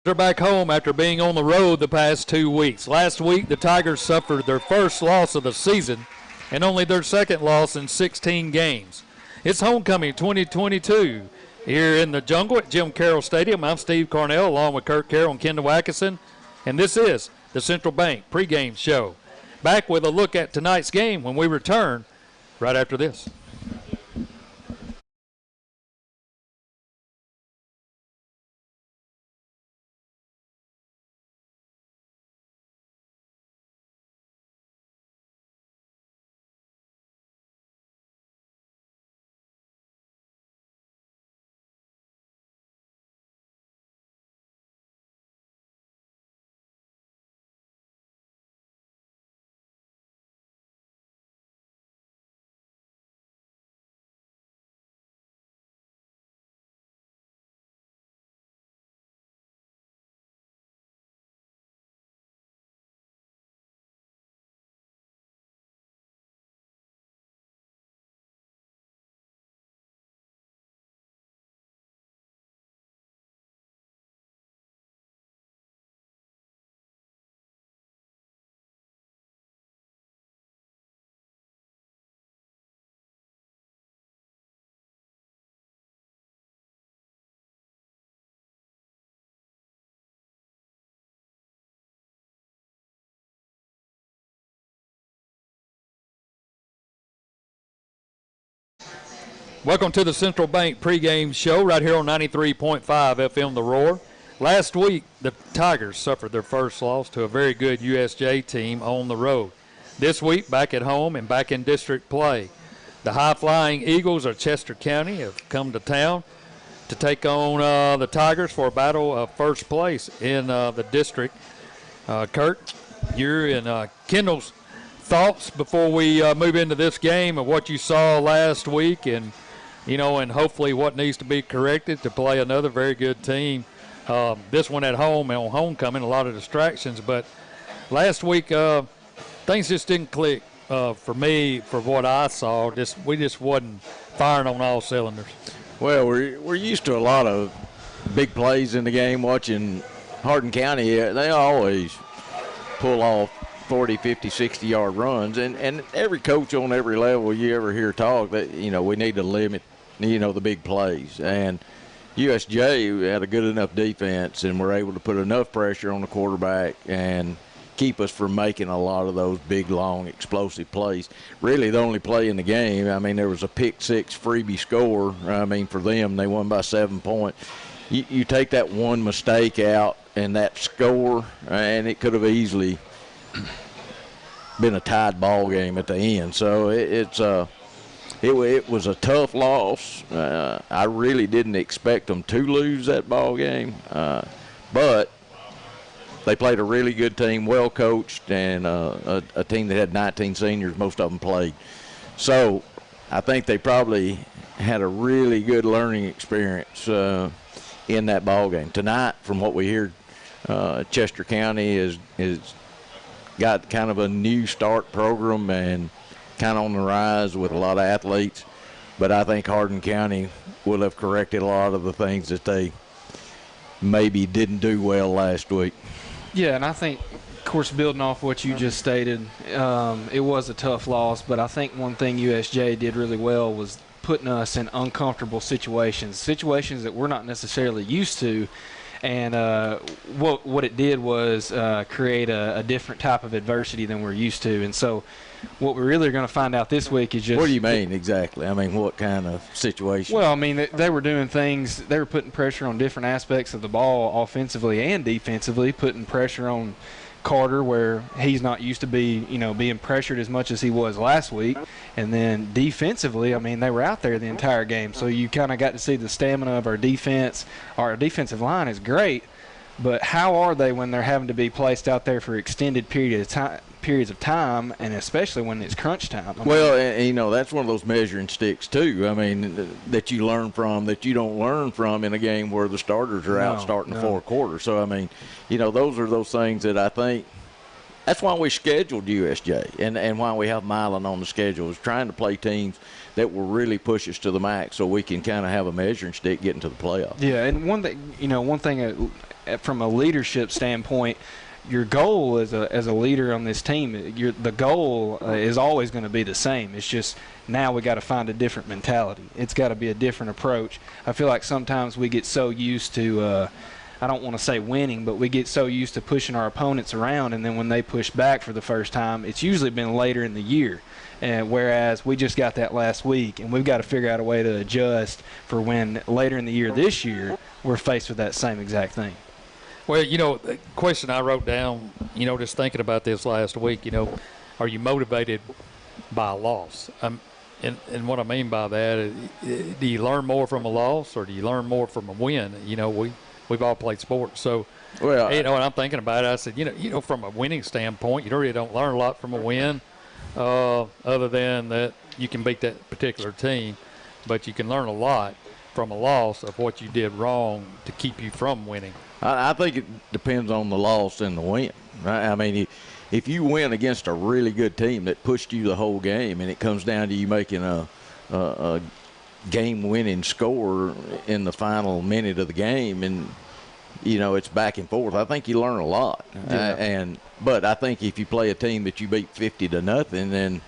They're back home after being on the road the past 2 weeks. Last week, the Tigers suffered their first loss of the season and only their second loss in 16 games. It's homecoming 2022 here in the Jungle at Jim Carroll Stadium. I'm Steve Cornell along with Kurt Carroll and Kendall Atkinson, and this is the Central Bank pregame show. Back with a look at tonight's game when we return right after this. Welcome to the Central Bank pregame show right here on 93.5 FM The Roar. Last week, the Tigers suffered their first loss to a very good USJ team on the road. This week, back at home and back in district play. The high-flying Eagles of Chester County have come to town to take on the Tigers for a battle of first place in the district. Kurt, your and Kendall's thoughts before we move into this game of what you saw last week and and hopefully what needs to be corrected to play another very good team. This one at home and on homecoming, a lot of distractions. But last week, things just didn't click for me for what I saw. We just wasn't firing on all cylinders. Well, we're used to a lot of big plays in the game. Watching Hardin County, they always pull off 40, 50, 60-yard runs. And every coach on every level you ever hear talk that, we need to limit, the big plays. And USJ had a good enough defense and were able to put enough pressure on the quarterback and keep us from making a lot of those big, long, explosive plays. Really, the only play in the game, there was a pick-six freebie score. For them, they won by 7 points. You take that one mistake out and that score, and it could have easily been a tied ball game at the end. So it was a tough loss. I really didn't expect them to lose that ball game, but they played a really good team, well coached, and a team that had 19 seniors. Most of them played. So I think they probably had a really good learning experience in that ball game tonight. From what we hear, Chester County is got kind of a new start program and kind of on the rise with a lot of athletes. But I think Hardin County will have corrected a lot of the things that they maybe didn't do well last week. Yeah, and I think, of course, building off what you just stated, it was a tough loss. But I think one thing USJ did really well was putting us in uncomfortable situations that we're not necessarily used to. And what it did was create a different type of adversity than we're used to. And so what we're really going to find out this week is just – What do you mean exactly? What kind of situation? Well, they were doing things – they were putting pressure on different aspects of the ball offensively and defensively, putting pressure on Carter where he's not used to being pressured as much as he was last week. And then defensively, they were out there the entire game. So you kind of got to see the stamina of our defense. Our defensive line is great, but how are they when they're having to be placed out there for extended periods of time, and especially when it's crunch time? That's one of those measuring sticks too. That you learn from that you don't learn from in a game where the starters are out starting the fourth quarter. So those are those things that I think that's why we scheduled USJ and why we have Milan on the schedule, is trying to play teams that will really push us to the max so we can kind of have a measuring stick getting to the playoffs. Yeah, and one thing from a leadership standpoint, your goal as a leader on this team, the goal is always going to be the same. It's just now we got to find a different mentality. It's got to be a different approach. I feel like sometimes we get so used to I don't want to say winning, but we get so used to pushing our opponents around, and then when they push back for the first time, it's usually been later in the year. And whereas we just got that last week, and we've got to figure out a way to adjust for when later in the year this year we're faced with that same exact thing. Well, the question I wrote down, just thinking about this last week, are you motivated by a loss? And what I mean by that is, do you learn more from a loss or do you learn more from a win? We've all played sports. So, when I'm thinking about it, I said, from a winning standpoint, you really don't learn a lot from a win other than that you can beat that particular team. But you can learn a lot from a loss of what you did wrong to keep you from winning. I think it depends on the loss and the win. Right? I mean, if you win against a really good team that pushed you the whole game and it comes down to you making a game-winning score in the final minute of the game, and it's back and forth, I think you learn a lot. Yeah. But I think if you play a team that you beat 50-0, then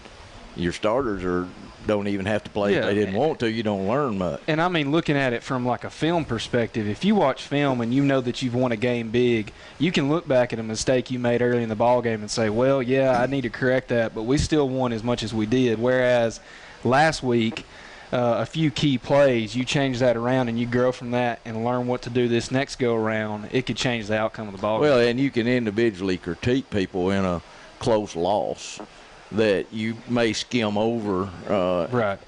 your starters don't even have to play if they didn't want to. You don't learn much. And I mean, looking at it from like a film perspective, if you watch film and you know that you've won a game big, you can look back at a mistake you made early in the ball game and say, well, yeah, I need to correct that, but we still won as much as we did. Whereas last week, a few key plays, you change that around and you grow from that and learn what to do this next go around. It could change the outcome of the ball game. Well, and you can individually critique people in a close loss that you may skim over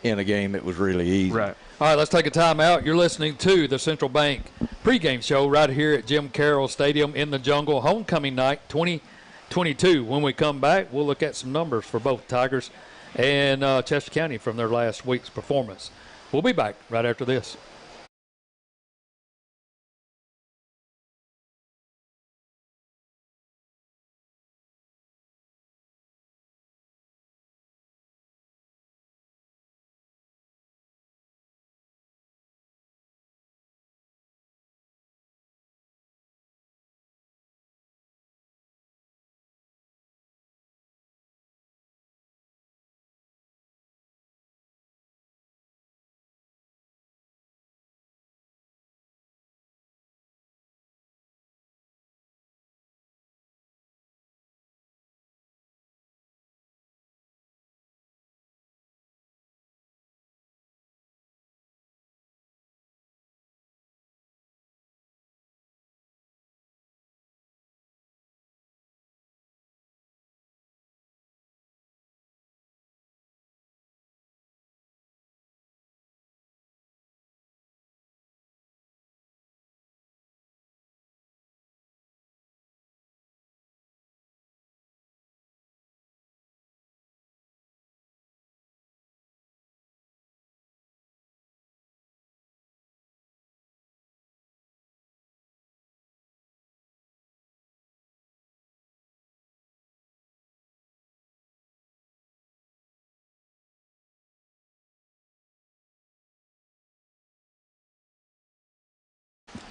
in a game that was really easy. Right. All right, let's take a timeout. You're listening to the Central Bank pregame show right here at Jim Carroll Stadium in the Jungle, homecoming night 2022. When we come back, we'll look at some numbers for both Tigers and Chester County from their last week's performance. We'll be back right after this.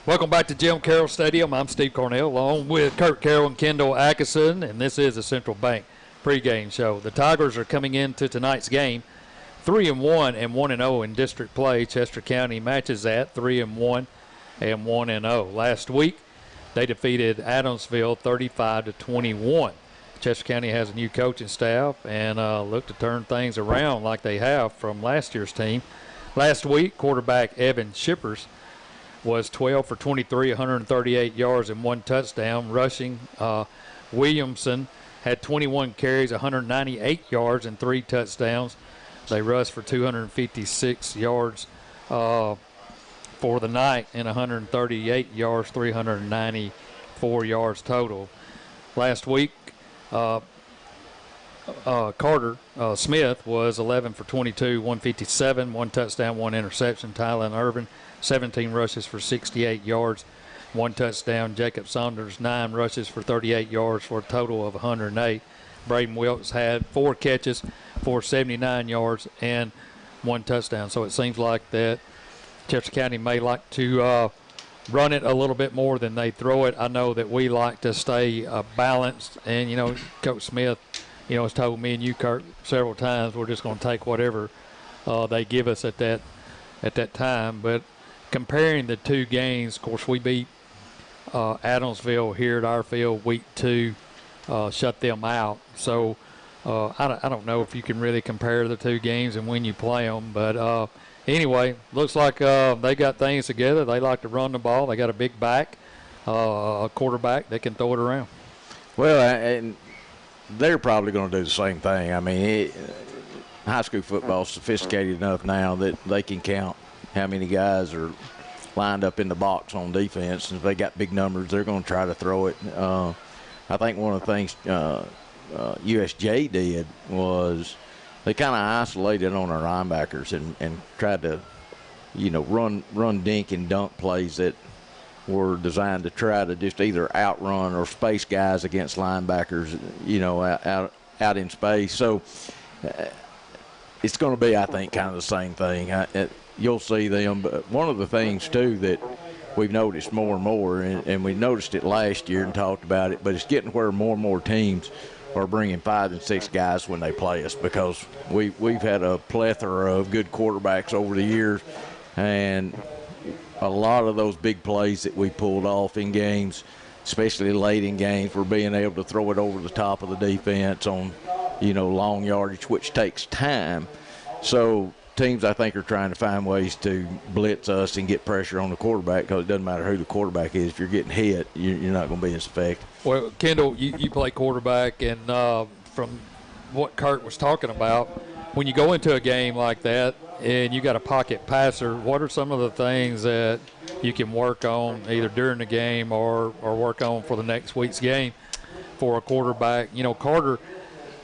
Welcome back to Jim Carroll Stadium. I'm Steve Cornell, along with Kurt Carroll and Kendall Atkinson, and this is the Central Bank pregame show. The Tigers are coming into tonight's game 3-1 and 1-0 in district play. Chester County matches that 3-1 and 1-0. Last week, they defeated Adamsville 35-21. Chester County has a new coaching staff and look to turn things around like they have from last year's team. Last week, quarterback Evan Shippers was 12 for 23, 138 yards and 1 touchdown. Rushing, Williamson had 21 carries, 198 yards and 3 touchdowns. They rushed for 256 yards for the night and 138 yards, 394 yards total. Last week, Carter Smith was 11 for 22, 157, 1 touchdown, 1 interception. Tylen Irvin, 17 rushes for 68 yards 1 touchdown. Jacob Saunders, 9 rushes for 38 yards for a total of 108. Braden Wilkes had 4 catches for 79 yards and 1 touchdown. So it seems like that Chester County may like to run it a little bit more than they throw it. I know that we like to stay balanced, and, you know, Coach Smith, you know, has told me and you, Kurt, several times we're just going to take whatever they give us at that time. But comparing the 2 games, of course, we beat Adamsville here at our field week 2, shut them out. So I don't know if you can really compare the 2 games and when you play them. But anyway, looks like they got things together. They like to run the ball. They got a big back, a quarterback. They can throw it around. Well, and they're probably going to do the same thing. I mean, high school football is sophisticated enough now that they can count how many guys are lined up in the box on defense. And if they got big numbers, they're going to try to throw it. I think one of the things USJ did was they kind of isolated on our linebackers and tried to, you know, run dink and dunk plays that were designed to try to just either outrun or space guys against linebackers, you know, out in space. So it's going to be, I think, kind of the same thing. You'll see them. But one of the things, too, that we've noticed more and more, and we noticed it last year and talked about it, but it's getting where more and more teams are bringing 5 and 6 guys when they play us, because we've had a plethora of good quarterbacks over the years, and a lot of those big plays that we pulled off in games, especially late in games, we're being able to throw it over the top of the defense on, you know, long yardage, which takes time. So teams, I think, are trying to find ways to blitz us and get pressure on the quarterback, because it doesn't matter who the quarterback is. If you're getting hit, you're not going to be as effective. Well, Kendall, you play quarterback, and from what Kurt was talking about, when you go into a game like that and you got a pocket passer, what are some of the things that you can work on either during the game or work on for the next week's game for a quarterback? You know, Carter,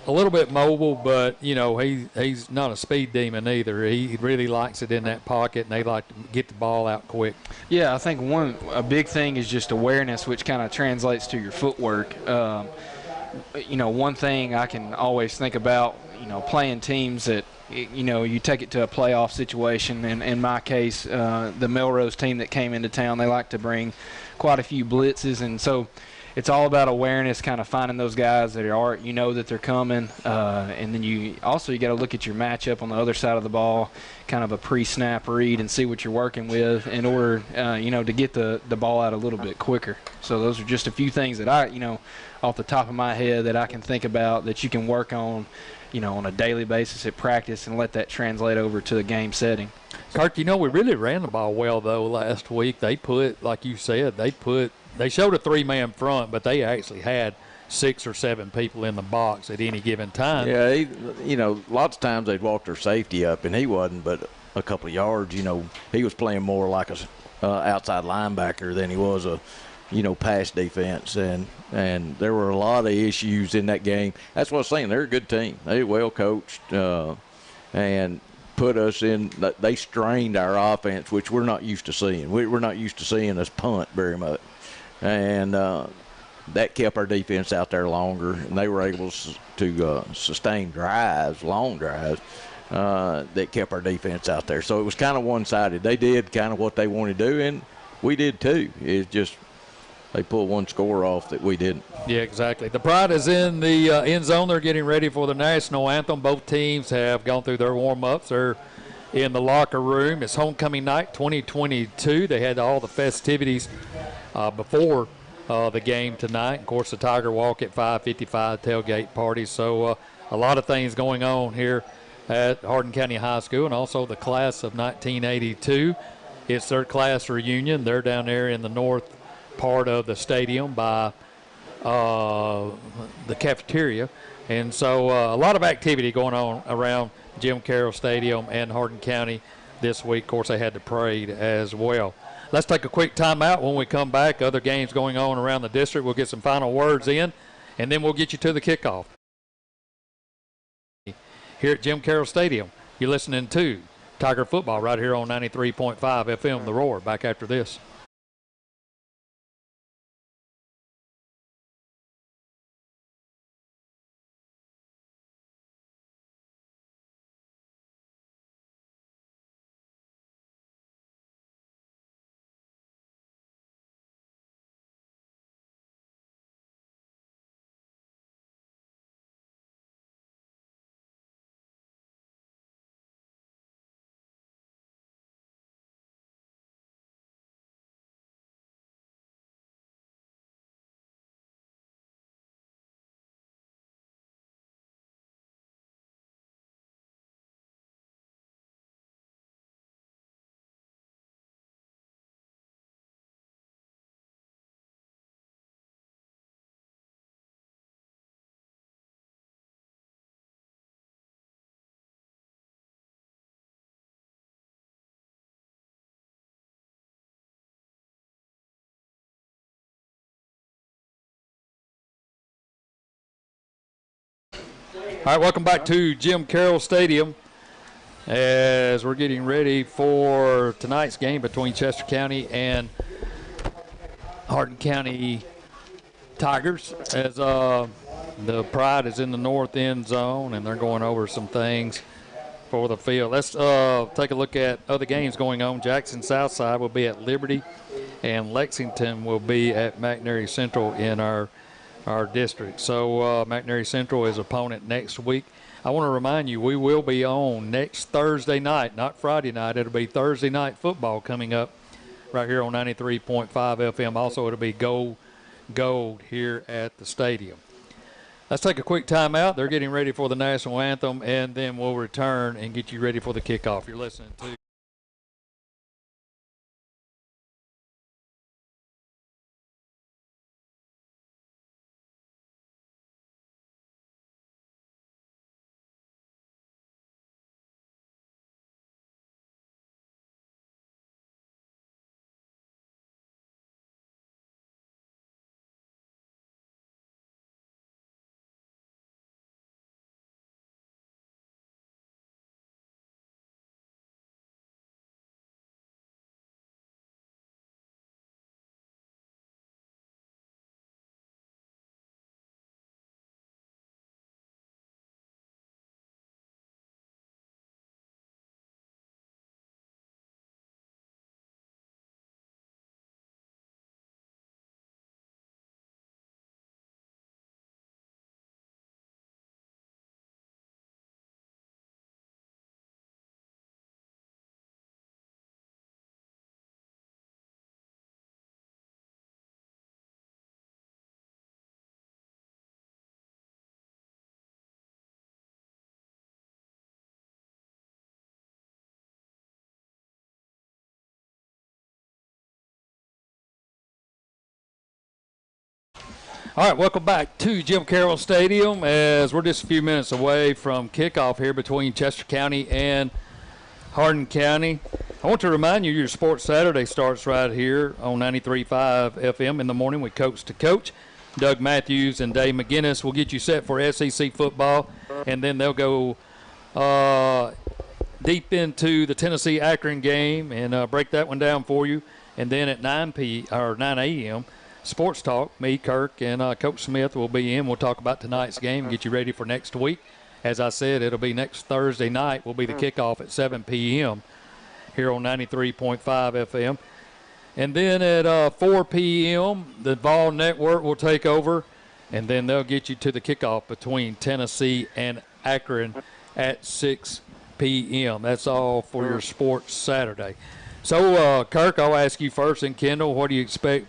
a little bit mobile, but, you know, he's not a speed demon either. He really likes it in that pocket, and they like to get the ball out quick. Yeah, I think a big thing is just awareness, which kind of translates to your footwork. You know, one thing I can always think about, you know, playing teams that, you know, you take it to a playoff situation. And in my case, the Melrose team that came into town, they like to bring quite a few blitzes, and so it's all about awareness, kind of finding those guys that are, you know, that they're coming, and then you got to look at your matchup on the other side of the ball, kind of a pre-snap read, and see what you're working with in order, you know, to get the ball out a little bit quicker. So those are just a few things that I, you know, off the top of my head that I can think about that you can work on, you know, on a daily basis at practice, and let that translate over to the game setting. Kurt, you know, we really ran the ball well, though, last week. They put, like you said, they showed a 3-man front, but they actually had 6 or 7 people in the box at any given time. Yeah, you know, lots of times they'd walk their safety up, and he wasn't but a couple of yards. You know, he was playing more like a outside linebacker than he was a, you know, pass defense. And there were a lot of issues in that game. That's what I was saying. They're a good team. They're well coached, and put us in. They strained our offense, which we're not used to seeing. We're not used to seeing us punt very much. And that kept our defense out there longer, and they were able to sustain drives, long drives, that kept our defense out there. So it was kind of one-sided. They did kind of what they wanted to do, and we did too. It's just they pulled one score off that we didn't. Yeah, exactly. The Pride is in the end zone. They're getting ready for the national anthem. Both teams have gone through their warm-ups. They're in the locker room. It's homecoming night 2022. They had all the festivities before the game tonight. Of course, the Tiger Walk at 5:55, tailgate party. So a lot of things going on here at Hardin County High School, and also the class of 1982. It's their class reunion. They're down there in the north part of the stadium by the cafeteria. And so a lot of activity going on around Jim Carroll Stadium and Hardin County this week. Of course, they had the parade as well. Let's take a quick timeout. When we come back, other games going on around the district. We'll get some final words in, and then we'll get you to the kickoff. Here at Jim Carroll Stadium, you're listening to Tiger Football right here on 93.5 FM, The Roar. Back after this. All right, welcome back to Jim Carroll Stadium as we're getting ready for tonight's game between Chester County and Hardin County Tigers, as the Pride is in the north end zone and they're going over some things for the field. Let's take a look at other games going on. Jackson Southside will be at Liberty, and Lexington will be at McNary Central in our district. So McNary Central is opponent next week. I want to remind you, we will be on next Thursday night, not Friday night. It'll be Thursday night football coming up right here on 93.5 FM. Also, it'll be gold here at the stadium. Let's take a quick timeout. They're getting ready for the national anthem, and then we'll return and get you ready for the kickoff. You're listening to All right, welcome back to Jim Carroll Stadium as we're just a few minutes away from kickoff here between Chester County and Hardin County. I want to remind you, your Sports Saturday starts right here on 93.5 FM in the morning with Coach to Coach. Doug Matthews and Dave McGinnis will get you set for SEC football, and then they'll go deep into the Tennessee-Akron game and break that one down for you. And then at 9 a.m., Sports Talk, me, Kirk, and Coach Smith will be in. We'll talk about tonight's game and get you ready for next week. As I said, it'll be next Thursday night. Will be the kickoff at 7 p.m. here on 93.5 FM. And then at 4 p.m., the Vol Network will take over, and then they'll get you to the kickoff between Tennessee and Akron at 6 p.m. That's all for your Sports Saturday. So, Kirk, I'll ask you first, and Kendall, what do you expect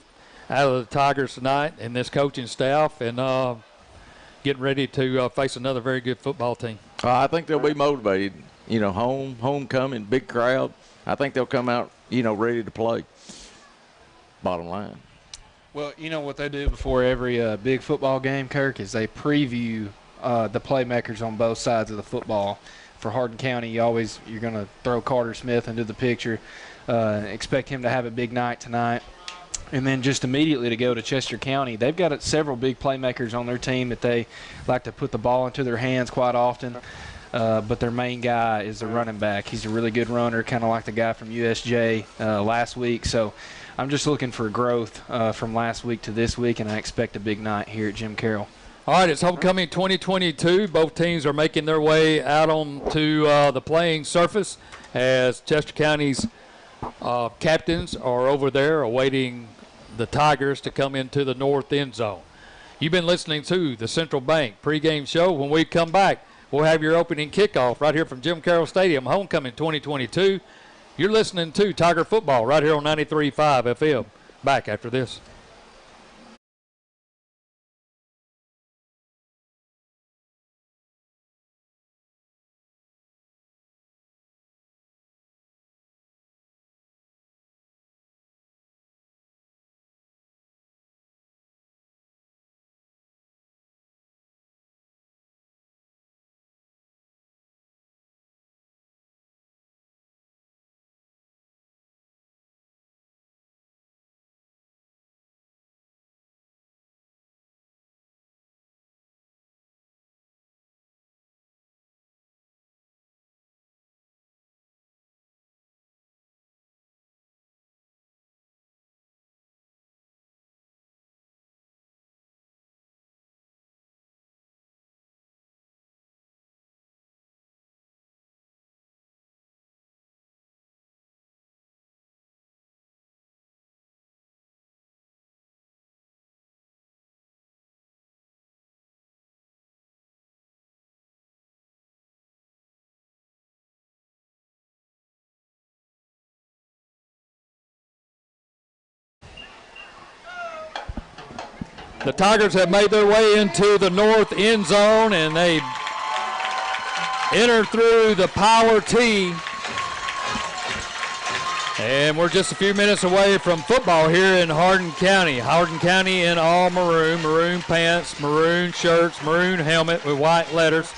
out of the Tigers tonight and this coaching staff, and getting ready to face another very good football team? I think they'll be motivated. Homecoming, big crowd. I think they'll come out, ready to play. Bottom line. Well, you know what they do before every big football game, Kirk, is they preview the playmakers on both sides of the football. For Hardin County, you're going to throw Carter Smith into the picture. Expect him to have a big night tonight. And then just immediately to go to Chester County, they've got several big playmakers on their team that they like to put the ball into their hands quite often. But their main guy is the running back. He's a really good runner, kind of like the guy from USJ last week. So I'm just looking for growth from last week to this week, and I expect a big night here at Jim Carroll. All right, it's homecoming 2022. Both teams are making their way out onto the playing surface as Chester County's captains are over there awaiting the Tigers to come into the north end zone. You've been listening to the Central Bank pregame show. When we come back, we'll have your opening kickoff right here from Jim Carroll Stadium, homecoming 2022. You're listening to Tiger Football right here on 93.5 FM. Back after this. The Tigers have made their way into the north end zone, and they enter through the power tee. And we're just a few minutes away from football here in Hardin County. Hardin County in all maroon, maroon pants, maroon shirts, maroon helmet with white letters.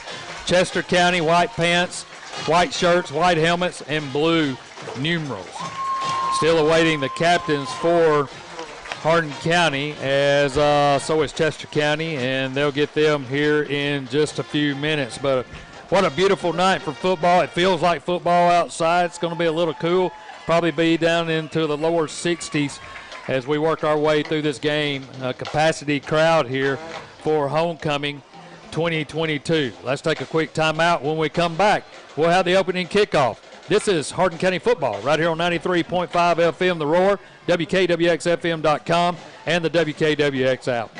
Chester County, white pants, white shirts, white helmets, and blue numerals. Still awaiting the captains for Hardin County, as so is Chester County, and they'll get them here in just a few minutes. But what a beautiful night for football. It feels like football outside. It's going to be a little cool. Probably be down into the lower 60s as we work our way through this game. Capacity crowd here for homecoming 2022. Let's take a quick timeout. When we come back, we'll have the opening kickoff. This is Hardin County football right here on 93.5 FM The Roar, WKWXFM.com, and the WKWX app.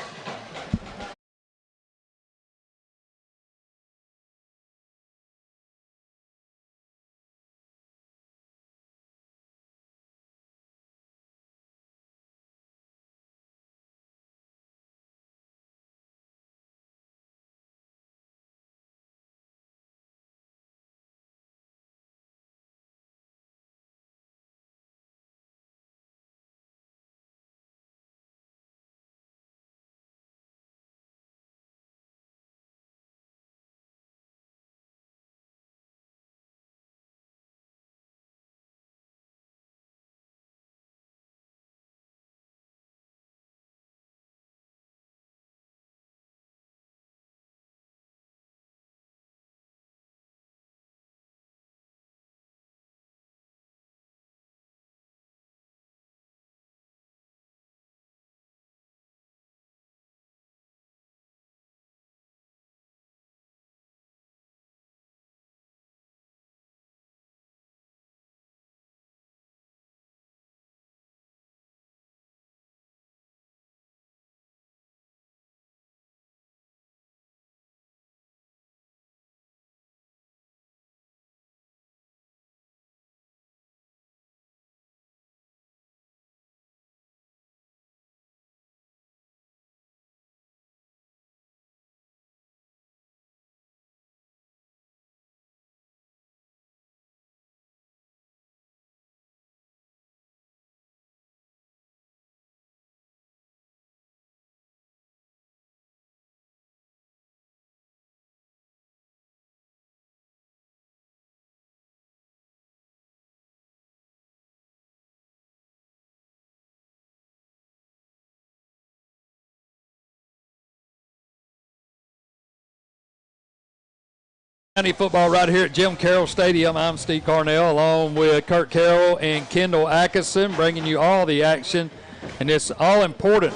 County football right here at Jim Carroll Stadium. I'm Steve Carnell along with Kurt Carroll and Kendall Atkinson, bringing you all the action in this all-important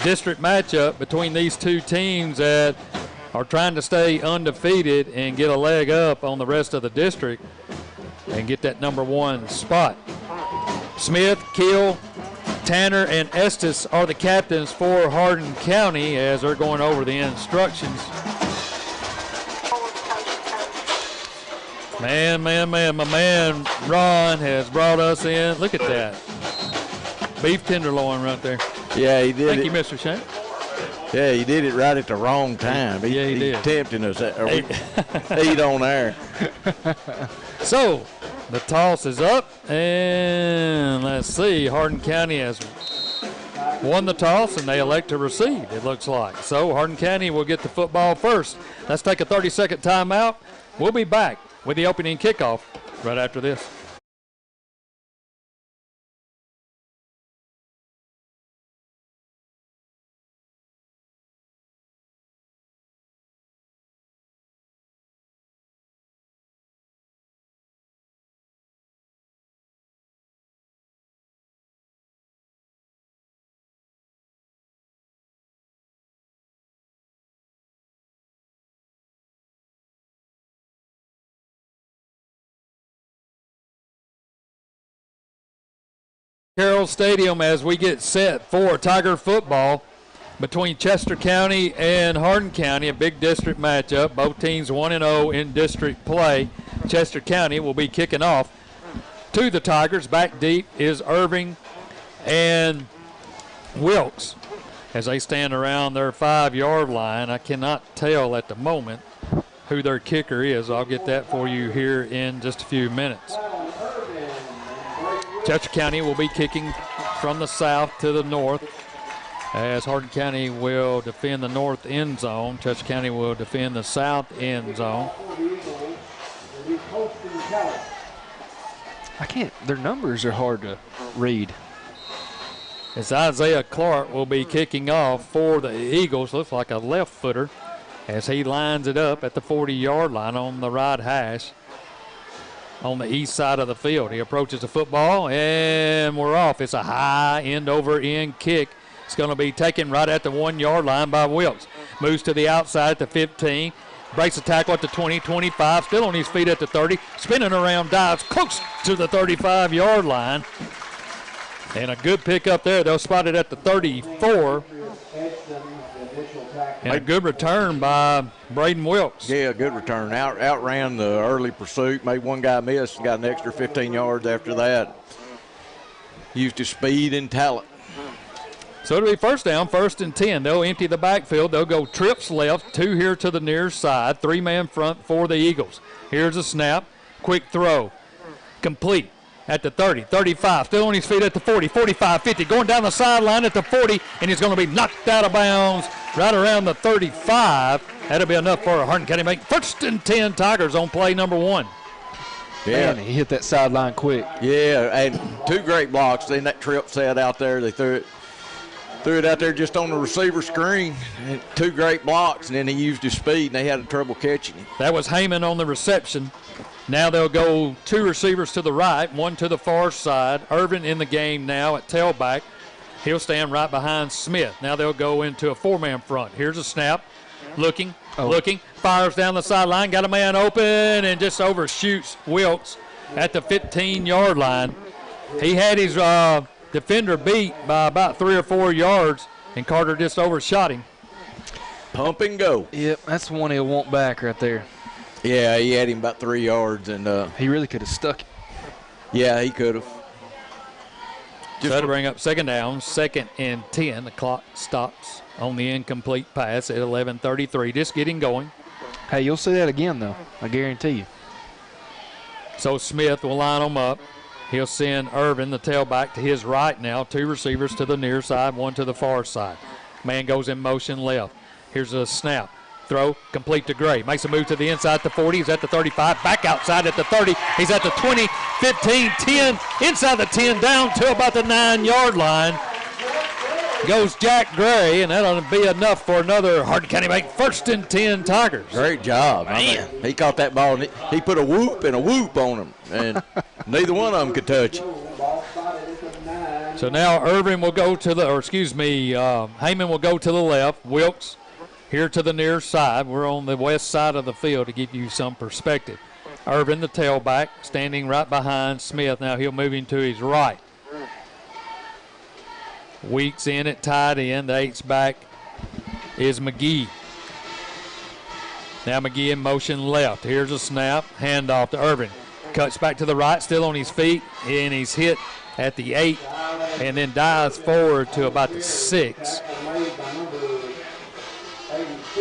district matchup between these two teams that are trying to stay undefeated and get a leg up on the rest of the district and get that #1 spot. Smith, Keel, Tanner, and Estes are the captains for Hardin County as they're going over the instructions. Man, my man Ron has brought us in. Look at that. Beef tenderloin right there. Yeah, he did. Thank you, Mr. Shank. Yeah, he did it right at the wrong time. Yeah, he did. He's tempting us. Eat on there. So, the toss is up, and let's see. Hardin County has won the toss, and they elect to receive, it looks like. So, Hardin County will get the football first. Let's take a 30-second timeout. We'll be back with the opening kickoff right after this. Carroll Stadium as we get set for Tiger football between Chester County and Hardin County, a big district matchup. Both teams 1-0 in district play. Chester County will be kicking off to the Tigers. Back deep is Irving and Wilkes. as they stand around their 5-yard line. I cannot tell at the moment who their kicker is. I'll get that for you here in just a few minutes. Chester County will be kicking from the south to the north, as Hardin County will defend the north end zone. Chester County will defend the south end zone. Their numbers are hard to read. As Isaiah Clark will be kicking off for the Eagles. Looks like a left footer as he lines it up at the 40-yard line on the right hash on the east side of the field. He approaches the football, and we're off. It's a high end-over-end kick. It's going to be taken right at the 1-yard line by Wilkes. Moves to the outside at the 15. Breaks the tackle at the 20, 25. Still on his feet at the 30. Spinning around, dives close to the 35-yard line. And a good pick up there. They'll spot it at the 34. And a good return by Braden Wilkes. Yeah, good return. Outran the early pursuit. Made one guy miss and got an extra 15 yards after that. Used his speed and talent. So it'll be first down, 1st and 10. They'll empty the backfield. They'll go trips left, 2 here to the near side, 3-man front for the Eagles. Here's a snap, quick throw, complete at the 30, 35, still on his feet at the 40, 45, 50, going down the sideline at the 40, and he's going to be knocked out of bounds right around the 35. That'll be enough for a Hardin County make 1st and 10 Tigers on play number 1. Yeah, man, he hit that sideline quick. Yeah, and 2 great blocks. Then that trip set out there, they threw it out there just on the receiver screen. And 2 great blocks, and then he used his speed, and they had trouble catching him. That was Heyman on the reception. Now they'll go 2 receivers to the right, 1 to the far side. Irvin in the game now at tailback. He'll stand right behind Smith. Now they'll go into a 4-man front. Here's a snap. Looking, fires down the sideline, got a man open, and just overshoots Wilkes at the 15-yard line. He had his defender beat by about 3 or 4 yards, and Carter just overshot him. Pump and go. Yep, that's the one he'll want back right there. Yeah, he had him about 3 yards, and he really could have stuck it. Yeah, he could have. Just to bring up 2nd down, 2nd and 10. The clock stops on the incomplete pass at 11:33. Just getting going. Hey, you'll see that again, though. I guarantee you. So Smith will line them up. He'll send Irvin, the tailback, to his right now. 2 receivers to the near side, 1 to the far side. Man goes in motion left. Here's a snap. Throw, complete to Gray. Makes a move to the inside, the 40. He's at the 35. Back outside at the 30. He's at the 20, 15, 10. Inside the 10, down to about the 9-yard line. Goes Jack Gray, and that'll be enough for another Hardin County make 1st and 10 Tigers. Great job. Man. He caught that ball, and he put a whoop and a whoop on him, and neither one of them could touch it. So now Irvin will go to the, Heyman will go to the left. Wilkes here to the near side. We're on the west side of the field to give you some perspective. Irvin, the tailback, standing right behind Smith. Now he'll move him to his right. Weeks in at tight end. The H-back is McGee. Now McGee in motion left. Here's a snap. Handoff to Irvin. Cuts back to the right, still on his feet, and he's hit at the 8 and then dives forward to about the 6.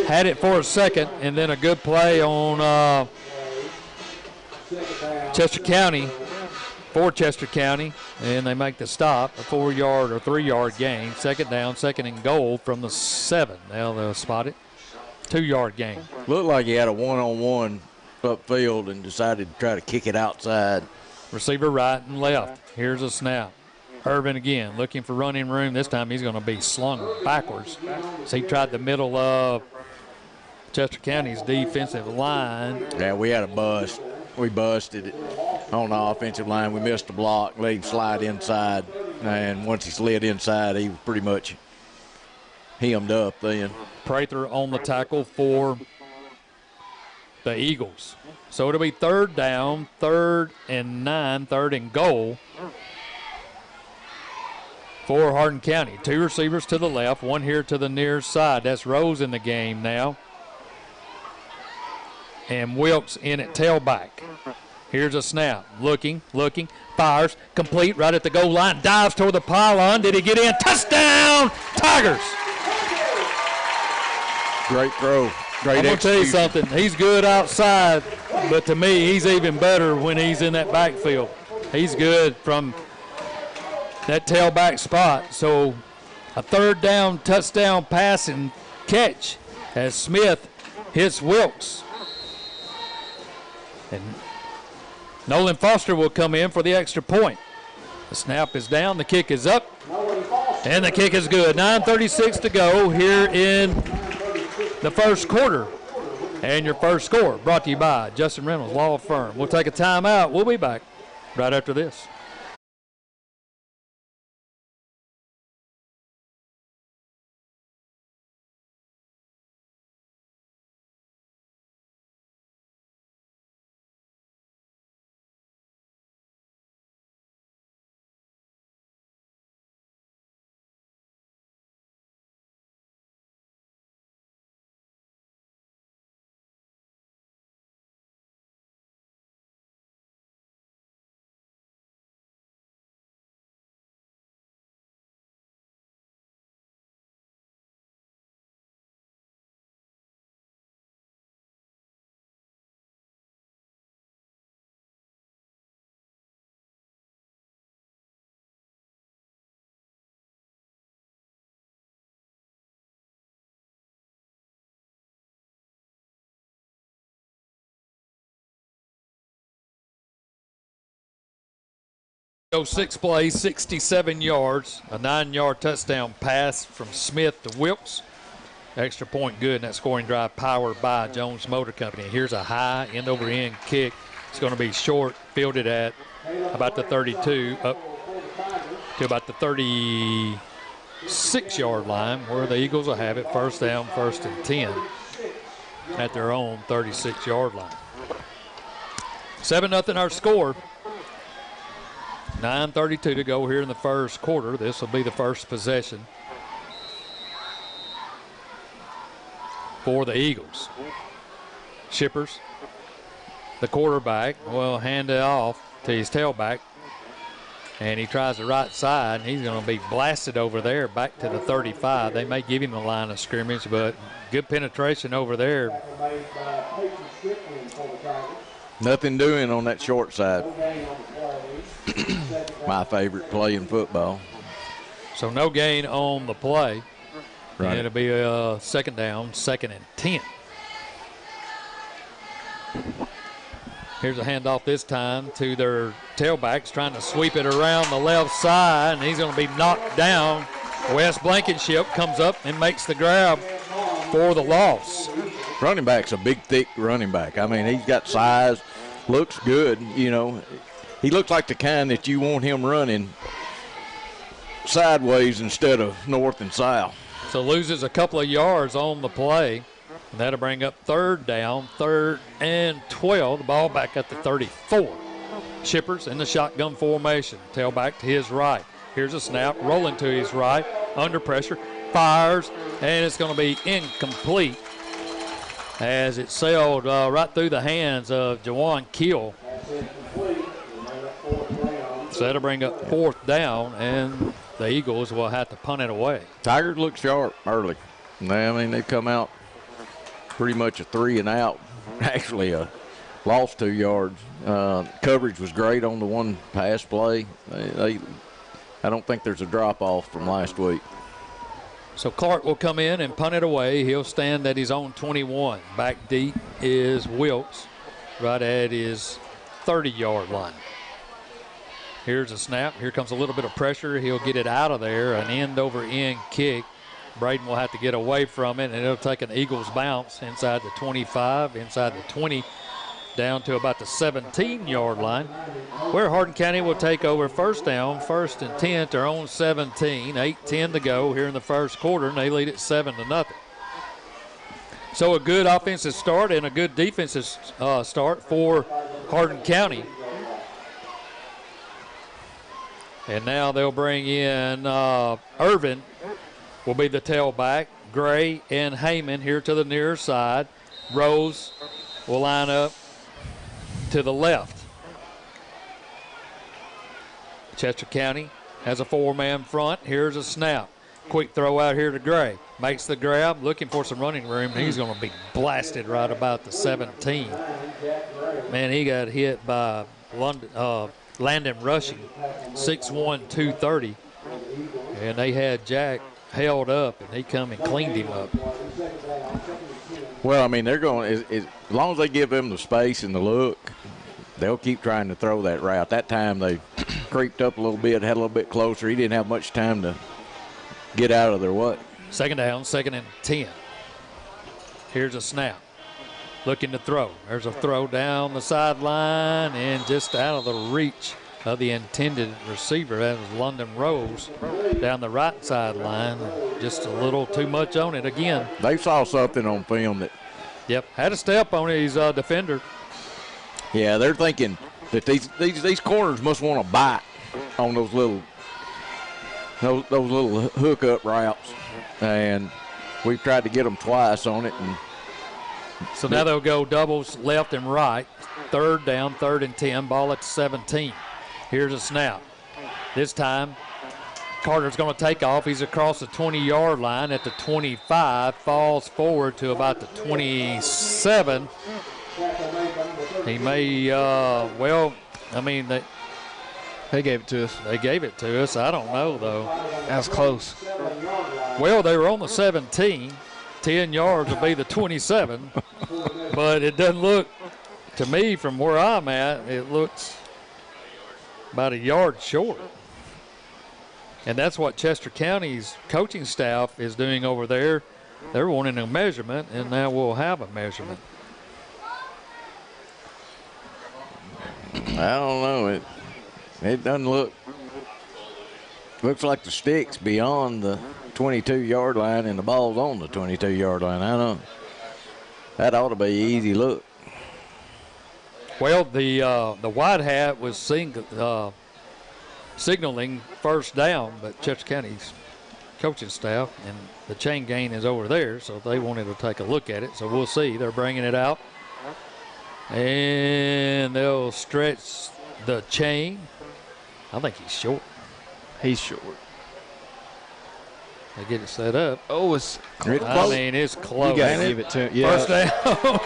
Had it for a second, and then a good play on Chester County, for Chester County, and they make the stop, a 4-yard or 3-yard gain. 2nd down, 2nd and goal from the 7. Now they'll spot it. 2-yard gain. Looked like he had a one-on-one upfield and decided to try to kick it outside. Receiver right and left. Here's a snap. Irvin again looking for running room. This time he's going to be slung backwards. So he tried the middle of Chester County's defensive line. Yeah, we had a bust. We busted it on the offensive line. We missed the block, let him slide inside. And once he slid inside, he was pretty much hemmed up then. Prather on the tackle for the Eagles. So it'll be 3rd down, 3rd and 9, 3rd and goal for Hardin County. 2 receivers to the left, 1 here to the near side. That's Rose in the game now. And Wilkes in at tailback. Here's a snap. Looking, fires, complete right at the goal line. Dives toward the pylon. Did he get in? Touchdown, Tigers! Great throw. Great I'm going to tell you execution. something. He's good outside, but to me, he's even better when he's in that backfield. He's good from that tailback spot. So a third down touchdown pass and catch as Smith hits Wilkes. And Nolan Foster will come in for the extra point. The snap is down, the kick is up, and the kick is good. 9:36 to go here in the first quarter. And your first score brought to you by Justin Reynolds Law Firm. We'll take a timeout. We'll be back right after this. Go 6 plays, 67 yards, a 9-yard touchdown pass from Smith to Wilkes. Extra point good, and that scoring drive powered by Jones Motor Company. Here's a high end-over-end kick. It's going to be short, fielded at about the 32, up to about the 36-yard line, where the Eagles will have it first down, 1st and 10 at their own 36-yard line. 7-0 our score. 9:32 to go here in the first quarter. This will be the first possession for the Eagles. Shippers, the quarterback, will hand it off to his tailback, and he tries the right side, and he's going to be blasted over there back to the 35. They may give him the line of scrimmage, but good penetration over there. Nothing doing on that short side. My favorite play in football. So no gain on the play. Right. And it'll be a second down, 2nd and 10. Here's a handoff this time to their tailbacks, trying to sweep it around the left side, and he's going to be knocked down. Wes Blankenship comes up and makes the grab for the loss. Running back's a big, thick running back. I mean, he's got size, looks good, you know. He looks like the kind that you want him running sideways instead of north and south. So loses a couple of yards on the play. And that'll bring up 3rd down, 3rd and 12. The ball back at the 34. Shippers in the shotgun formation. Tailback to his right. Here's a snap, rolling to his right, under pressure, fires, and it's going to be incomplete as it sailed right through the hands of Jawan Keel. So that'll bring up 4th down, and the Eagles will have to punt it away. Tigers look sharp early. I mean, they've come out pretty much a 3 and out. Actually, lost 2 yards. Coverage was great on the one pass play. I don't think there's a drop-off from last week. So Clark will come in and punt it away. He'll stand at his own 21. Back deep is Wilkes, right at his 30-yard line. Here's a snap. Here comes a little bit of pressure. He'll get it out of there. An end-over-end kick. Braden will have to get away from it, and it'll take an Eagles bounce inside the 25, inside the 20, down to about the 17-yard line, where Hardin County will take over first down, 1st and 10 at their own 17. 8:10 to go here in the first quarter, and they lead it 7-0. So a good offensive start and a good defensive start for Hardin County. And now they'll bring in Irvin will be the tailback. Gray and Heyman here to the near side. Rose will line up to the left. Chester County has a 4-man front. Here's a snap. Quick throw out here to Gray. makes the grab, looking for some running room. He's going to be blasted right about the 17. Man, he got hit by Landon Rushing, 6'1", 230. And they had Jack held up, and he come and cleaned him up. Well, I mean, they're going as long as they give them the space and the look, they'll keep trying to throw that route. That time they creeped up a little bit, had a little bit closer. He didn't have much time to get out of their way. Second down, 2nd and 10. Here's a snap. Looking to throw. There's a throw down the sideline and just out of the reach of the intended receiver. That was London Rose down the right sideline. Just a little too much on it again. They saw something on film that. Yep, had a step on his defender. Yeah, they're thinking that these corners must want to bite on those little hook up routes, and we've tried to get them twice on it. And so now they'll go doubles left and right. 3rd down, 3rd and 10, ball at 17. Here's a snap. This time, Carter's going to take off. He's across the 20-yard line at the 25, falls forward to about the 27. He may, They gave it to us. They gave it to us. I don't know, though. That was close. Well, they were on the 17. 10 yards would be the 27. But it doesn't look, to me, from where I'm at, it looks about a yard short. And that's what Chester County's coaching staff is doing over there. They're wanting a measurement, and now we'll have a measurement. I don't know. It doesn't looks like the stick's beyond the 22-yard line and the ball's on the 22-yard line. I don't know. That ought to be an easy look. Well, the white hat was signaling first down, but Chester County's coaching staff and the chain gang is over there, so they wanted to take a look at it. So we'll see. They're bringing it out, and they'll stretch the chain. I think he's short. He's short. They get it set up. Oh, it's close. I mean, it's close. You got to give it to him. Yeah. First down.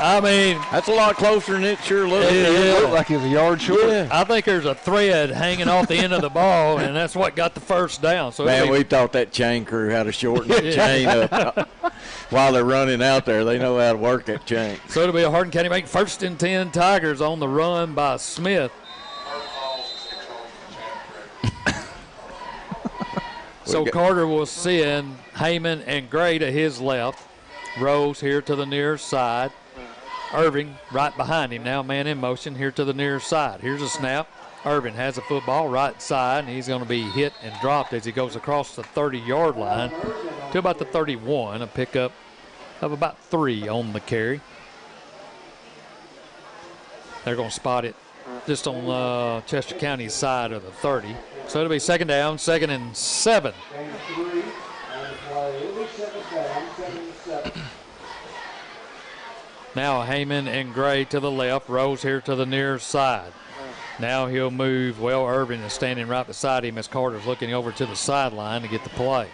I mean, that's a lot closer than it sure looks. It looked like it was a yard short. Yeah. I think there's a thread hanging off the end of the ball, and that's what got the first down. So man, we thought that chain crew had to shorten that chain up while they're running out there. They know how to work that chain. So it'll be a Hardin County make 1st and 10. Tigers on the run by Smith. So Carter will send Heyman and Gray to his left. Rose here to the near side. Irving right behind him now, man in motion here to the near side. Here's a snap. Irving has a football right side, and he's going to be hit and dropped as he goes across the 30-yard line to about the 31, a pickup of about 3 on the carry. They're going to spot it just on Chester County's side of the 30. So it'll be 2nd down, 2nd and 7. Now Heyman and Gray to the left. Rose here to the near side. Now he'll move. Well, Irvin is standing right beside him as Carter's looking over to the sideline to get the play.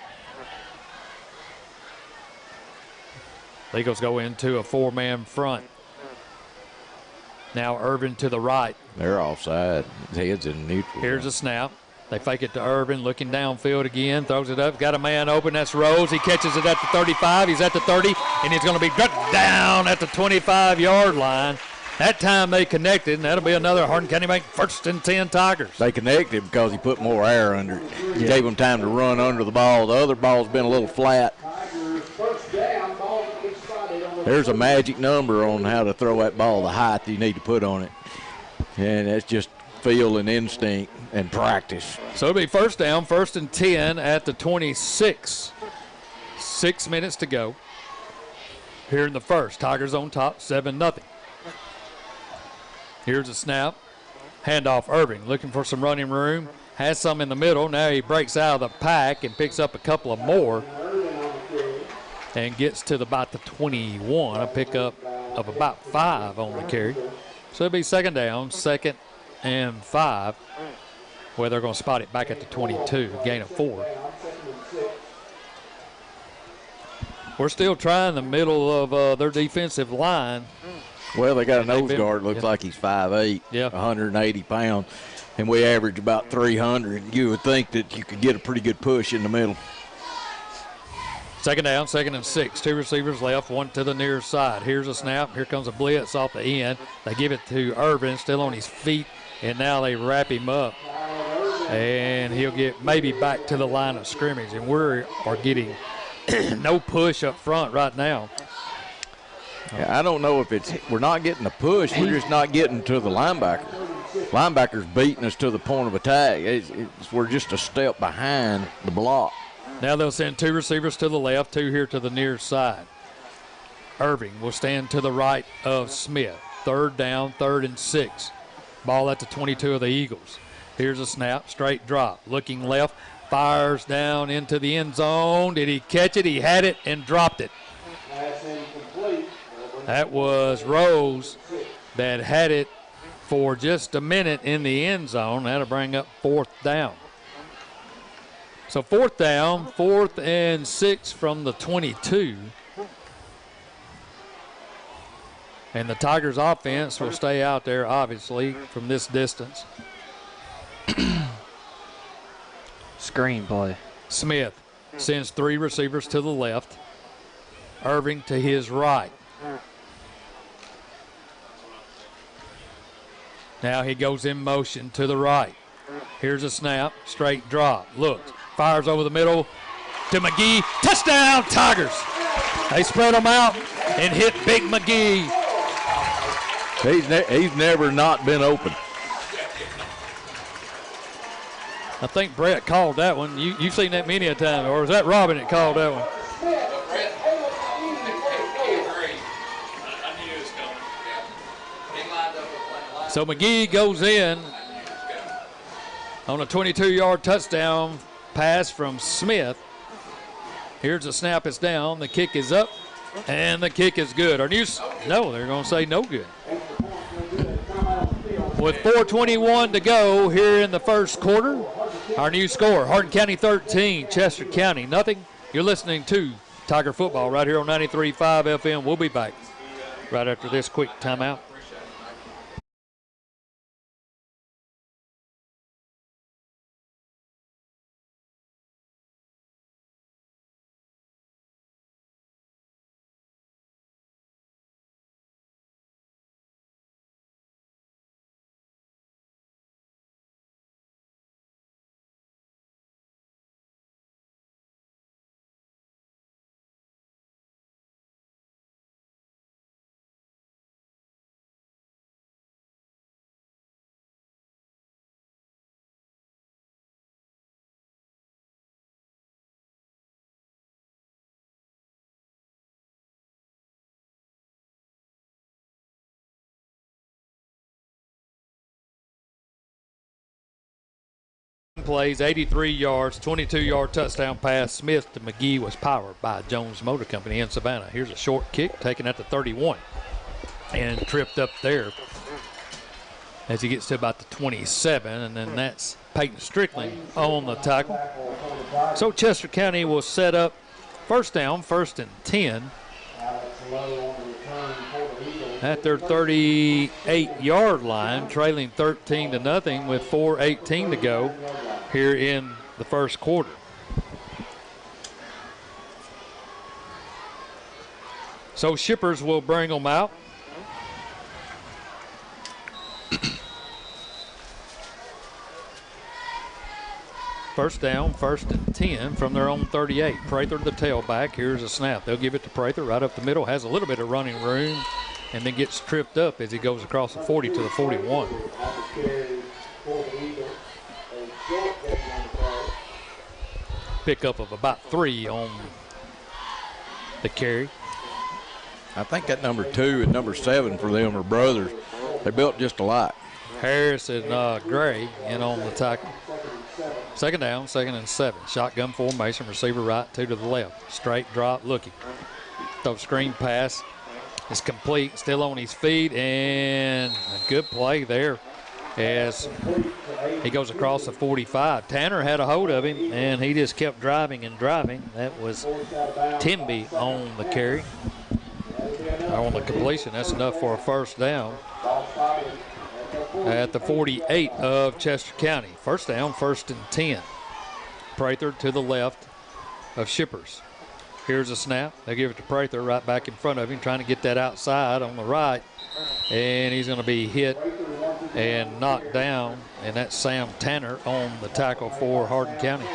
The Eagles go into a 4-man front. Now Irvin to the right. They're offside. His head's in neutral. Here's a snap. They fake it to Irvin, looking downfield again, throws it up, got a man open, that's Rose. He catches it at the 35, he's at the 30, and he's going to be down at the 25-yard line. That time they connected, and that'll be another Hardin County make 1st and 10 Tigers. They connected because he put more air under it. He gave them time to run under the ball. The other ball's been a little flat. There's a magic number on how to throw that ball, the height you need to put on it. And that's just feel and instinct and practice. So it'll be 1st down, 1st and 10 at the 26. 6 minutes to go here in the first. Tigers on top, 7-0. Here's a snap. Handoff Irving looking for some running room. Has some in the middle. Now he breaks out of the pack and picks up a couple of more and gets to about the 21, a pickup of about 5 on the carry. So it'll be 2nd down, 2nd and 5, where they're going to spot it back at the 22, gain of 4. We're still trying the middle of their defensive line. Well, they got a nose guard. Looks like he's 5'8", 180 pounds, and we average about 300. You would think that you could get a pretty good push in the middle. Second down, 2nd and 6. 2 receivers left, 1 to the near side. Here's a snap. Here comes a blitz off the end. They give it to Irvin, still on his feet, and now they wrap him up. And he'll get maybe back to the line of scrimmage. And we are getting no push up front right now. Yeah, I don't know if we're not getting a push. We're just not getting to the linebacker. Linebacker's beating us to the point of attack. We're just a step behind the block. Now they'll send 2 receivers to the left, 2 here to the near side. Irving will stand to the right of Smith. 3rd down, 3rd and 6. Ball at the 22 of the Eagles. Here's a snap, straight drop. Looking left, fires down into the end zone. Did he catch it? He had it and dropped it. That was Rose that had it for just a minute in the end zone. That'll bring up 4th down. So 4th down, 4th and 6 from the 22. And the Tigers offense will stay out there, obviously, from this distance. Screenplay. Smith sends 3 receivers to the left. Irving to his right. Now he goes in motion to the right. Here's a snap, straight drop. Looks, fires over the middle to McGee. Touchdown, Tigers. They spread them out and hit Big McGee. He's never not been open. I think Brett called that one. You've seen that many a time, or was that Robin that called that one? So McGee goes in on a 22-yard touchdown pass from Smith. Here's a snap. It's down. The kick is up, and the kick is good. No, they're going to say no good. With 4:21 to go here in the first quarter, our new score, Hardin County 13, Chester County nothing. You're listening to Tiger Football right here on 93.5 FM. We'll be back right after this quick timeout. Plays, 83 yards, 22-yard touchdown pass. Smith to McGee was powered by Jones Motor Company in Savannah. Here's a short kick taken at the 31 and tripped up there as he gets to about the 27, and then that's Peyton Strickland on the tackle. So Chester County will set up 1st down, 1st and 10 at their 38-yard line, trailing 13-0 with 4:18 to go here in the first quarter. So Shippers will bring them out. First down, 1st and 10 from their own 38. Prather, the tailback. Here's a snap. They'll give it to Prather right up the middle. Has a little bit of running room and then gets tripped up as he goes across the 40 to the 41. Pickup of about 3 on the carry. I think that number 2 and number 7 for them are brothers. They built just alike. Harris and Gray in on the tackle. 2nd down, 2nd and 7. Shotgun formation, receiver right, 2 to the left. Straight drop, looking. Throw screen pass is complete, still on his feet, and a good play there as he goes across the 45. Tanner had a hold of him, and he just kept driving and driving. That was Timby on the carry. On the completion, that's enough for a first down at the 48 of Chester County. First down, 1st and 10. Prather to the left of Shippers. Here's a snap. They give it to Prather right back in front of him, trying to get that outside on the right. And he's going to be hit and knocked down. And that's Sam Tanner on the tackle for Hardin County.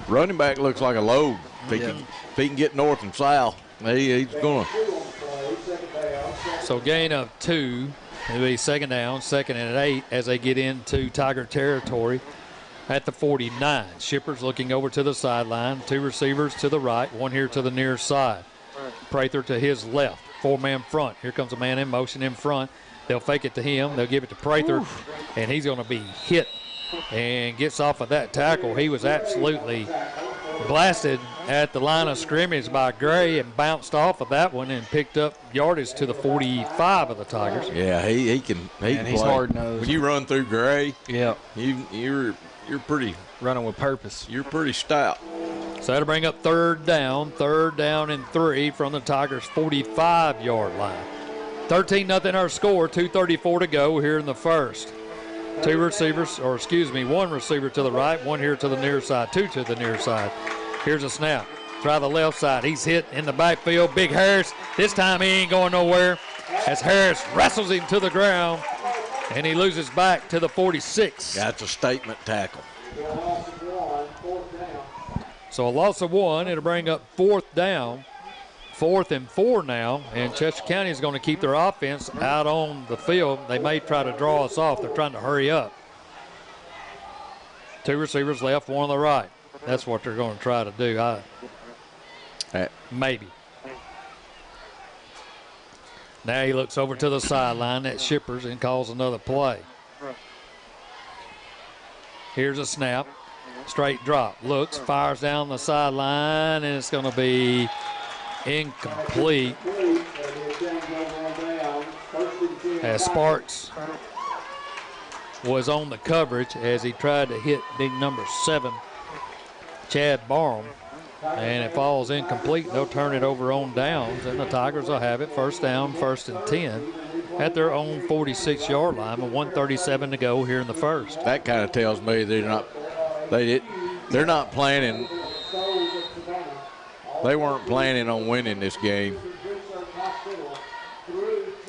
Running back looks like a load. If he can get north and south, he's going. So gain of 2. It'll be 2nd down, 2nd and 8 as they get into Tiger territory at the 49. Shippers looking over to the sideline. 2 receivers to the right, 1 here to the near side. Prather to his left, 4-man front. Here comes a man in motion in front. They'll fake it to him. They'll give it to Prather, and he's going to be hit and gets off of that tackle. He was absolutely blasted at the line of scrimmage by Gray and bounced off of that one and picked up yardage to the 45 of the Tigers. Yeah, he can play. He's hard-nosed. When you run through Gray, yeah, you're pretty running with purpose. You're pretty stout. So that'll bring up 3rd down and 3 from the Tigers' 45-yard line. 13-0 our score, 2:34 to go here in the first. 1 receiver to the right, 1 here to the near side, 2 to the near side. Here's a snap. Try the left side. He's hit in the backfield. Big Harris. This time he ain't going nowhere as Harris wrestles him to the ground, and he loses back to the 46. That's a statement tackle. So a loss of 1. It'll bring up 4th down. 4th and 4 now, and Chester County is going to keep their offense out on the field. They may try to draw us off. They're trying to hurry up. 2 receivers left, 1 on the right. That's what they're going to try to do. Maybe. Now he looks over to the sideline at Shippers and calls another play. Here's a snap. Straight drop. Looks, fires down the sideline, and it's going to be incomplete as Sparks was on the coverage as he tried to hit big number 7, Chad Barham, and it falls incomplete. They'll turn it over on downs, and the Tigers will have it 1st down, 1st and 10 at their own 46-yard line with 1:37 to go here in the first. That kind of tells me they're not planning. They weren't planning on winning this game.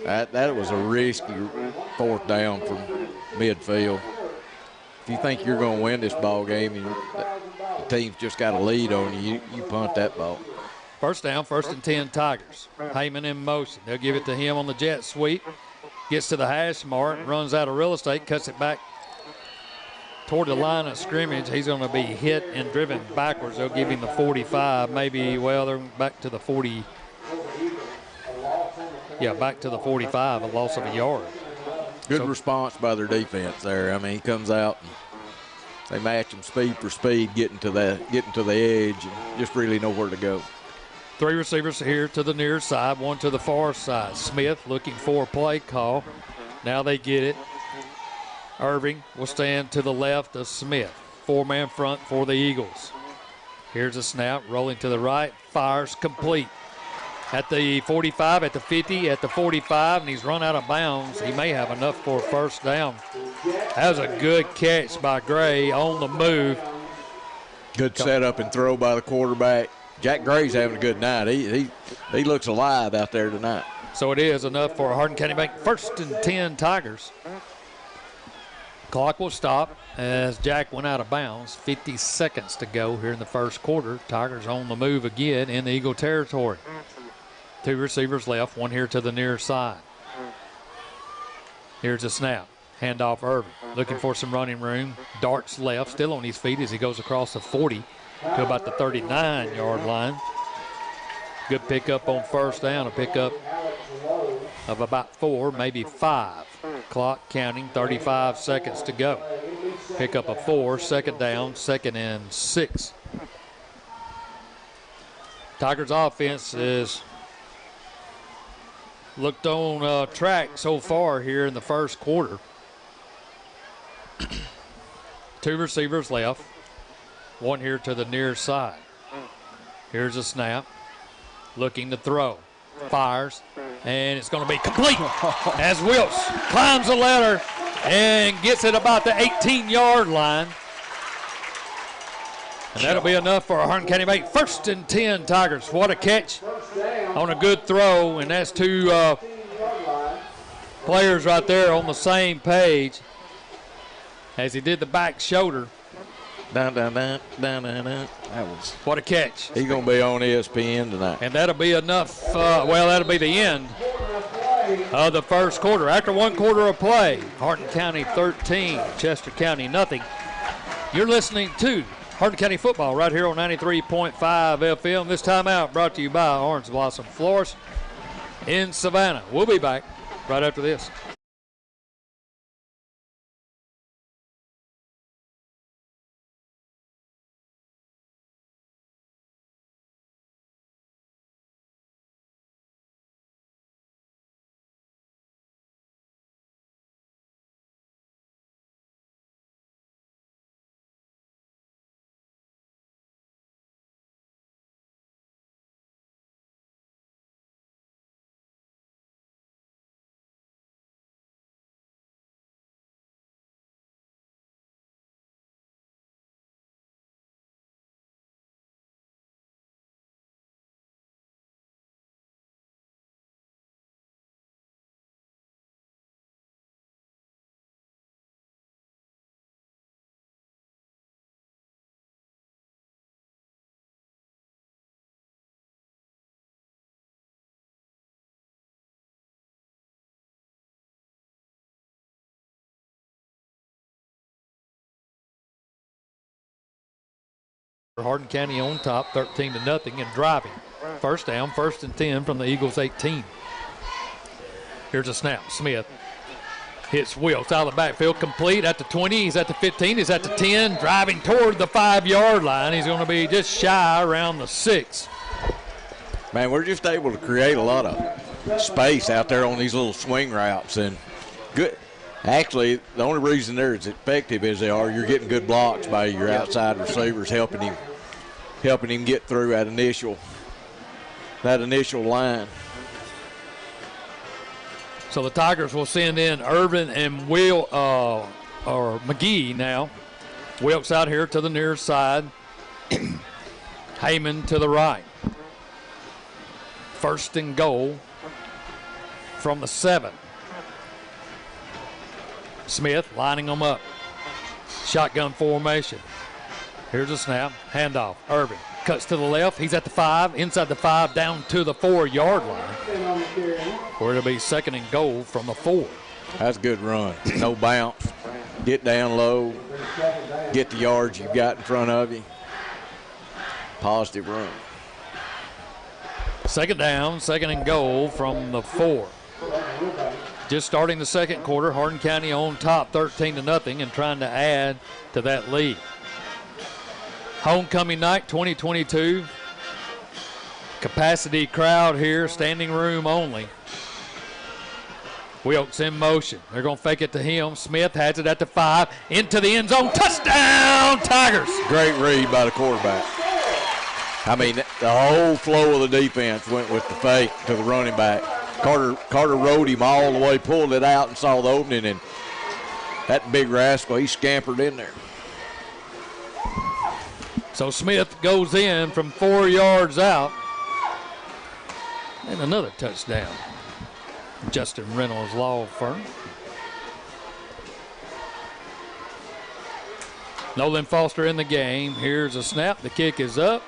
That was a risky 4th down from midfield. If you think you're going to win this ball game and the team's just got a lead on you, you punt that ball. 1st down, 1st and 10 Tigers. Heyman in motion. They'll give it to him on the jet sweep. Gets to the hash mark, runs out of real estate, cuts it back toward the line of scrimmage. He's going to be hit and driven backwards. They'll give him the 45. Maybe, well, they're back to the 40. Yeah, back to the 45, a loss of a yard. Good response by their defense there. I mean, he comes out and they match him speed for speed, getting to the edge, and just really know where to go. 3 receivers here to the near side, 1 to the far side. Smith looking for a play call. Now they get it. Irving will stand to the left of Smith. 4-man front for the Eagles. Here's a snap, rolling to the right, fires complete. At the 45, at the 50, at the 45, and he's run out of bounds. He may have enough for a 1st down. That was a good catch by Gray on the move. Good setup and throw by the quarterback. Jack Gray's having a good night. He looks alive out there tonight. So it is enough for Hardin County Bank. 1st and 10 Tigers. Clock will stop as Jack went out of bounds. 50 seconds to go here in the first quarter. Tigers on the move again in the Eagle territory. 2 receivers left, 1 here to the near side. Here's a snap. Handoff Irving. Looking for some running room. Darts left, still on his feet as he goes across the 40 to about the 39-yard line. Good pickup on 1st down. A pickup of about 4, maybe 5. Clock counting, 35 seconds to go. Pickup of 4, 2nd down, 2nd and 6. Tigers offense is looked on track so far here in the first quarter. 2 receivers left. One here to the near side. Here's a snap. Looking to throw. Fires. And it's going to be complete as Wilkes climbs the ladder and gets it about the 18-yard line. And that'll be enough for a Hardin County Bank. 1st and 10 Tigers. What a catch on a good throw. And that's 2 players right there on the same page as he did the back shoulder. That was what a catch. He's going to be on ESPN tonight. And that'll be enough. That'll be the end of the first quarter. After 1 quarter of play, Hardin County 13, Chester County nothing. You're listening to Hardin County football right here on 93.5 FM. This timeout brought to you by Orange Blossom Florist in Savannah. We'll be back right after this. Hardin County on top, 13-0 and driving. First down, 1st and 10 from the Eagles 18. Here's a snap. Smith hits Wilkes out of the backfield, complete at the 20. He's at the 15. He's at the 10, driving toward the 5-yard line. He's going to be just shy around the 6. Man, we're just able to create a lot of space out there on these little swing routes. And good. Actually, the only reason they're as effective as they are, you're getting good blocks by your outside receivers helping him get through that initial line. So the Tigers will send in Irvin and McGee now. Wilkes out here to the near side. Heyman to the right. 1st and goal from the 7. Smith lining them up. Shotgun formation. Here's a snap. Handoff. Irvin cuts to the left. He's at the 5. Inside the 5 down to the 4-yard line. Where it'll be 2nd and goal from the 4. That's a good run. No bounce. Get down low. Get the yards you've got in front of you. Positive run. 2nd down, 2nd and goal from the 4. Just starting the second quarter, Hardin County on top 13-0 and trying to add to that lead. Homecoming night 2022. Capacity crowd here, standing room only. Wilkes in motion. They're going to fake it to him. Smith has it at the 5, into the end zone. Touchdown, Tigers. Great read by the quarterback. I mean, the whole flow of the defense went with the fake to the running back. Carter rode him all the way, pulled it out, and saw the opening, and that big rascal, he scampered in there. So Smith goes in from 4 yards out. And another touchdown. Justin Reynolds Law Firm. Nolan Foster in the game. Here's a snap. The kick is up,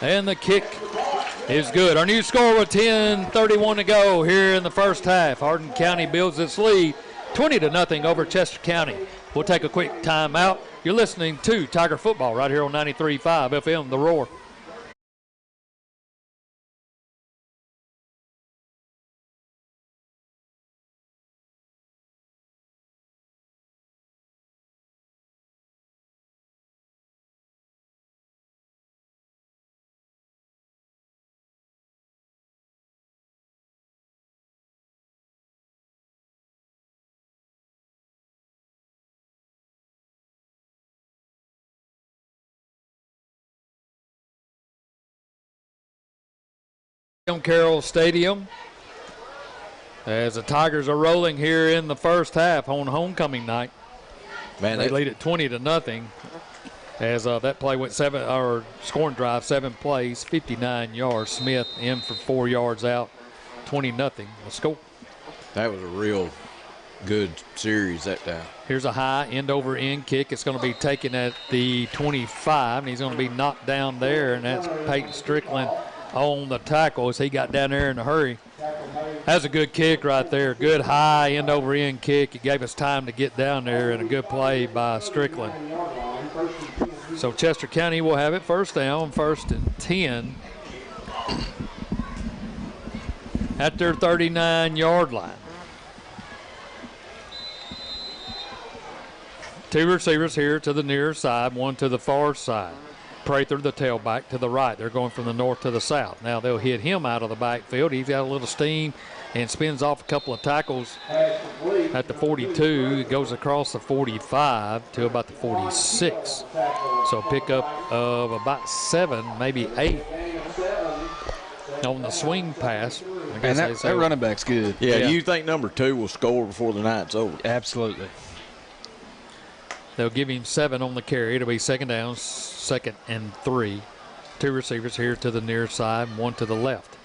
and the kick is good. Our new score with 10:31 to go here in the first half. Hardin County builds its lead 20-0 over Chester County. We'll take a quick timeout. You're listening to Tiger Football right here on 93.5 FM, The Roar. Carroll Stadium as the Tigers are rolling here in the first half on homecoming night. Man, they lead at 20-0 as that play went scoring drive, 7 plays, 59 yards. Smith in for 4 yards out, 20-0 the score. That was a real good series that time. Here's a high end-over-end kick. It's going to be taken at the 25, and he's going to be knocked down there, and that's Peyton Strickland on the tackle as he got down there in a hurry. That's a good kick right there. Good high end-over-end kick. It gave us time to get down there, and a good play by Strickland. So Chester County will have it first down, 1st and 10 at their 39-yard line. 2 receivers here to the near side, 1 to the far side. Prather, the tailback, to the right. They're going from the north to the south. Now they'll hit him out of the backfield. He's got a little steam and spins off a couple of tackles at the 42. It goes across the 45 to about the 46. So pickup of about 7, maybe 8 on the swing pass. And that running back's good. Yeah, you think number 2 will score before the night's over? Absolutely. They'll give him 7 on the carry. It'll be 2nd down, 2nd and 3. 2 receivers here to the near side, 1 to the left.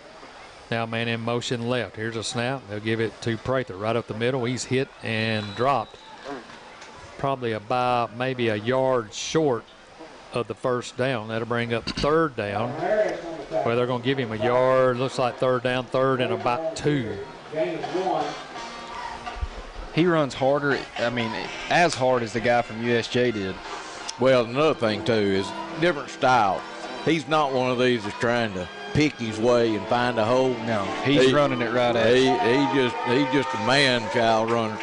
Now man in motion left. Here's a snap. They'll give it to Prather right up the middle. He's hit and dropped. Probably about maybe a yard short of the first down. That'll bring up 3rd down. Well, they're going to give him a yard. Looks like 3rd down, 3rd and about 2. He runs harder, as hard as the guy from USJ did. Well, another thing, too, is different style. He's not one of these that's trying to pick his way and find a hole. No, he's running it right at you. He's just a man-child runner.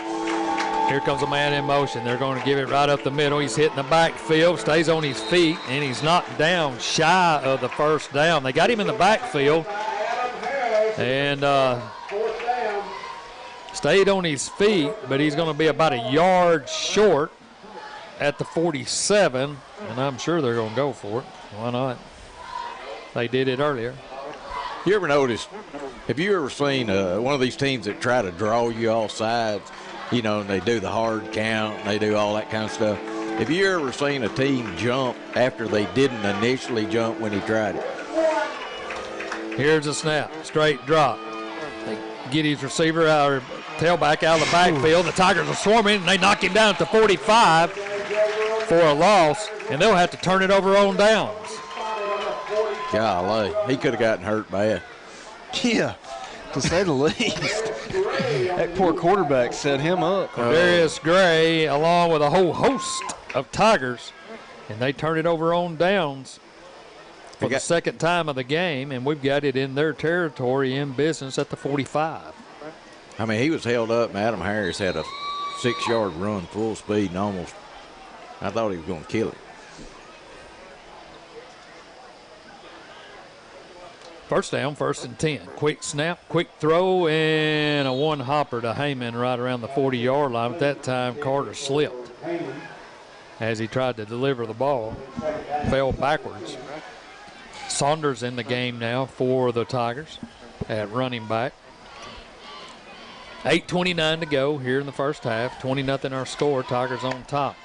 Here comes a man in motion. They're going to give it right up the middle. He's hitting the backfield, stays on his feet, and he's knocked down shy of the first down. They got him in the backfield, and stayed on his feet, but he's going to be about a yard short at the 47, and I'm sure they're going to go for it. Why not? They did it earlier. You ever notice, have you ever seen one of these teams that try to draw you off sides, and they do the hard count, and they do all that kind of stuff? Have you ever seen a team jump after they didn't initially jump when he tried it? Here's a snap, straight drop. They get his receiver out, or tailback out of the backfield. The Tigers are swarming, and they knock him down at the 45 for a loss, and they'll have to turn it over on downs. Golly, he could have gotten hurt bad. Yeah, to say the least. That poor quarterback set him up. Darius Gray, along with a whole host of Tigers, and they turn it over on downs for the 2nd time of the game, and we've got it in their territory in business at the 45. He was held up, and Adam Harris had a 6-yard run full speed, and almost, I thought he was going to kill it. First down, 1st and 10. Quick snap, quick throw, and a one-hopper to Heyman right around the 40-yard line. At that time, Carter slipped as he tried to deliver the ball. Fell backwards. Saunders in the game now for the Tigers at running back. 8:29 to go here in the first half. 20-0 our score. Tigers on top.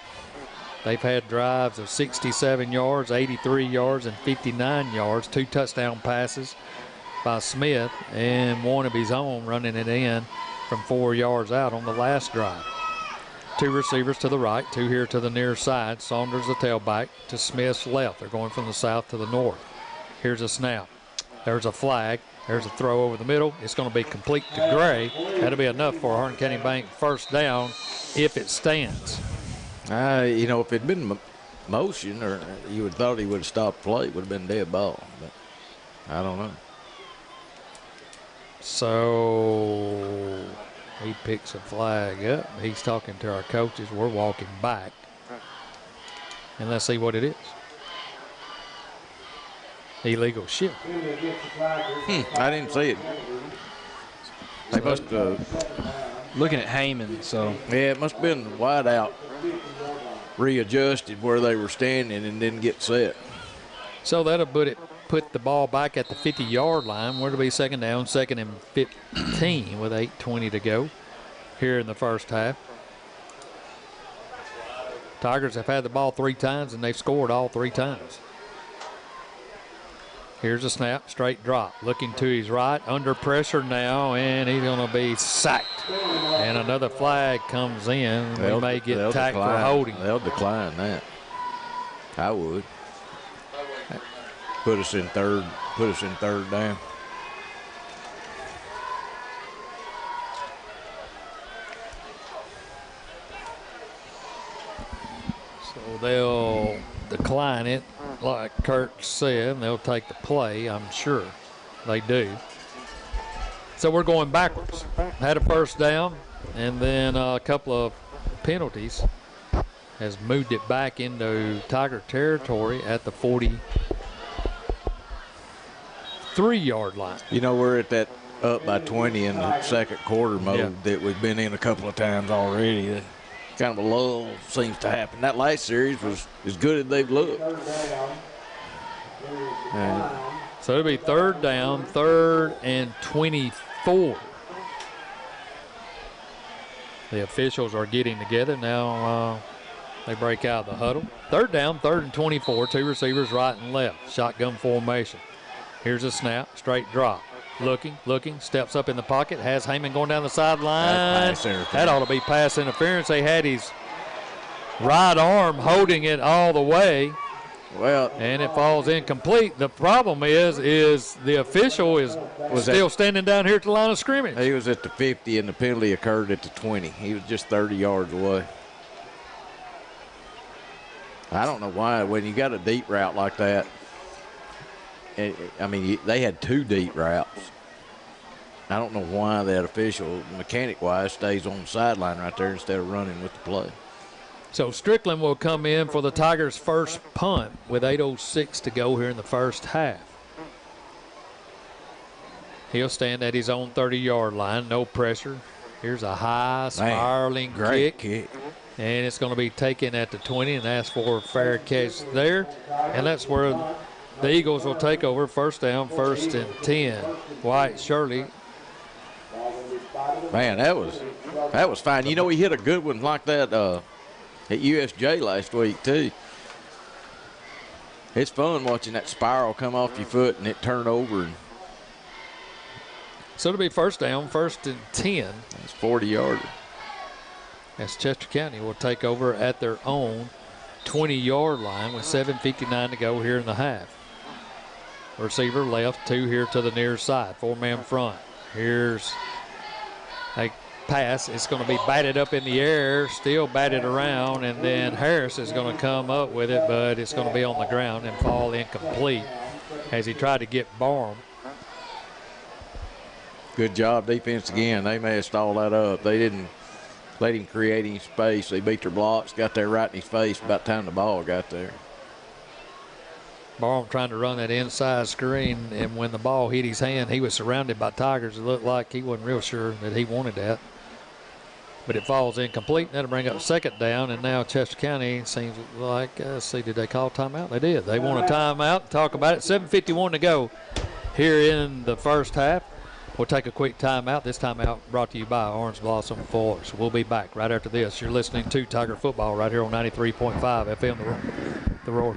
They've had drives of 67 yards, 83 yards, and 59 yards. 2 touchdown passes by Smith and 1 of his own running it in from 4 yards out on the last drive. 2 receivers to the right, 2 here to the near side. Saunders the tailback to Smith's left. They're going from the south to the north. Here's a snap. There's a flag. There's a throw over the middle. It's going to be complete to Gray. That'll be enough for a Hardin County Bank first down if it stands. If it'd been motion, or you would have thought he would have stopped play, it would have been dead ball. But I don't know. So he picks a flag up. He's talking to our coaches. We're walking back. And let's see what it is. Illegal shift. I didn't see it. They must looking at Heyman, so. Yeah, it must have been wide out. Readjusted where they were standing and didn't get set. So that'll put it put the ball back at the 50-yard line. Where to be second down, 2nd and 15 with 8:20 to go here in the first half. Tigers have had the ball 3 times, and they've scored all 3 times. Here's a snap, straight drop. Looking to his right, under pressure now, and he's going to be sacked. And another flag comes in. They may get tackled for holding. They'll decline that. I would. Put us in third down. So they'll decline it, like Kirk said, and they'll take the play, I'm sure they do. So we're going backwards. Had a first down, and then a couple of penalties has moved it back into Tiger territory at the 43-yard line. You know, we're at that up by 20 in the second quarter mode that we've been in a couple of times already. Kind of a lull seems to happen. That last series was as good as they've looked. So it'll be third down, 3rd and 24. The officials are getting together now. They break out of the huddle. Third down, 3rd and 24. 2 receivers right and left. Shotgun formation. Here's a snap, straight drop. Looking, steps up in the pocket, has Heyman going down the sideline. That ought to be pass interference. They had his right arm holding it all the way. Well, and it falls incomplete. The problem is the official was still standing down here at the line of scrimmage. He was at the 50, and the penalty occurred at the 20. He was just 30 yards away. I don't know why, when you got a deep route like that, I mean, they had 2 deep routes. I don't know why that official, mechanic-wise, stays on the sideline right there instead of running with the play. So Strickland will come in for the Tigers' first punt with 8:06 to go here in the first half. He'll stand at his own 30-yard line, no pressure. Here's a high, spiraling kick. And it's going to be taken at the 20 and ask for a fair catch there. And that's where the Eagles will take over. First down, 1st and 10. White Shirley. Man, that was fine. You know, he hit a good one like that at USJ last week, too. It's fun watching that spiral come off your foot and it turn over. So it'll be first down, 1st and 10. It's 40-yarder. As Chester County will take over at their own 20-yard line with 7:59 to go here in the half. Receiver left, 2 here to the near side, 4-man front. Here's a pass. It's going to be batted up in the air, still batted around, and then Harris is going to come up with it, but it's going to be on the ground and fall incomplete as he tried to get Barham. Good job defense again. They messed all that up. They didn't let him create any space. They beat their blocks, got there right in his face about the time the ball got there. Barham trying to run that inside screen, and when the ball hit his hand, he was surrounded by Tigers. It looked like he wasn't real sure that he wanted that. But it falls incomplete. That'll bring up 2nd down, and now Chester County seems like, let's see, did they call timeout? They did. They want a timeout. Talk about it. 7:51 to go here in the first half. We'll take a quick timeout. This timeout brought to you by Orange Blossom Floors. We'll be back right after this. You're listening to Tiger Football right here on 93.5 FM, The Roar.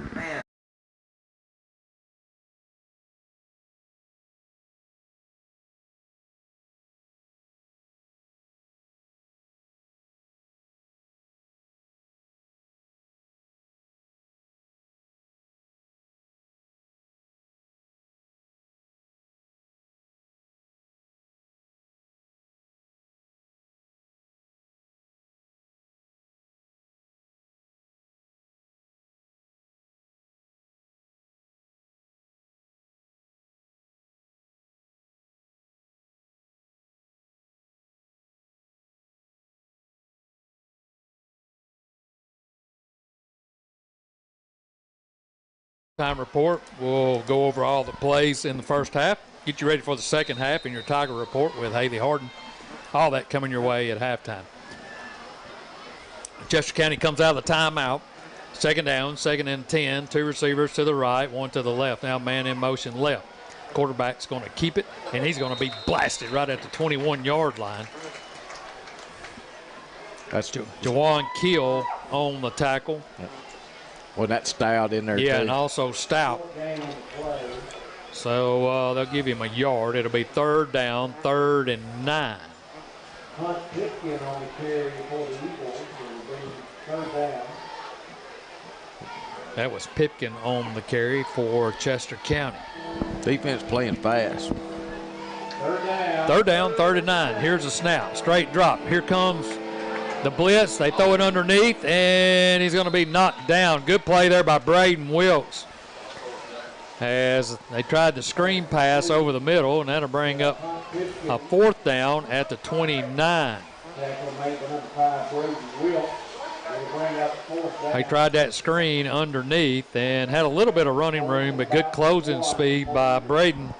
Time report. We'll go over all the plays in the first half. Get you ready for the second half in your Tiger report with Haley Hardin. All that coming your way at halftime. Chester County comes out of the timeout. Second down, 2nd and 10. 2 receivers to the right, 1 to the left. Now man in motion left. Quarterback's going to keep it, and he's going to be blasted right at the 21-yard line. That's Jawan Keel on the tackle. Well, that's Stout in there, yeah, too. and also Stout. So they'll give him a yard. It'll be 3rd down, 3rd and 9. Hunt Pipkin on the carry for the Eagles. It'll be 3rd down. That was Pipkin on the carry for Chester County. Defense playing fast. 3rd down, 3rd and 9. Here's a snap, straight drop. Here comes the blitz. They throw it underneath, and he's going to be knocked down. Good play there by Braden Wilkes. As they tried the screen pass over the middle, and that'll bring up a 4th down at the 29. They tried that screen underneath and had a little bit of running room, but good closing speed by Braden.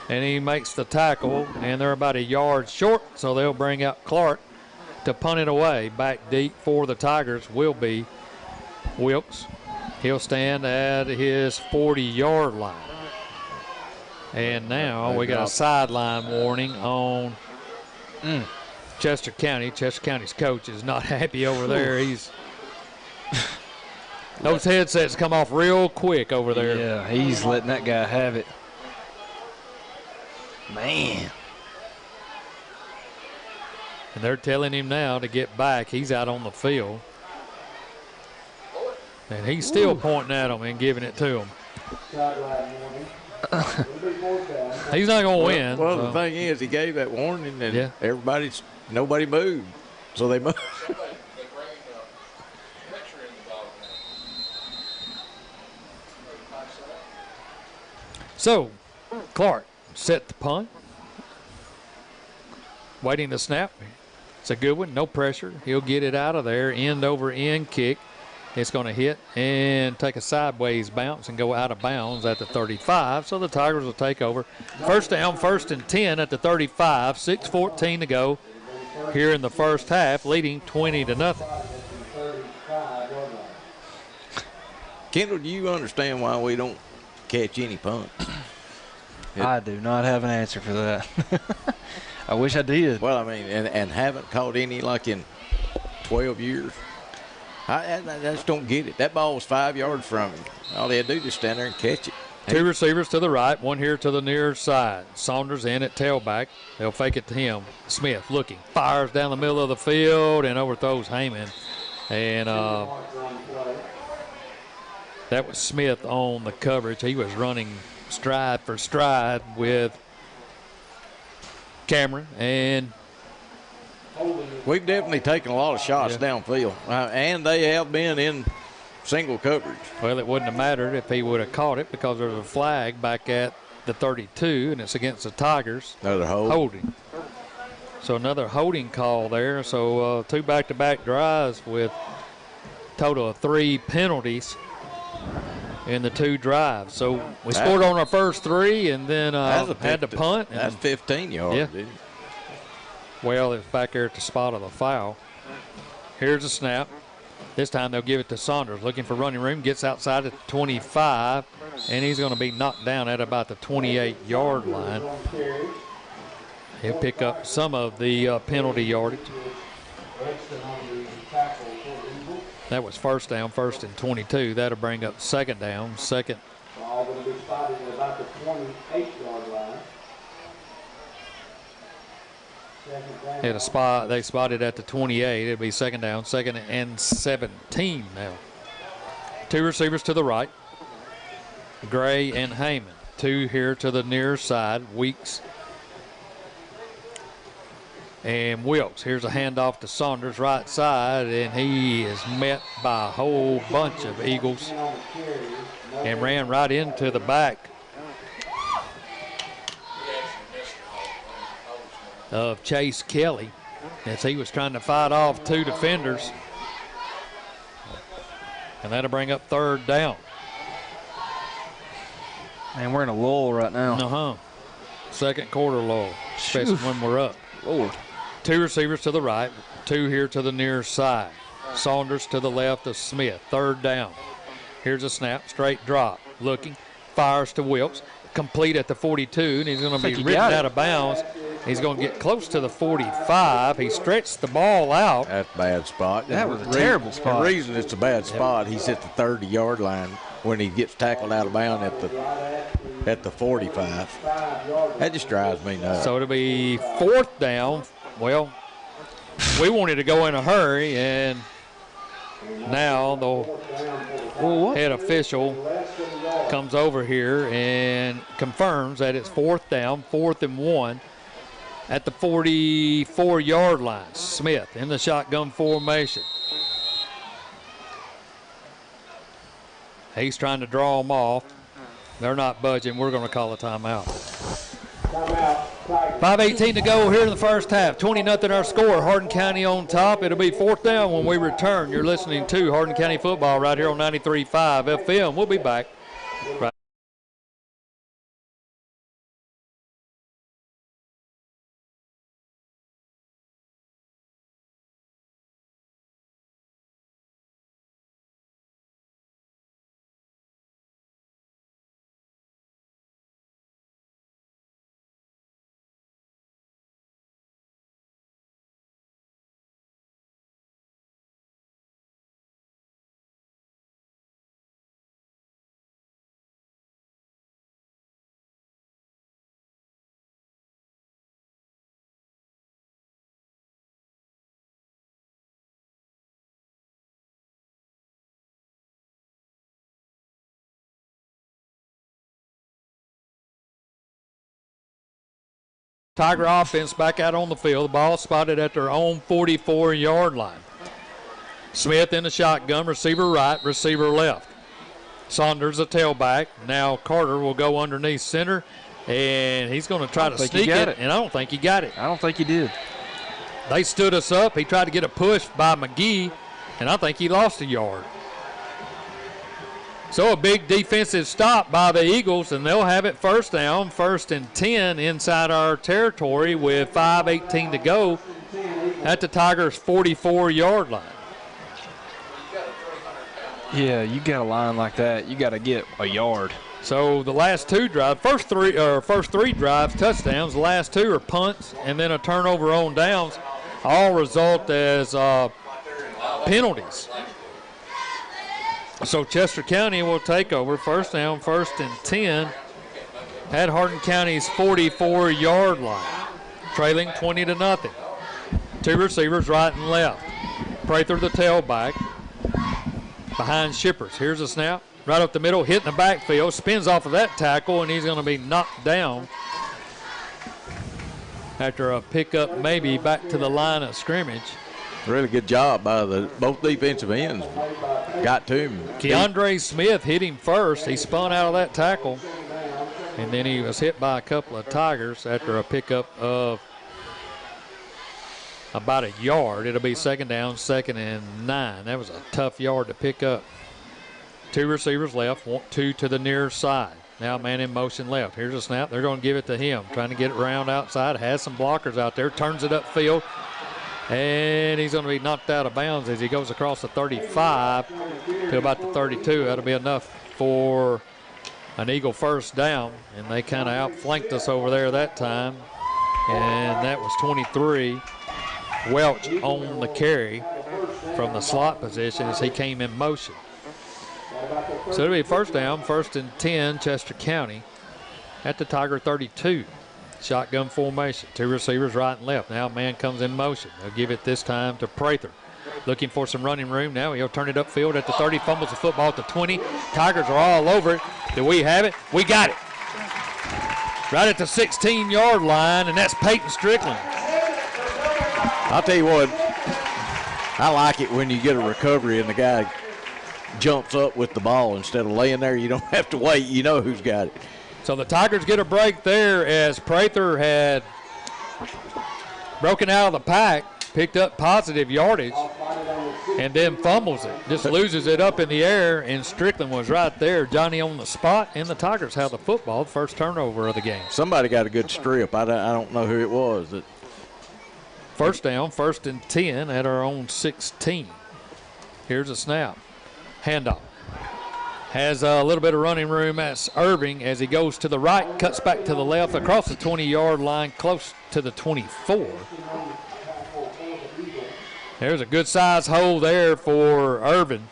And he makes the tackle, and they're about a yard short, so they'll bring out Clark to punt it away. Back deep for the Tigers will be Wilkes. He'll stand at his 40-yard line. And now we got a sideline warning on Chester County. Chester County's coach is not happy over there. Those headsets come off real quick over there. Yeah, he's letting that guy have it. Man. And they're telling him now to get back. He's out on the field. And he's still pointing at him and giving it to him. He's not going to win. Well, so. The thing is, he gave that warning, and nobody moved. So they moved. So, Clark set the punt. Waiting to snap. It's a good one, no pressure. He'll get it out of there, end over end kick. It's going to hit and take a sideways bounce and go out of bounds at the 35. So the Tigers will take over. 1st down, 1st and 10 at the 35. 6:14 to go here in the first half, leading 20-0. Kendall, do you understand why we don't catch any punts? I do not have an answer for that. I wish I did. Well, I mean, and haven't caught any like in 12 years. I just don't get it. That ball was 5 yards from him. All he had to do is stand there and catch it. 2 receivers to the right, 1 here to the near side. Saunders in at tailback. They'll fake it to him. Smith looking, fires down the middle of the field and overthrows Heyman. And that was Smith on the coverage. He was running stride for stride with Cameron, and we've definitely taken a lot of shots downfield, and they have been in single coverage. Well, it wouldn't have mattered if he would have caught it because there's a flag back at the 32, and it's against the Tigers. Another holding. So another holding call there. So 2 back-to-back drives with total of 3 penalties in the 2 drives. So we scored on our first 3 and then had to punt. That's 15 yards. Yeah. Dude. Well, it's back there at the spot of the foul. Here's a snap. This time they'll give it to Saunders. Looking for running room. Gets outside at 25, and he's going to be knocked down at about the 28-yard line. He'll pick up some of the penalty yardage. That was 1st down, 1st and 22. That'll bring up 2nd down, 2nd. Ball going to be spotted at about the 28-yard line. They spotted at the 28. It'll be 2nd down, 2nd and 17 now. 2 receivers to the right. Gray and Heyman. 2 here to the near side. Weeks and Wilkes. Here's a handoff to Saunders, right side, and he is met by a whole bunch of Eagles and ran right into the back of Chase Kelly as he was trying to fight off 2 defenders. And that'll bring up 3rd down. Man, we're in a lull right now. Second quarter lull, especially when we're up. Lord. 2 receivers to the right, 2 here to the near side. Saunders to the left of Smith. 3rd down. Here's a snap, straight drop. Looking, fires to Wilkes. Complete at the 42, and he's going to be written out of bounds. He's going to get close to the 45. He stretched the ball out. That's a bad spot. That was a terrible spot. The reason it's a bad spot, he's at the 30-yard line when he gets tackled out of bounds at the 45. That just drives me nuts. So it'll be 4th down. Well, we wanted to go in a hurry, and now the head official comes over here and confirms that it's 4th down, 4th and 1 at the 44-yard line. Smith in the shotgun formation. He's trying to draw them off. They're not budging. We're going to call a timeout. 5:18 to go here in the first half. 20-0 our score. Hardin County on top. It'll be 4th down when we return. You're listening to Hardin County football right here on 93.5 FM. We'll be back. Right. Tiger offense back out on the field. The ball spotted at their own 44-yard line. Smith in the shotgun, receiver right, receiver left. Saunders a tailback. Now Carter will go underneath center, and he's going to try to sneak it, and I don't think he got it. I don't think he did. They stood us up. He tried to get a push by McGee, and I think he lost a yard. So a big defensive stop by the Eagles, and they'll have it 1st down, 1st and 10 inside our territory with 5:18 to go at the Tigers' 44-yard line. Yeah, you got a line like that, you got to get a yard. So the last 2 drives, first three drives, touchdowns. The last 2 are punts and then a turnover on downs, all result as penalties. So Chester County will take over 1st down, 1st and 10 at Hardin County's 44-yard line, trailing 20-0. 2 receivers right and left. Prather the tailback behind Shippers. Here's a snap right up the middle, hitting the backfield, spins off of that tackle, and he's going to be knocked down after a pickup maybe back to the line of scrimmage. Really good job by both defensive ends. Got to him. Keandre Smith hit him first. He spun out of that tackle, and then he was hit by a couple of Tigers after a pickup of about a yard. It'll be 2nd down, 2nd and 9. That was a tough yard to pick up. 2 receivers left, 2 to the near side. Now man in motion left. Here's a snap. They're going to give it to him. Trying to get it around outside. Has some blockers out there. Turns it upfield. And he's going to be knocked out of bounds as he goes across the 35 to about the 32. That'll be enough for an Eagle 1st down. And they kind of outflanked us over there that time. And that was 23. Welch on the carry from the slot position as he came in motion. So it'll be 1st down, 1st and 10, Chester County at the Tiger 32. Shotgun formation, 2 receivers right and left. Now a man comes in motion. They'll give it this time to Prather. Looking for some running room now. He'll turn it upfield at the 30, fumbles the football at the 20. Tigers are all over it. Do we have it? We got it. Right at the 16-yard line, and that's Peyton Strickland. I'll tell you what, I like it when you get a recovery and the guy jumps up with the ball instead of laying there. You don't have to wait. You know who's got it. So the Tigers get a break there as Prather had broken out of the pack, picked up positive yardage, and then fumbles it. Just loses it up in the air, and Strickland was right there. Johnny on the spot, and the Tigers have the football, first turnover of the game. Somebody got a good strip. I don't know who it was. 1st down, 1st and 10 at our own 16. Here's a snap. Handoff. Has a little bit of running room as Irving as he goes to the right, cuts back to the left across the 20-yard line, close to the 24. There's a good size hole there for Irvin,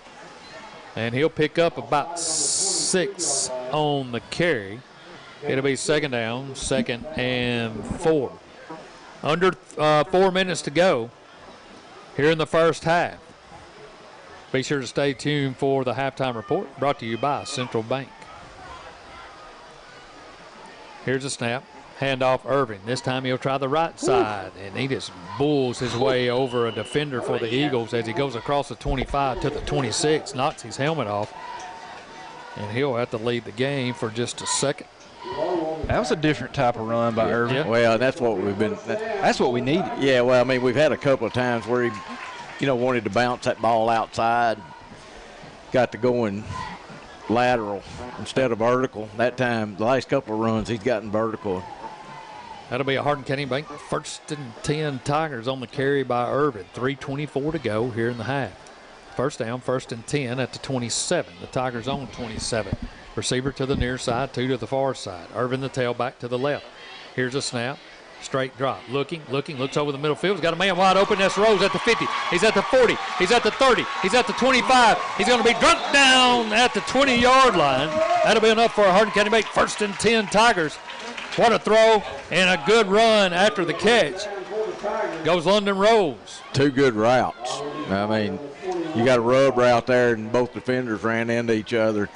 and he'll pick up about 6 on the carry. It'll be second down, 2nd and 4. Under 4 minutes to go here in the first half. Be sure to stay tuned for the halftime report brought to you by Central Bank. Here's a snap. Handoff Irving. This time he'll try the right side, and he just bulls his way over a defender for the Eagles as he goes across the 25 to the 26, knocks his helmet off, and he'll have to lead the game for just a second. That was a different type of run by Irving. Yeah. Well, that's what we've been. That's what we needed. Yeah, well, I mean, we've had a couple of times where he, wanted to bounce that ball outside, got to going lateral instead of vertical. That time, the last couple of runs, he's gotten vertical. That'll be a Hardin County Bank 1st and 10 Tigers on the carry by Irvin. 3:24 to go here in the half. First down, 1st and 10 at the 27. The Tigers on 27. Receiver to the near side, 2 to the far side. Irvin the tailback to the left. Here's a snap. Straight drop. Looking, looks over the middle field. He's got a man wide open. That's Rose at the 50. He's at the 40. He's at the 30. He's at the 25. He's going to be drunk down at the 20-yard line. That'll be enough for a Hardin County Bank 1st and 10 Tigers. What a throw and a good run after the catch. Goes London Rose. 2 good routes. I mean, you got a rub route there, and both defenders ran into each other.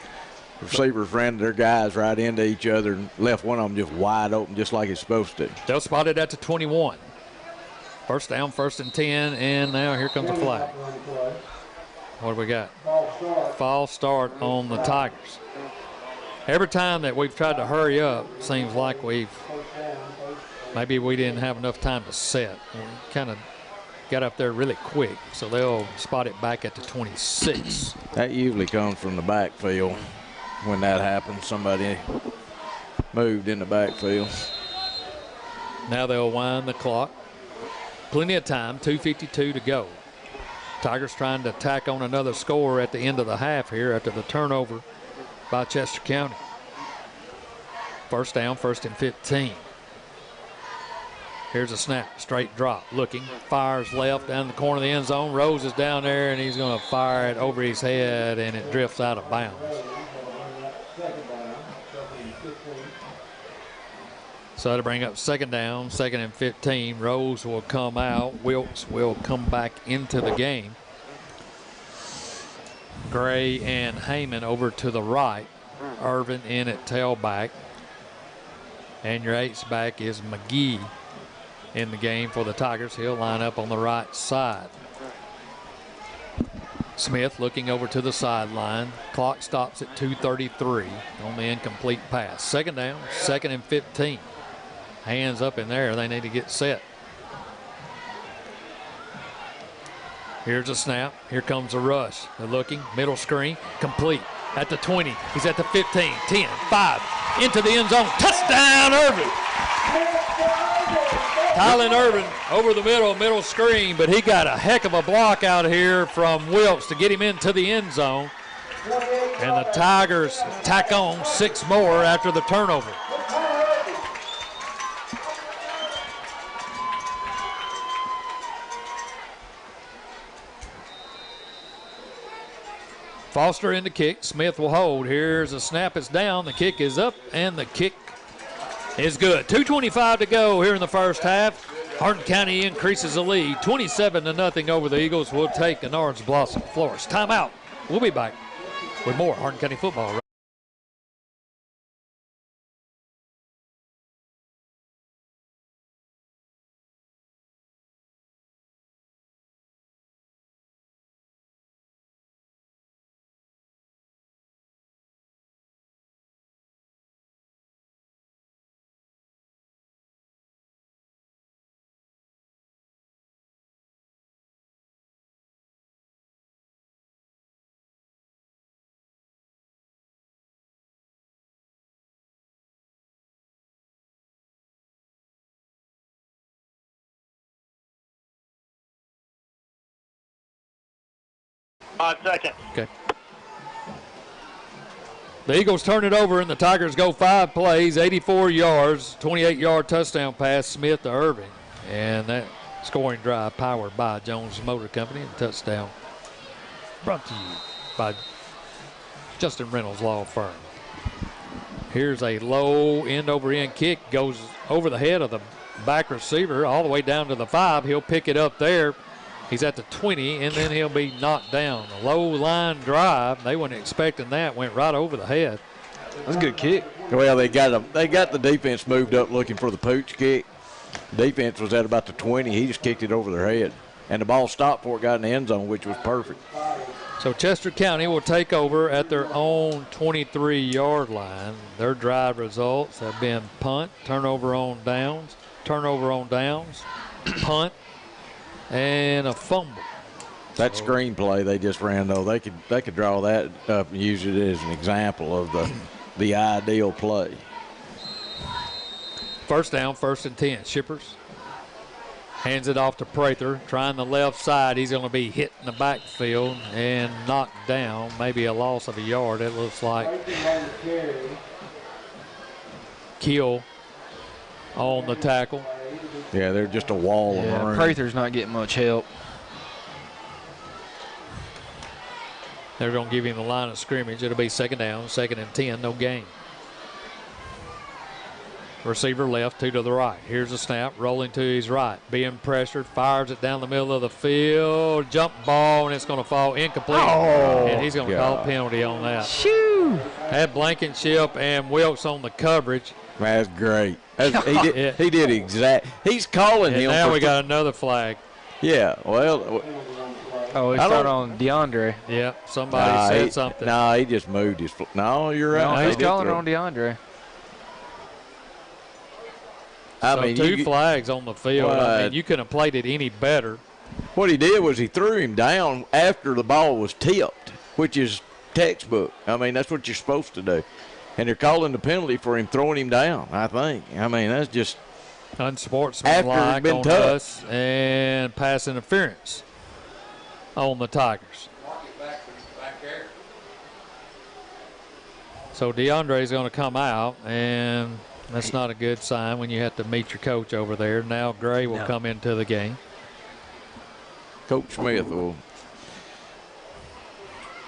Receivers ran their guys right into each other and left one of them just wide open, just like it's supposed to. They'll spot it at the 21. First down, 1st and 10, and now here comes a flag. What do we got? False start on the Tigers. Every time that we've tried to hurry up, seems like maybe we didn't have enough time to set. We kind of got up there really quick, so they'll spot it back at the 26. That usually comes from the backfield. When that happens, somebody moved in the backfield. Now they'll wind the clock. Plenty of time, 2:52 to go. Tigers trying to tack on another score at the end of the half here after the turnover by Chester County. First down, 1st and 15. Here's a snap, straight drop, looking, fires left down the corner of the end zone. Rose is down there, and he's going to fire it over his head, and it drifts out of bounds. So that'll bring up second down, 2nd and 15. Rose will come out. Wilkes will come back into the game. Gray and Heyman over to the right. Irvin in at tailback. And your H-back is McGee in the game for the Tigers. He'll line up on the right side. Smith looking over to the sideline. Clock stops at 2:33 on the incomplete pass. Second down, 2nd and 15. Hands up in there. They need to get set. Here's a snap. Here comes a rush. They're looking. Middle screen. Complete. At the 20. He's at the 15, 10, 5. Into the end zone. Touchdown, Irvin. Tylen Irvin over the middle screen, but he got a heck of a block out here from Wilkes to get him into the end zone. And the Tigers tack on 6 more after the turnover. Foster in the kick. Smith will hold. Here's a snap. It's down. The kick is up, and the kick is good. 2:25 to go here in the first half. Hardin County increases the lead, 27-0 over the Eagles. We'll take an Orange Blossom Florist. Timeout. We'll be back with more Hardin County football. 5 seconds. Okay. The Eagles turn it over, and the Tigers go 5 plays, 84 yards, 28-yard touchdown pass, Smith to Irving. And that scoring drive powered by Jones Motor Company, and touchdown brought to you by Justin Reynolds Law Firm. Here's a low end-over-end kick, goes over the head of the back receiver all the way down to the 5. He'll pick it up there. He's at the 20, and then he'll be knocked down. A low line drive. They weren't expecting that. Went right over the head. That's a good kick. Well, they got the defense moved up looking for the pooch kick. Defense was at about the 20. He just kicked it over their head. And the ball stopped before it got in the end zone, which was perfect. So Chester County will take over at their own 23-yard line. Their drive results have been punt, turnover on downs, punt, and a fumble. That screenplay they just ran, though, they could draw that up and use it as an example of the ideal play. First down, 1st and 10. Shippers hands it off to Prather, trying the left side. He's going to be hit in the backfield and knocked down. Maybe a loss of a yard, it looks like. Keel on the tackle. Yeah, they're just a wall of room. Prather's not getting much help. They're going to give him the line of scrimmage. It'll be 2nd down, 2nd and 10, no gain. Receiver left, 2 to the right. Here's a snap, rolling to his right. Being pressured, fires it down the middle of the field. Jump ball, and it's going to fall incomplete. Oh, and he's going to call a penalty on that. Shoo! Had Blankenship and Wilkes on the coverage. That's great. He did exact. He's calling and him. Now we got another flag. Yeah, well. Oh, he started on DeAndre. Yeah, somebody said something. No, he just moved his foot. No, you're right. No, he's calling on DeAndre. I mean, 2 flags on the field. I mean, you couldn't have played it any better. What he did was he threw him down after the ball was tipped, which is textbook. I mean, that's what you're supposed to do. And they're calling the penalty for him throwing him down, I think. I mean, that's just unsportsmanlike on us, and pass interference on the Tigers. So DeAndre's going to come out, and that's not a good sign when you have to meet your coach over there. Now Gray will come into the game. Coach Smith will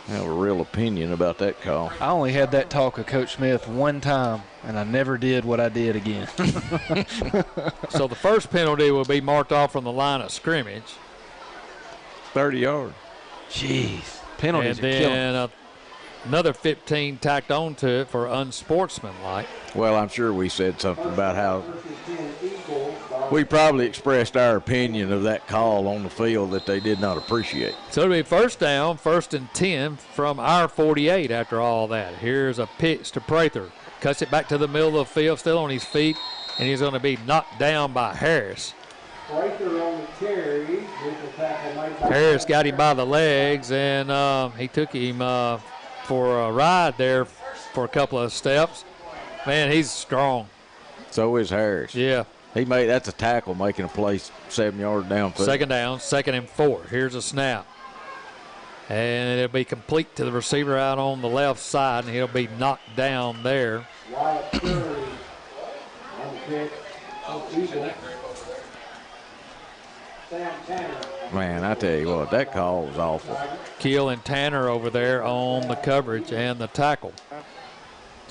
have a real opinion about that call. I only had that talk with Coach Smith one time, and I never did what I did again. So the first penalty will be marked off from the line of scrimmage. 30 yards. Jeez. Penalties and are then killing. Another 15 tacked onto it for unsportsmanlike. Well, I'm sure we said something about how we probably expressed our opinion of that call on the field that they did not appreciate. So it'll be 1st down, 1st and 10 from our 48 after all that. Here's a pitch to Prather. Cuts it back to the middle of the field, still on his feet, and he's going to be knocked down by Harris. Harris got him by the legs, and he took him for a ride there for a couple of steps. Man, he's strong. So is Harris. Yeah. That's a tackle making a play 7 yards downfield. 2nd down, 2nd and 4. Here's a snap. And it'll be complete to the receiver out on the left side, and he'll be knocked down there. Man, I tell you what, that call was awful. Keel and Tanner over there on the coverage and the tackle.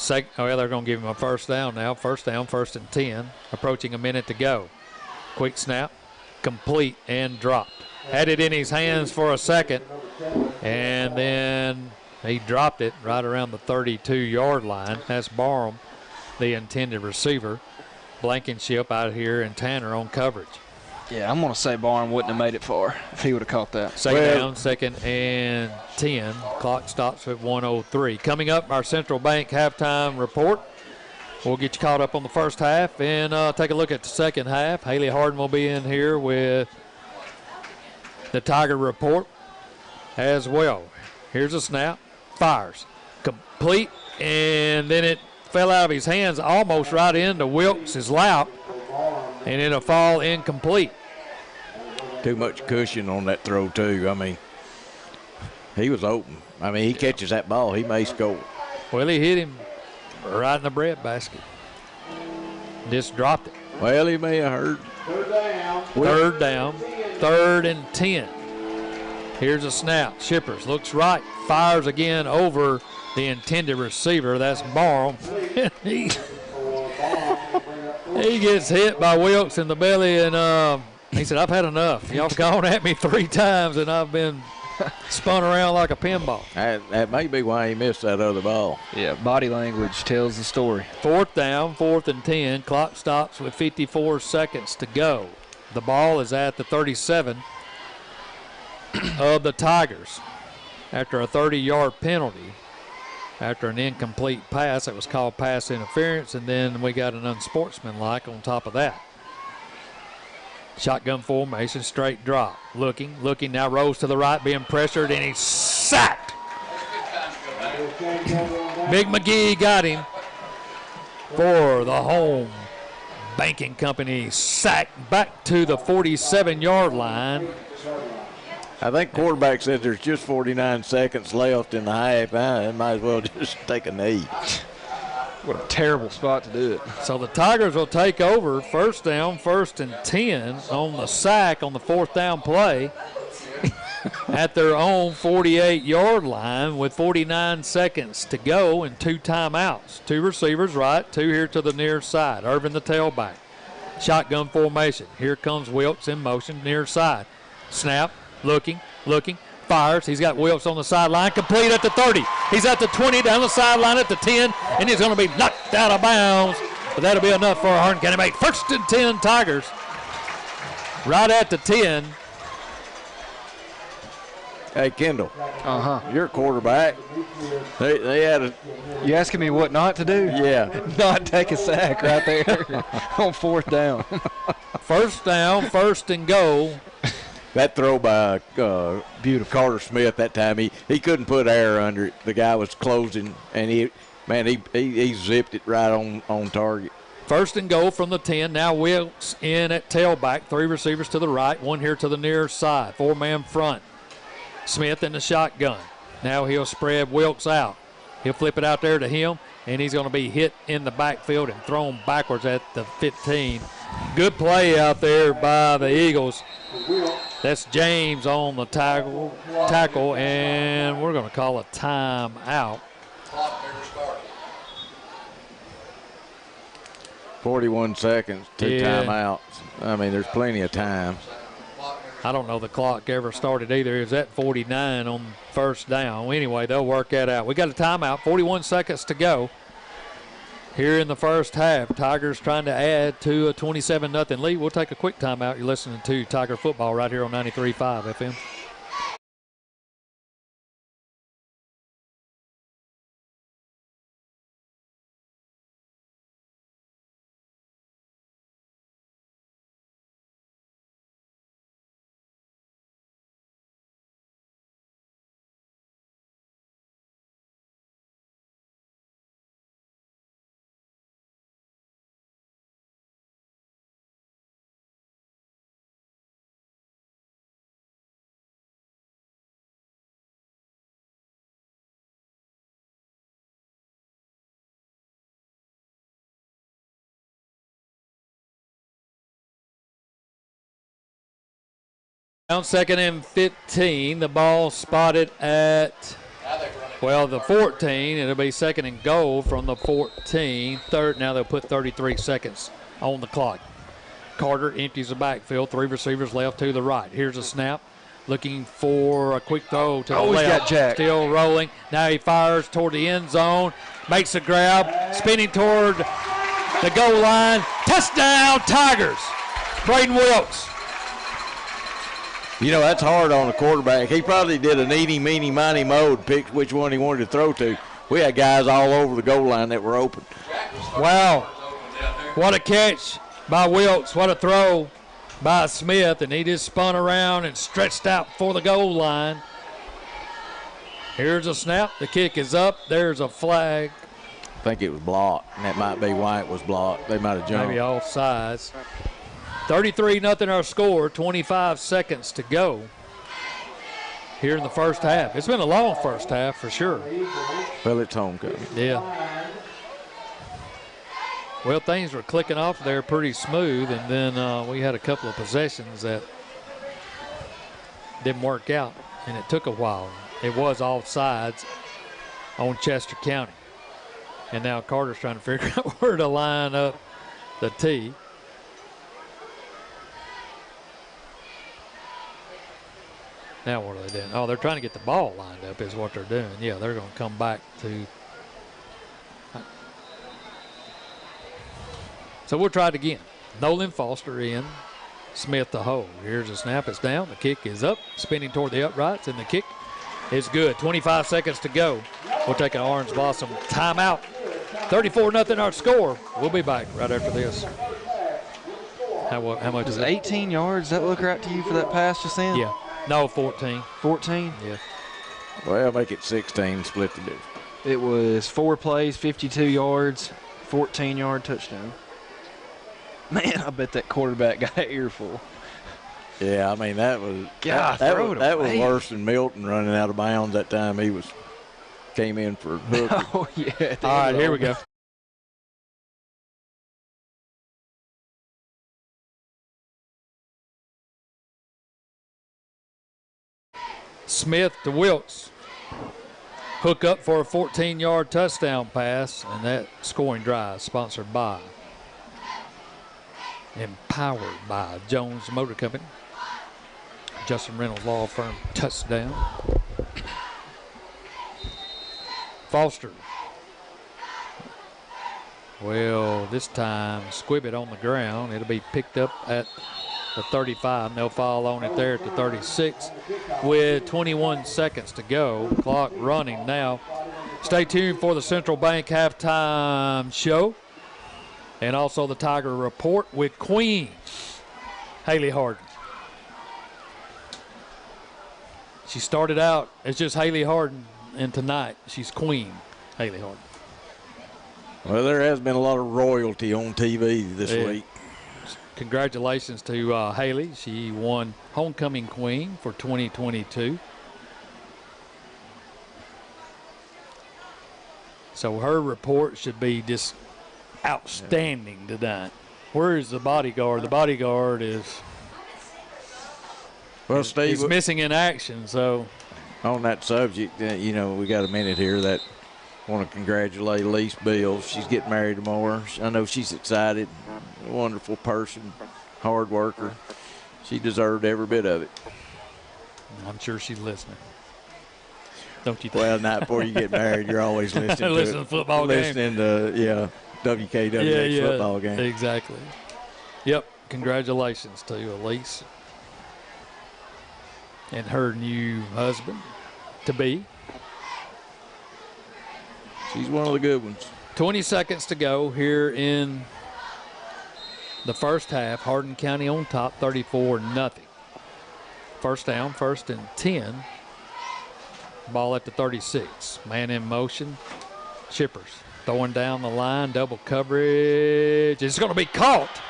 They're going to give him a 1st down now. 1st down, 1st and 10. Approaching a minute to go. Quick snap, complete and dropped. Had it in his hands for a second, and then he dropped it right around the 32-yard line. That's Barham, the intended receiver. Blankenship out here and Tanner on coverage. Yeah, I'm going to say Barham wouldn't have made it far if he would have caught that. 2nd down, 2nd and 10. Clock stops at 1:03. Coming up, our Central Bank halftime report. We'll get you caught up on the first half and take a look at the second half. Haley Hardin will be in here with the Tiger report as well. Here's a snap. Fires. Complete. And then it fell out of his hands almost right into Wilkes' lap. And it'll fall incomplete. Too much cushion on that throw, too. I mean, He was open. I mean, he catches that ball, he may score. Well, he hit him right in the breadbasket. Just dropped it. Well, he may have hurt. Third down. 3rd and 10. Here's a snap. Shippers looks right. Fires again over the intended receiver. That's Barham. he gets hit by Wilkes in the belly, and he said, I've had enough. Y'all gone at me 3 times, and I've been spun around like a pinball. That may be why he missed that other ball. Yeah, body language tells the story. 4th down, 4th and 10. Clock stops with 54 seconds to go. The ball is at the 37 of the Tigers after a 30-yard penalty. After an incomplete pass that was called pass interference, and then we got an unsportsmanlike on top of that. Shotgun formation, straight drop. Looking, now rolls to the right, being pressured, and he's sacked. Big McGee got him for the home banking company sack back to the 47-yard line. I think quarterback said there's just 49 seconds left in the half. I might as well just take a knee. What a terrible spot to do it. So the Tigers will take over. 1st down, 1st and 10 on the sack on the 4th down play at their own 48-yard line with 49 seconds to go and 2 timeouts. 2 receivers right, 2 here to the near side. Irvin the tailback. Shotgun formation. Here comes Wilkes in motion near side. Snap, looking, fires. He's got Wilkes on the sideline, complete at the 30. He's at the 20, down the sideline at the 10, and he's going to be knocked out of bounds. But that'll be enough for Hardin County. Make 1st and 10 Tigers. Right at the 10. Hey, Kendall. You're a quarterback. They had a. You asking me what not to do? Yeah. Not take a sack right there on 4th down. 1st down, 1st and goal. That throw by beautiful Carter Smith that time, he couldn't put air under it. The guy was closing, and he zipped it right on target. 1st and goal from the 10. Now Wilkes in at tailback. 3 receivers to the right, 1 here to the near side. 4-man front. Smith in the shotgun. Now he'll spread Wilkes out. He'll flip it out there to him, and he's going to be hit in the backfield and thrown backwards at the 15. Good play out there by the Eagles. That's James on the tackle, and we're going to call a timeout. 41 seconds, 2 timeouts. I mean, there's plenty of time. I don't know the clock ever started either. It was at 49 on 1st down. Anyway, they'll work that out. We got a timeout, 41 seconds to go. Here in the first half, Tigers trying to add to a 27-0 lead. We'll take a quick timeout. You're listening to Tiger Football right here on 93.5 FM. Down 2nd and 15. The ball spotted at, the 14. It'll be 2nd and goal from the 14. Now they'll put 33 seconds on the clock. Carter empties the backfield. 3 receivers left to the right. Here's a snap. Looking for a quick throw to the left. Got Jack. Still rolling. Now he fires toward the end zone. Makes a grab. Spinning toward the goal line. Touchdown, Tigers. Braden Wilkes. You know, that's hard on a quarterback. He probably did an eeny, meeny, miny, mode, picked which one he wanted to throw to. We had guys all over the goal line that were open. Wow. What a catch by Wilkes. What a throw by Smith. And he just spun around and stretched out for the goal line. Here's a snap. The kick is up. There's a flag. I think it was blocked, and that might be why it was blocked. They might have jumped. Maybe offsides. 33-0 our score, 25 seconds to go. here in the first half. It's been a long first half for sure. Well, it's homecoming. Yeah. Well, things were clicking off there pretty smooth, and then we had a couple of possessions that didn't work out, and it took a while. It was offsides on Chester County. And now Carter's trying to figure out where to line up the tee. Now what are they doing? Oh, they're trying to get the ball lined up is what they're doing. Yeah, they're going to come back to. So we'll try it again. Nolan Foster in, Smith to hold. Here's a snap. It's down. The kick is up, spinning toward the uprights, and the kick is good. 25 seconds to go. We'll take an Orange Blossom timeout. 34-0 our score. We'll be back right after this. How much Was is it it? 18 yards? Does that look right to you for that pass just then? Yeah. No, 14. 14? Yeah. Well, make it 16, split the difference. It was 4 plays, 52 yards, 14-yard touchdown. Man, I bet that quarterback got an earful. Yeah, I mean, that was God, that throw was, it that was away. worse than Milton running out of bounds that time. He came in for Hooker. Oh, yeah. All right, here we go. Smith to Wilkes. Hook up for a 14-yard touchdown pass, and that scoring drive sponsored by, empowered by Jones Motor Company, Justin Reynolds Law Firm. Touchdown. Foster. Well, this time Squibbit on the ground. It'll be picked up at the 35, and they'll fall on it there at the 36 with 21 seconds to go. Clock running now. Stay tuned for the Central Bank halftime show and also the Tiger Report with Queen Haley Hardin. She started out as just Haley Hardin, and tonight she's Queen Haley Hardin. Well, there has been a lot of royalty on TV this week. Congratulations to Haley. She won Homecoming Queen for 2022. So her report should be just outstanding tonight. Where is the bodyguard? The bodyguard is Steve, missing in action. So on that subject, we got a minute here that want to congratulate Elise Bills. She's getting married tomorrow. I know she's excited. A wonderful person, hard worker. She deserved every bit of it. I'm sure she's listening. Don't you think? Well, not before you get married. You're always listening Listening to football listening to WKWH football game. Exactly. Yep. Congratulations to Elise and her new husband to be. She's one of the good ones. 20 seconds to go here in the first half. Hardin County on top, 34-0. First down, 1st and 10. Ball at the 36. Man in motion. Shippers throwing down the line, double coverage. It's going to be caught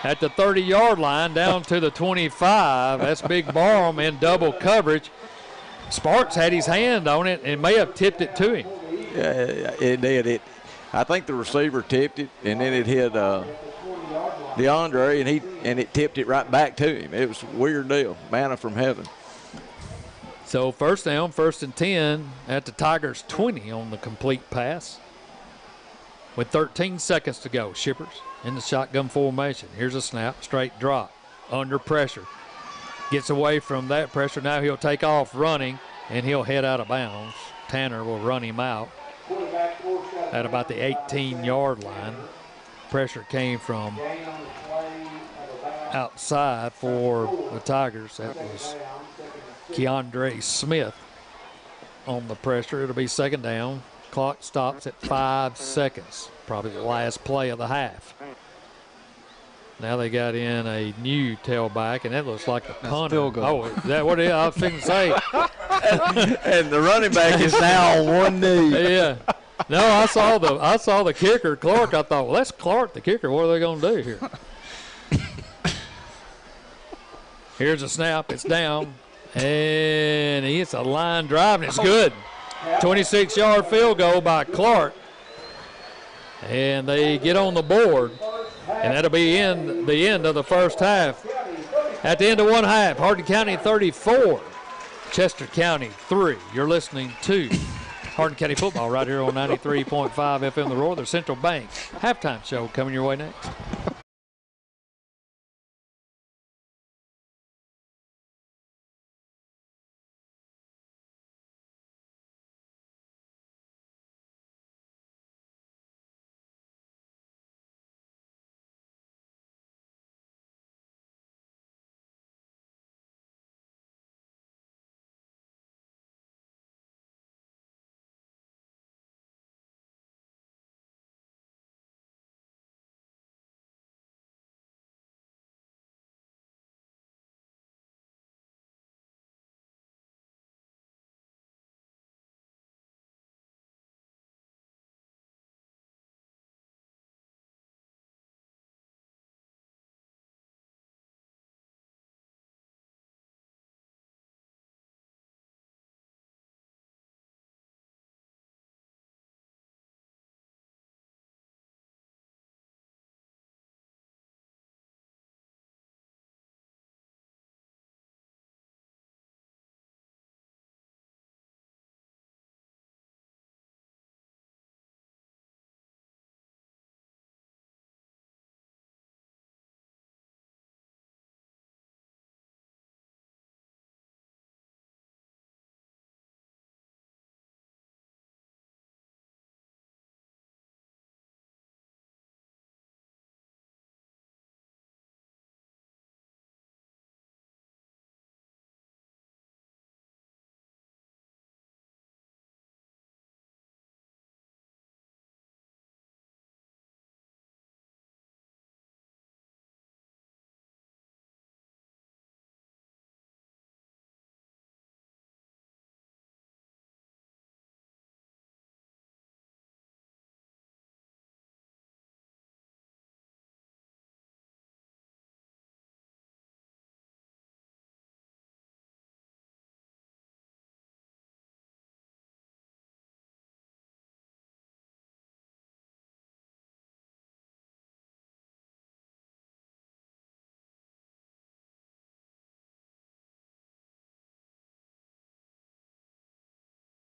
at the 30-yard line down to the 25. That's Big Barham in double coverage. Sparks had his hand on it and may have tipped it to him. Yeah, it did. I think the receiver tipped it, and then it hit DeAndre, and it tipped it right back to him. It was a weird deal. Manna from heaven. So first down, 1st and 10 at the Tigers' 20 on the complete pass. With 13 seconds to go, Shippers in the shotgun formation. Here's a snap, straight drop, under pressure. Gets away from that pressure. Now he'll take off running, and he'll head out of bounds. Tanner will run him out at about the 18-yard line. Pressure came from outside for the Tigers. That was Keandre Smith on the pressure. It'll be 2nd down. Clock stops at 5 seconds. Probably the last play of the half. Now they got in a new tailback, and that looks like a punter. Field goal. Oh, is that what it is? I was thinking to say. And the running back is now on one knee. Yeah. No, I saw the kicker, Clark. I thought, well, that's Clark, the kicker. What are they going to do here? Here's a snap. It's down And he hits a line drive, and it's good. 26-yard field goal by Clark. And they get on the board, and that'll be the end of the first half. At the end of one half, Hardin County 34, Chester County 3. You're listening to Hardin County football right here on 93.5 FM The Roar. The Central Bank halftime show coming your way next.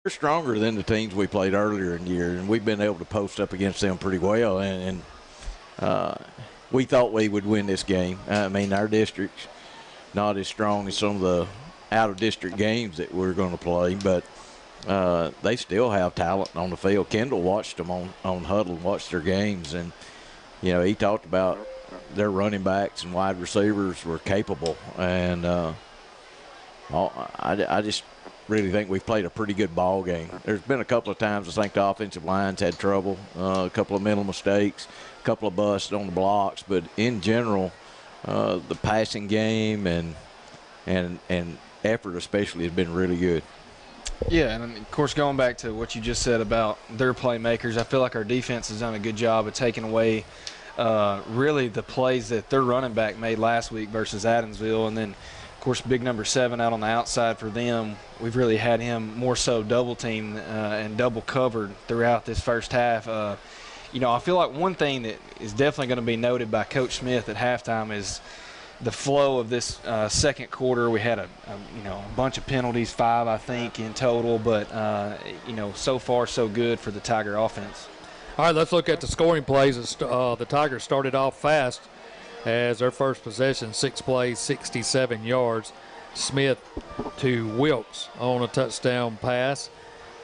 They're stronger than the teams we played earlier in the year, and we've been able to post up against them pretty well. And we thought we would win this game. I mean, our district's not as strong as some of the out-of-district games that we're going to play, but they still have talent on the field. Kendall watched them on Huddle and watched their games, and, you know, he talked about their running backs and wide receivers were capable. And I just really think we've played a pretty good ball game. There's been a couple of times I think the offensive line's had trouble, a couple of mental mistakes, a couple of busts on the blocks, but in general, the passing game and effort especially has been really good. Yeah, and of course going back to what you just said about their playmakers, I feel like our defense has done a good job of taking away really the plays that their running back made last week versus Adamsville. And then, of course, big number 7 out on the outside for them. We've really had him more so double teamed and double covered throughout this first half. You know, I feel like one thing that is definitely going to be noted by Coach Smith at halftime is the flow of this second quarter. We had a bunch of penalties, 5 I think in total, but you know, so far so good for the Tiger offense. All right, let's look at the scoring plays. The Tigers started off fast as their first possession, 6 plays, 67 yards. Smith to Wilkes on a touchdown pass.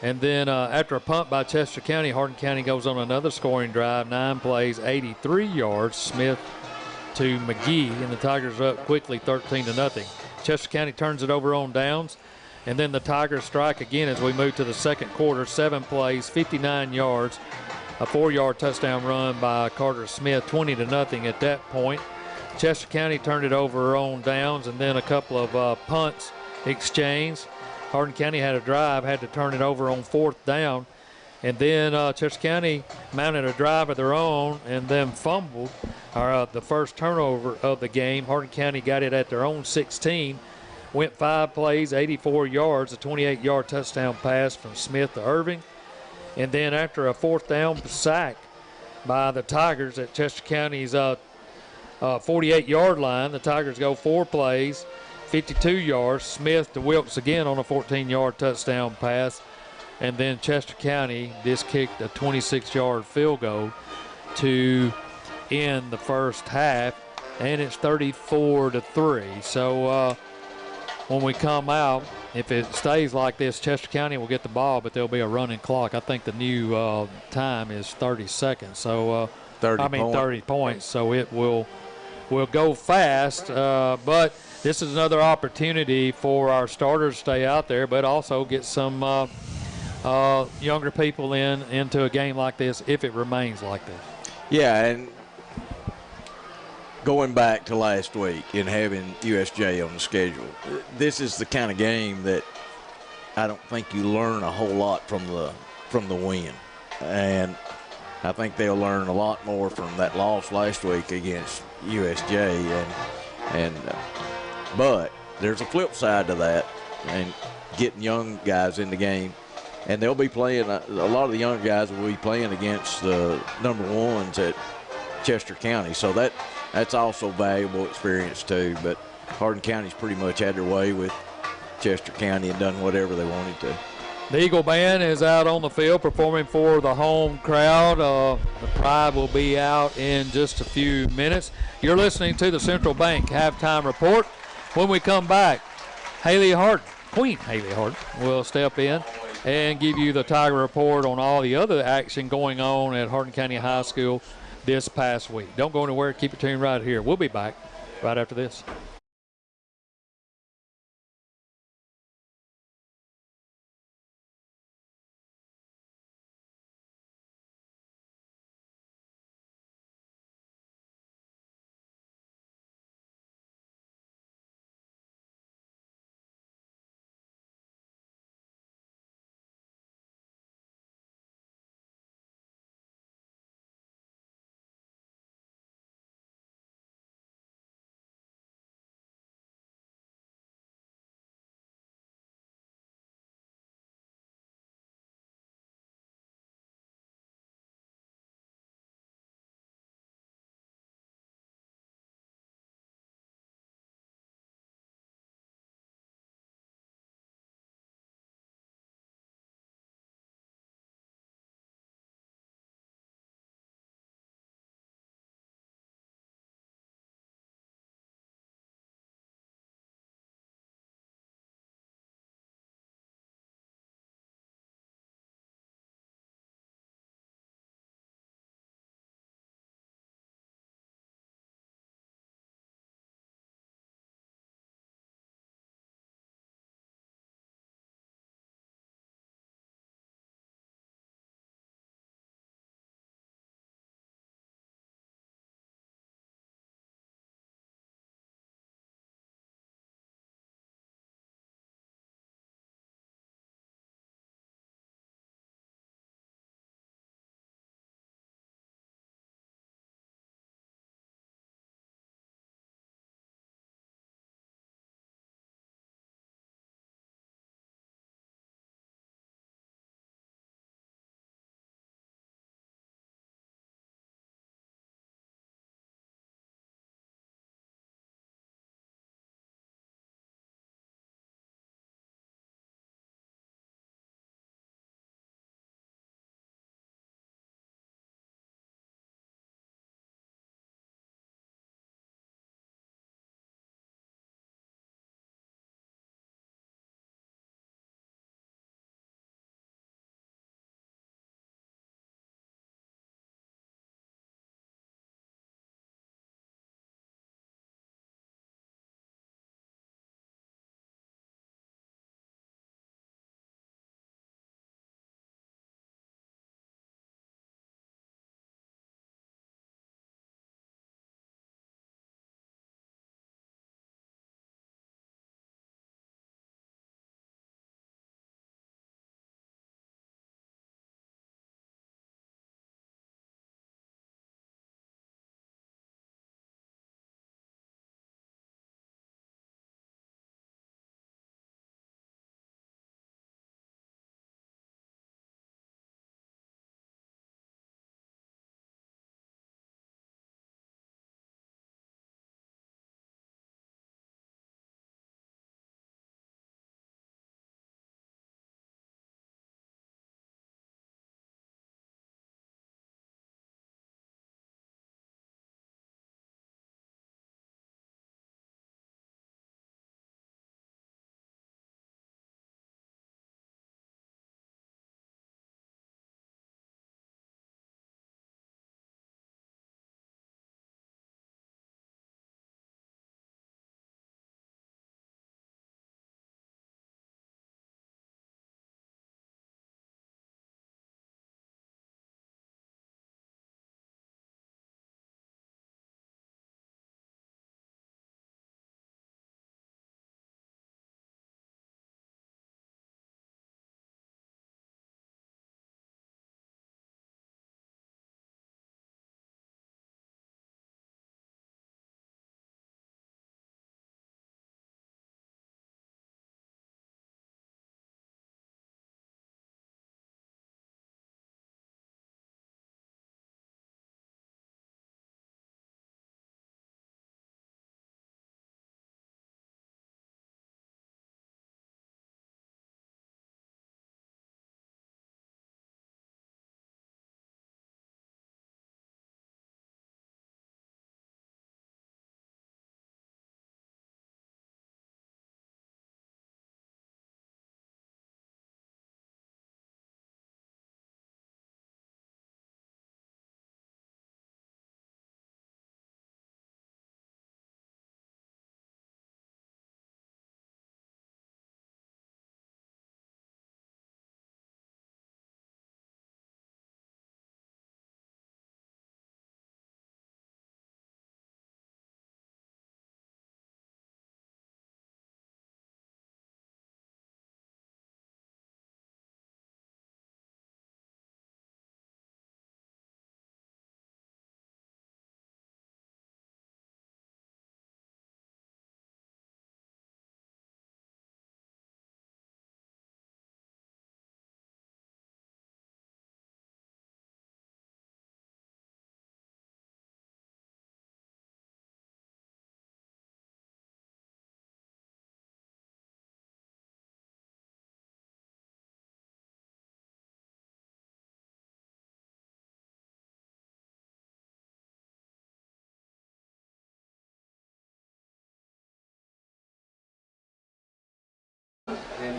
And then after a punt by Chester County, Hardin County goes on another scoring drive, 9 plays, 83 yards. Smith to McGee, and the Tigers are up quickly 13-0. Chester County turns it over on downs, and then the Tigers strike again as we move to the second quarter, 7 plays, 59 yards. A 4-yard touchdown run by Carter Smith, 20-0 at that point. Chester County turned it over on downs, and then a couple of punts exchanged. Hardin County had a drive, had to turn it over on 4th down. And then Chester County mounted a drive of their own and then fumbled the first turnover of the game. Hardin County got it at their own 16 went 5 plays, 84 yards, a 28-yard touchdown pass from Smith to Irving. And then after a 4th down sack by the Tigers at Chester County's 48-yard line, the Tigers go 4 plays, 52 yards. Smith to Wilkes again on a 14-yard touchdown pass. And then Chester County just kicked a 26-yard field goal to end the first half, and it's 34-3. So when we come out, if it stays like this, Chester County will get the ball, but there'll be a running clock. I think the new time is 30 seconds. So 30 points. So it will go fast. But this is another opportunity for our starters to stay out there, but also get some younger people into a game like this if it remains like this. Yeah, and going back to last week and having USJ on the schedule, this is the kind of game that I don't think you learn a whole lot from the win. And I think they'll learn a lot more from that loss last week against USJ. But there's a flip side to that, and getting young guys in the game. And they'll be playing, a lot of the young guys will be playing against the number 1s at Chester County. So that's also valuable experience too. But Hardin County's pretty much had their way with Chester County and done whatever they wanted to. The Eagle Band is out on the field performing for the home crowd. The Pride will be out in just a few minutes. You're listening to the Central Bank Halftime Report. When we come back, Queen Haley Hardin will step in and give you the Tiger Report on all the other action going on at Hardin County High School this past week. Don't go anywhere. Keep it tuned right here. We'll be back right after this.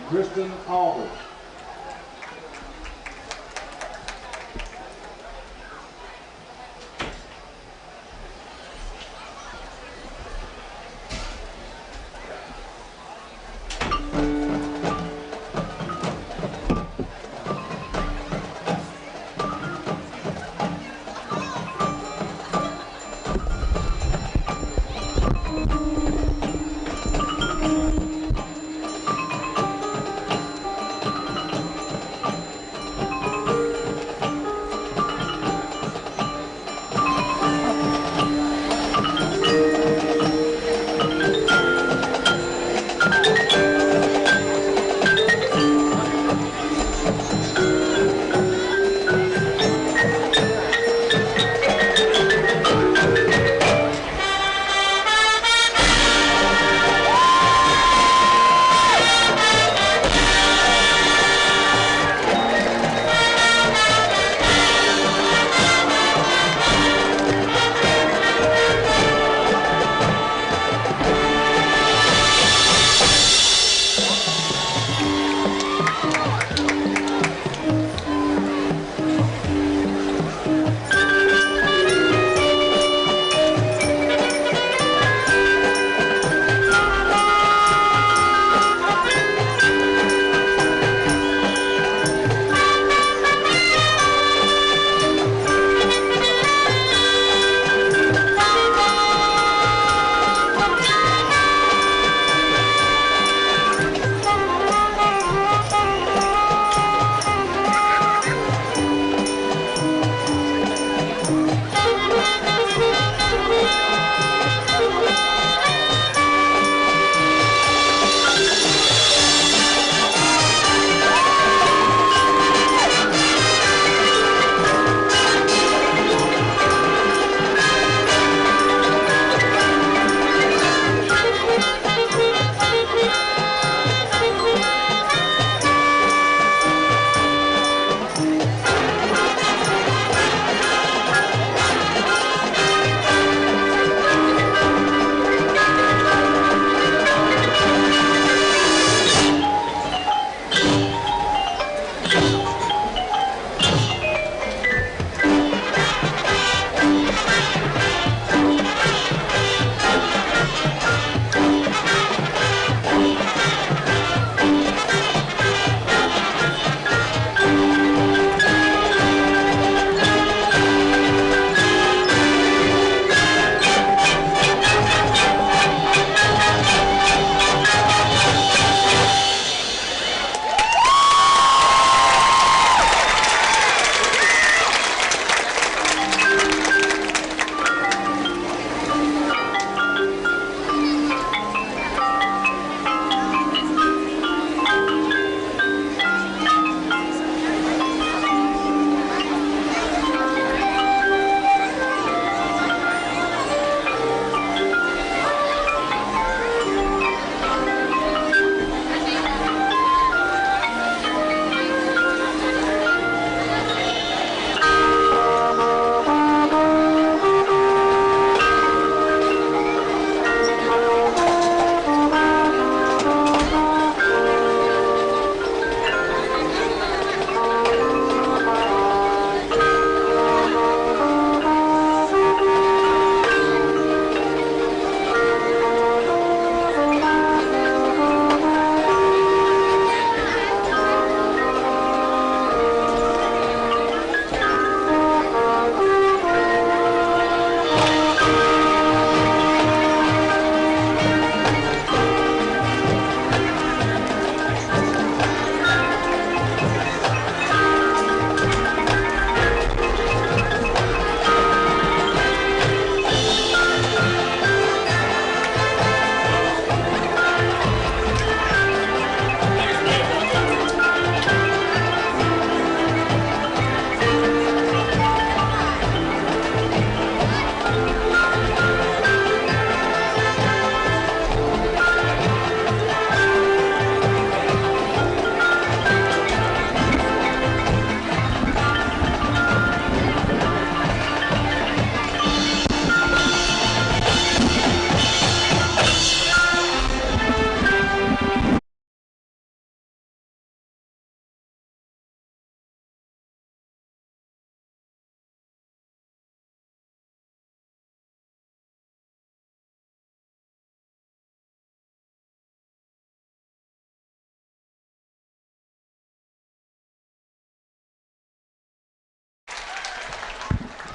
Kristen Albert.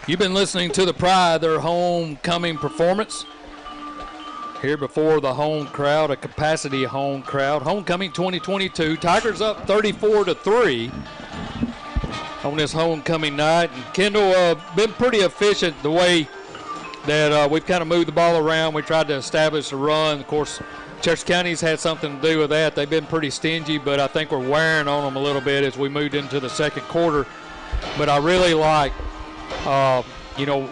You've been listening to the Pride, their homecoming performance. Here before the home crowd, a capacity home crowd. Homecoming 2022. Tigers up 34-3 on this homecoming night. And Kendall been pretty efficient the way that we've kind of moved the ball around. We tried to establish a run. Of course, Chester County's had something to do with that. They've been pretty stingy, but I think we're wearing on them a little bit as we moved into the second quarter. But I really like,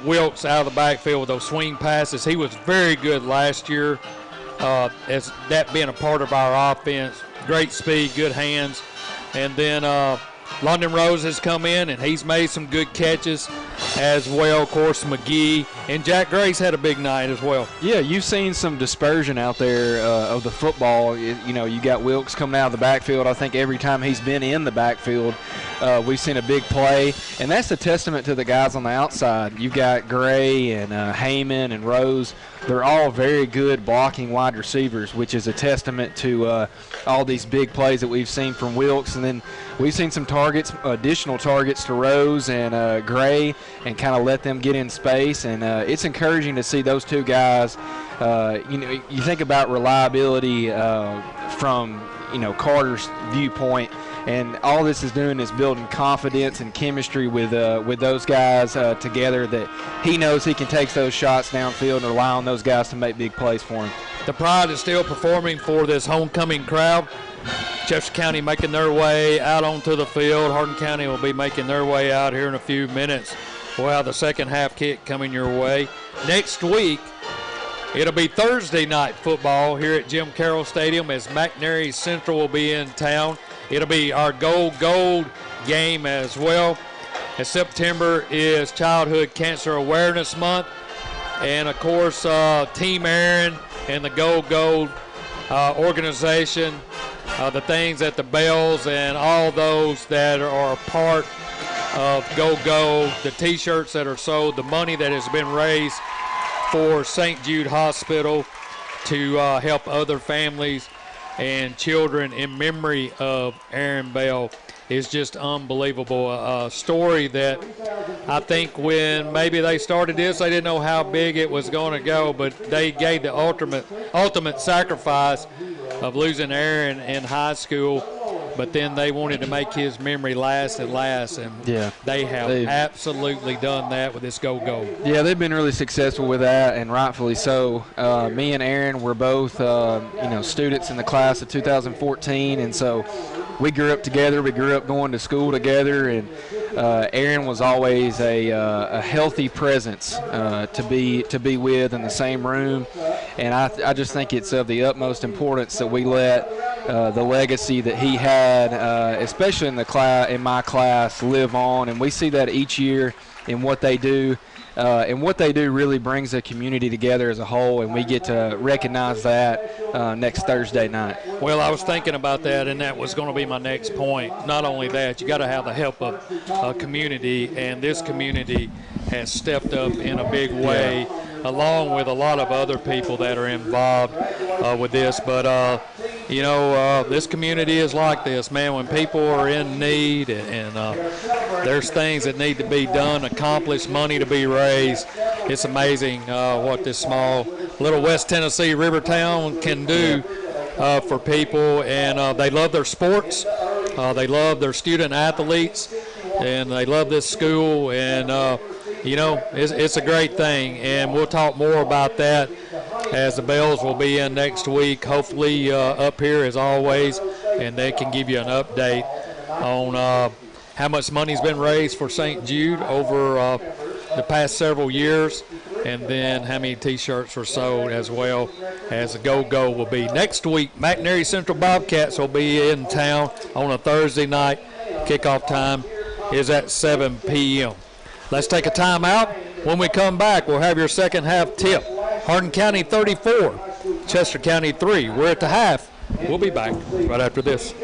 Wilkes out of the backfield with those swing passes. He was very good last year as that being a part of our offense. Great speed, good hands. And then London Rose has come in, and he's made some good catches as well. Of course, McGee and Jack Grace had a big night as well. Yeah, you've seen some dispersion out there of the football. You got Wilkes coming out of the backfield. I think every time he's been in the backfield, we've seen a big play, and that's a testament to the guys on the outside. You've got Gray and Heyman and Rose. They're all very good blocking wide receivers, which is a testament to all these big plays that we've seen from Wilkes. And then we've seen some targets, additional targets to Rose and Gray, and kind of let them get in space. And it's encouraging to see those two guys. You think about reliability from Carter's viewpoint. And all this is doing is building confidence and chemistry with those guys together, that he knows he can take those shots downfield and rely on those guys to make big plays for him. The Pride is still performing for this homecoming crowd. Chester County making their way out onto the field. Hardin County will be making their way out here in a few minutes. We'll have the second half kick coming your way. Next week, it'll be Thursday night football here at Jim Carroll Stadium as McNary Central will be in town. It'll be our gold game as well. And September is Childhood Cancer Awareness Month. And, of course, Team Aaron and the Gold organization, the things at the Bells and all those that are a part of Go, the T-shirts that are sold, the money that has been raised for St. Jude Hospital to help other families and children in memory of Aaron Bell is just unbelievable. A story that I think when maybe they started this, they didn't know how big it was going to go, but they gave the ultimate sacrifice of losing Aaron in high school, but then they wanted to make his memory last, and yeah, they have absolutely done that with this Go. Yeah, they've been really successful with that, and rightfully so. Me and Aaron were both, students in the class of 2014, and so we grew up together. We grew up going to school together, and Aaron was always a healthy presence to be with in the same room, and I just think it's of the utmost importance that we let the legacy that he had, especially in my class, live on, and we see that each year in what they do. And what they do really brings the community together as a whole, and we get to recognize that next Thursday night. Well, I was thinking about that, and that was going to be my next point. Not only that, you got to have the help of a community, and this community has stepped up in a big way, along with a lot of other people that are involved with this. But, this community is like this, man. When people are in need and there's things that need to be done, accomplished, money to be raised, it's amazing what this small little West Tennessee river town can do for people. And they love their sports. They love their student athletes, and they love this school. And, it's a great thing. And we'll talk more about that as the Bells will be in next week, hopefully up here as always, and they can give you an update on how much money's been raised for St. Jude over the past several years, and then how many T-shirts were sold as well as the Go will be. Next week, McNary Central Bobcats will be in town on a Thursday night. Kickoff time is at 7 p.m. Let's take a timeout. When we come back, we'll have your second half tip. Hardin County 34, Chester County 3. We're at the half. We'll be back right after this.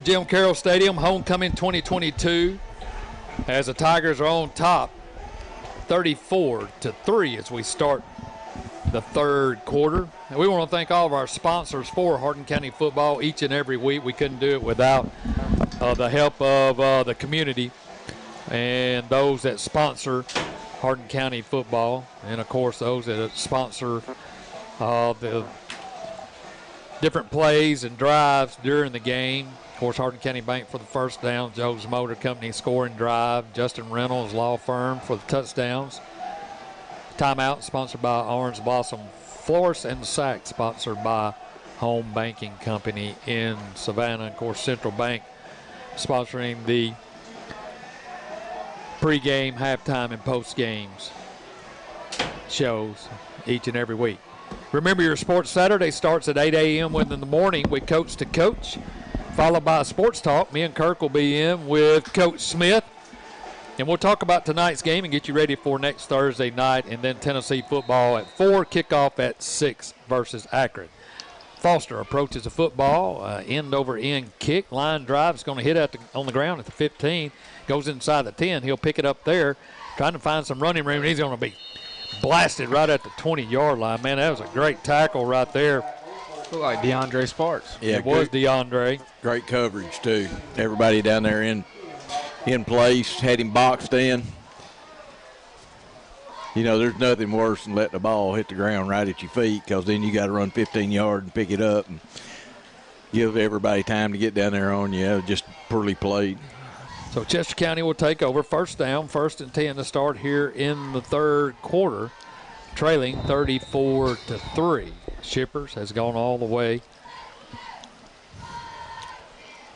Jim Carroll Stadium, homecoming 2022, as the Tigers are on top 34-3 as we start the third quarter. And we want to thank all of our sponsors for Hardin County football each and every week. We couldn't do it without the help of the community and those that sponsor Hardin County football, and of course those that sponsor the different plays and drives during the game. Of course, Hardin County Bank for the first down, Joe's Motor Company scoring drive, Justin Reynolds Law Firm for the touchdowns. Timeout sponsored by Orange Blossom Florist, and the sack sponsored by Home Banking Company in Savannah. Of course, Central Bank sponsoring the pregame, halftime, and postgames shows each and every week. Remember, your Sports Saturday starts at 8 a.m. in the morning with Coach to Coach, followed by a Sports Talk. Me and Kirk will be in with Coach Smith. And we'll talk about tonight's game and get you ready for next Thursday night, and then Tennessee football at 4, kickoff at 6 versus Akron. Foster approaches the football, end-over-end kick. Line drive is going to hit on the ground at the 15. Goes inside the 10. He'll pick it up there, trying to find some running room, and he's going to be blasted right at the 20-yard line. Man, that was a great tackle right there. Looked like DeAndre Sparks. Yeah, it was DeAndre. Great coverage, too. Everybody down there in place, had him boxed in. You know, there's nothing worse than letting the ball hit the ground right at your feet, because then you got to run 15 yards and pick it up and give everybody time to get down there on you. Just poorly played. So Chester County will take over. First down, 1st and 10 to start here in the third quarter, trailing 34-3. Shippers has gone all the way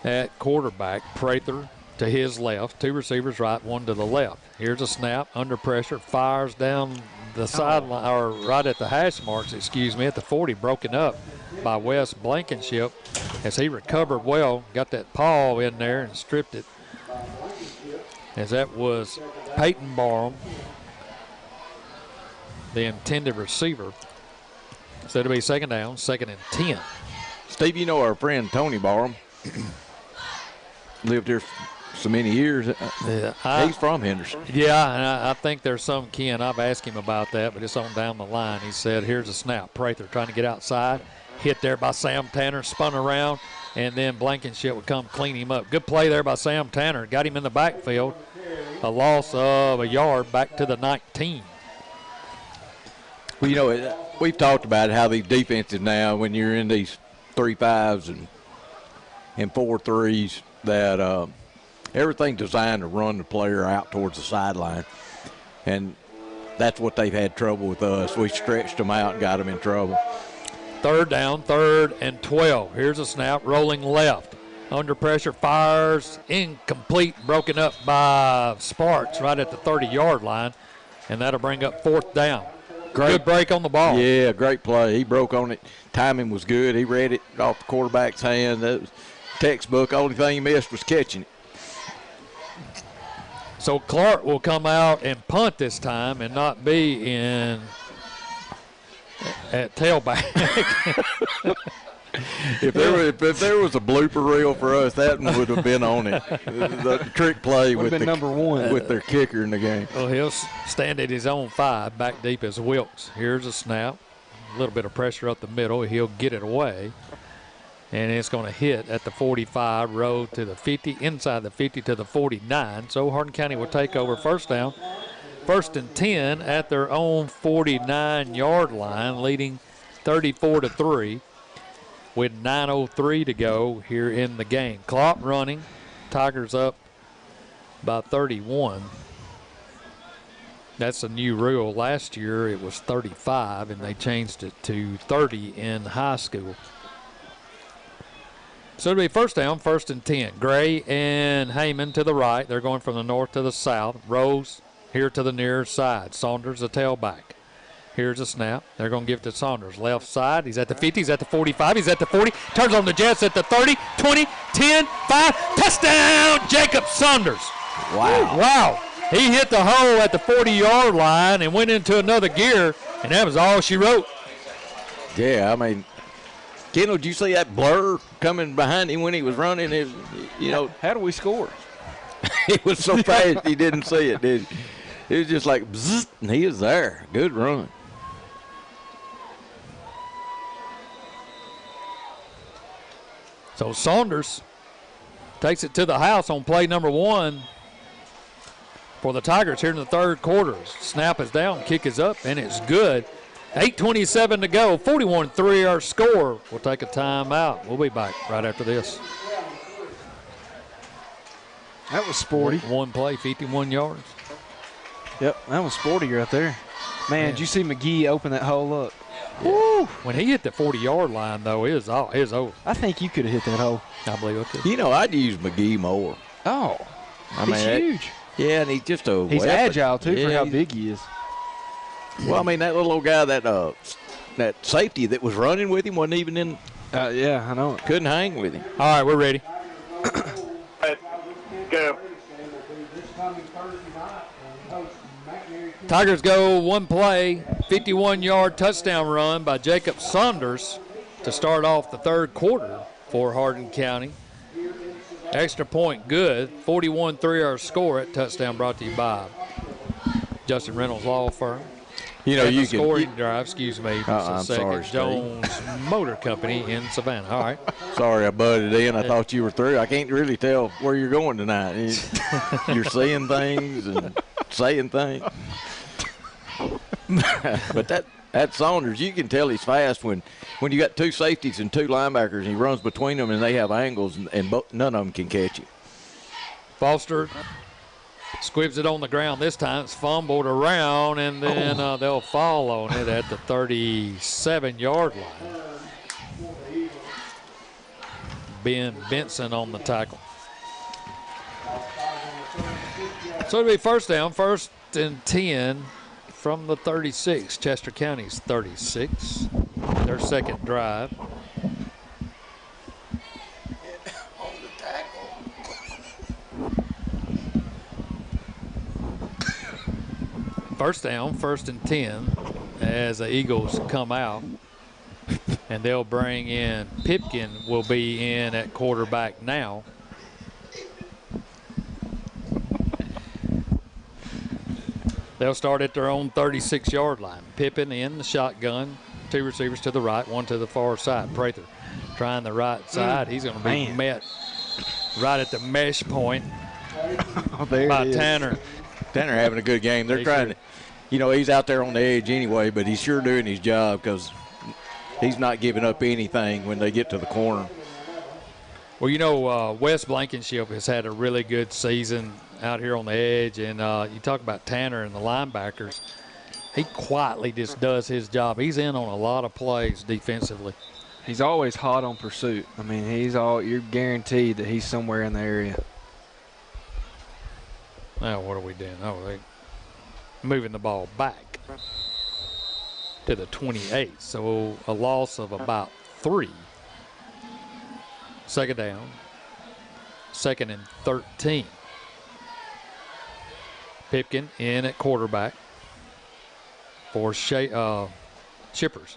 at quarterback. Prather to his left, 2 receivers right, 1 to the left. Here's a snap, under pressure, fires down the sideline, or right at the hash marks, at the 40, broken up by Wes Blankenship as he recovered well, got that paw in there and stripped it, as that was Peyton Barham, the intended receiver. So it'll be second down, 2nd and 10. Steve, you know our friend Tony Barham lived here so many years. He's from Henderson. Yeah, and I think there's some kin. I've asked him about that, but it's on down the line. He said, here's a snap. Prather trying to get outside. Hit there by Sam Tanner, spun around, and then Blankenship would come clean him up. Good play there by Sam Tanner. Got him in the backfield. A loss of a yard back to the 19. Well, you know, we've talked about how these defenses now, when you're in these 3-5s and 4-3s, that everything's designed to run the player out towards the sideline. And that's what they've had trouble with us. We stretched them out and got them in trouble. Third down, 3rd and 12. Here's a snap, rolling left. Under pressure, fires, incomplete, broken up by Sparks right at the 30-yard line. And that'll bring up 4th down. Good break on the ball. Yeah, great play. He broke on it. Timing was good. He read it off the quarterback's hand. That was textbook. Only thing he missed was catching it. So Clark will come out and punt this time and not be in at tailback. If there was a blooper reel for us, that one would have been on it. The trick play with number 1 with their kicker in the game. Well, he'll stand at his own 5, back deep as Wilkes. Here's a snap, a little bit of pressure up the middle. He'll get it away, and it's going to hit at the 45, road to the 50, inside the 50 to the 49. So Hardin County will take over first down. 1st and 10 at their own 49-yard line, leading 34-3 with 9:03 to go here in the game. Clock running. Tigers up by 31. That's a new rule. Last year it was 35, and they changed it to 30 in high school. So it'll be first down, 1st and 10. Gray and Heyman to the right. They're going from the north to the south. Rose here to the near side. Saunders, the tailback. Here's a snap. They're going to give it to Saunders. Left side. He's at the 50. He's at the 45. He's at the 40. Turns on the Jets at the 30, 20, 10, 5. Touchdown, Jacob Saunders. Wow. Wow. He hit the hole at the 40-yard line and went into another gear, and that was all she wrote. Yeah, I mean, Kendall, did you see that blur coming behind him when he was running? How do we score? It was so fast he didn't see it, did he? It was just like, bzzzt, and he was there. Good run. So Saunders takes it to the house on play number 1 for the Tigers here in the third quarter. Snap is down, kick is up, and it's good. 8:27 to go, 41-3 our score. We'll take a timeout. We'll be back right after this. That was sporty. One play, 51 yards. Yep, that was sporty right there. Man, did you see McGee open that hole up? Yeah. Woo! When he hit the 40-yard line, though, it was over. I think you could have hit that hole. I believe it could. I'd use McGee more. Oh, he's huge. Yeah, and he's just He's weapon. Agile, too, for how big he is. Well, I mean, that little old guy, that safety that was running with him wasn't even in. Yeah, I know it. Couldn't hang with him. All right, we're ready. Go. Tigers go one play, 51-yard touchdown run by Jacob Saunders to start off the third quarter for Hardin County. Extra point good, 41-3 our score. At touchdown brought to you by Justin Reynolds Law Firm. You know, and you the scoring drive, excuse me, for a I'm second. sorry, Steve. Jones Motor Company in Savannah. All right. Sorry, I butted in. I thought you were through. I can't really tell where you're going tonight. You're seeing things and saying things. But that Saunders, you can tell he's fast when you got two safeties and two linebackers and he runs between them and they have angles and none of them can catch you. Foster squibs it on the ground this time. It's fumbled around, and then they'll fall on it at the 37-yard line. Ben Benson on the tackle. So it'll be first down, 1st and 10 from the 36. Chester County's 36. Their second drive. First down, 1st and 10 as the Eagles come out. And they'll bring in Pipkin will be in at quarterback now. They'll start at their own 36-yard line. Pippin in the shotgun. Two receivers to the right, one to the far side. Prather trying the right side. He's going to be met right at the mesh point by Tanner. Tanner having a good game. They're trying to, he's out there on the edge anyway, but he's sure doing his job because he's not giving up anything when they get to the corner. Well, Wes Blankenship has had a really good season out here on the edge, and you talk about Tanner and the linebackers. He quietly just does his job. He's in on a lot of plays defensively. He's always hot on pursuit. I mean, you're guaranteed that he's somewhere in the area. Now, what are we doing? Oh, they're moving the ball back to the 28. So a loss of about 3. Second down. 2nd and 13. Pipkin in at quarterback for Chippers.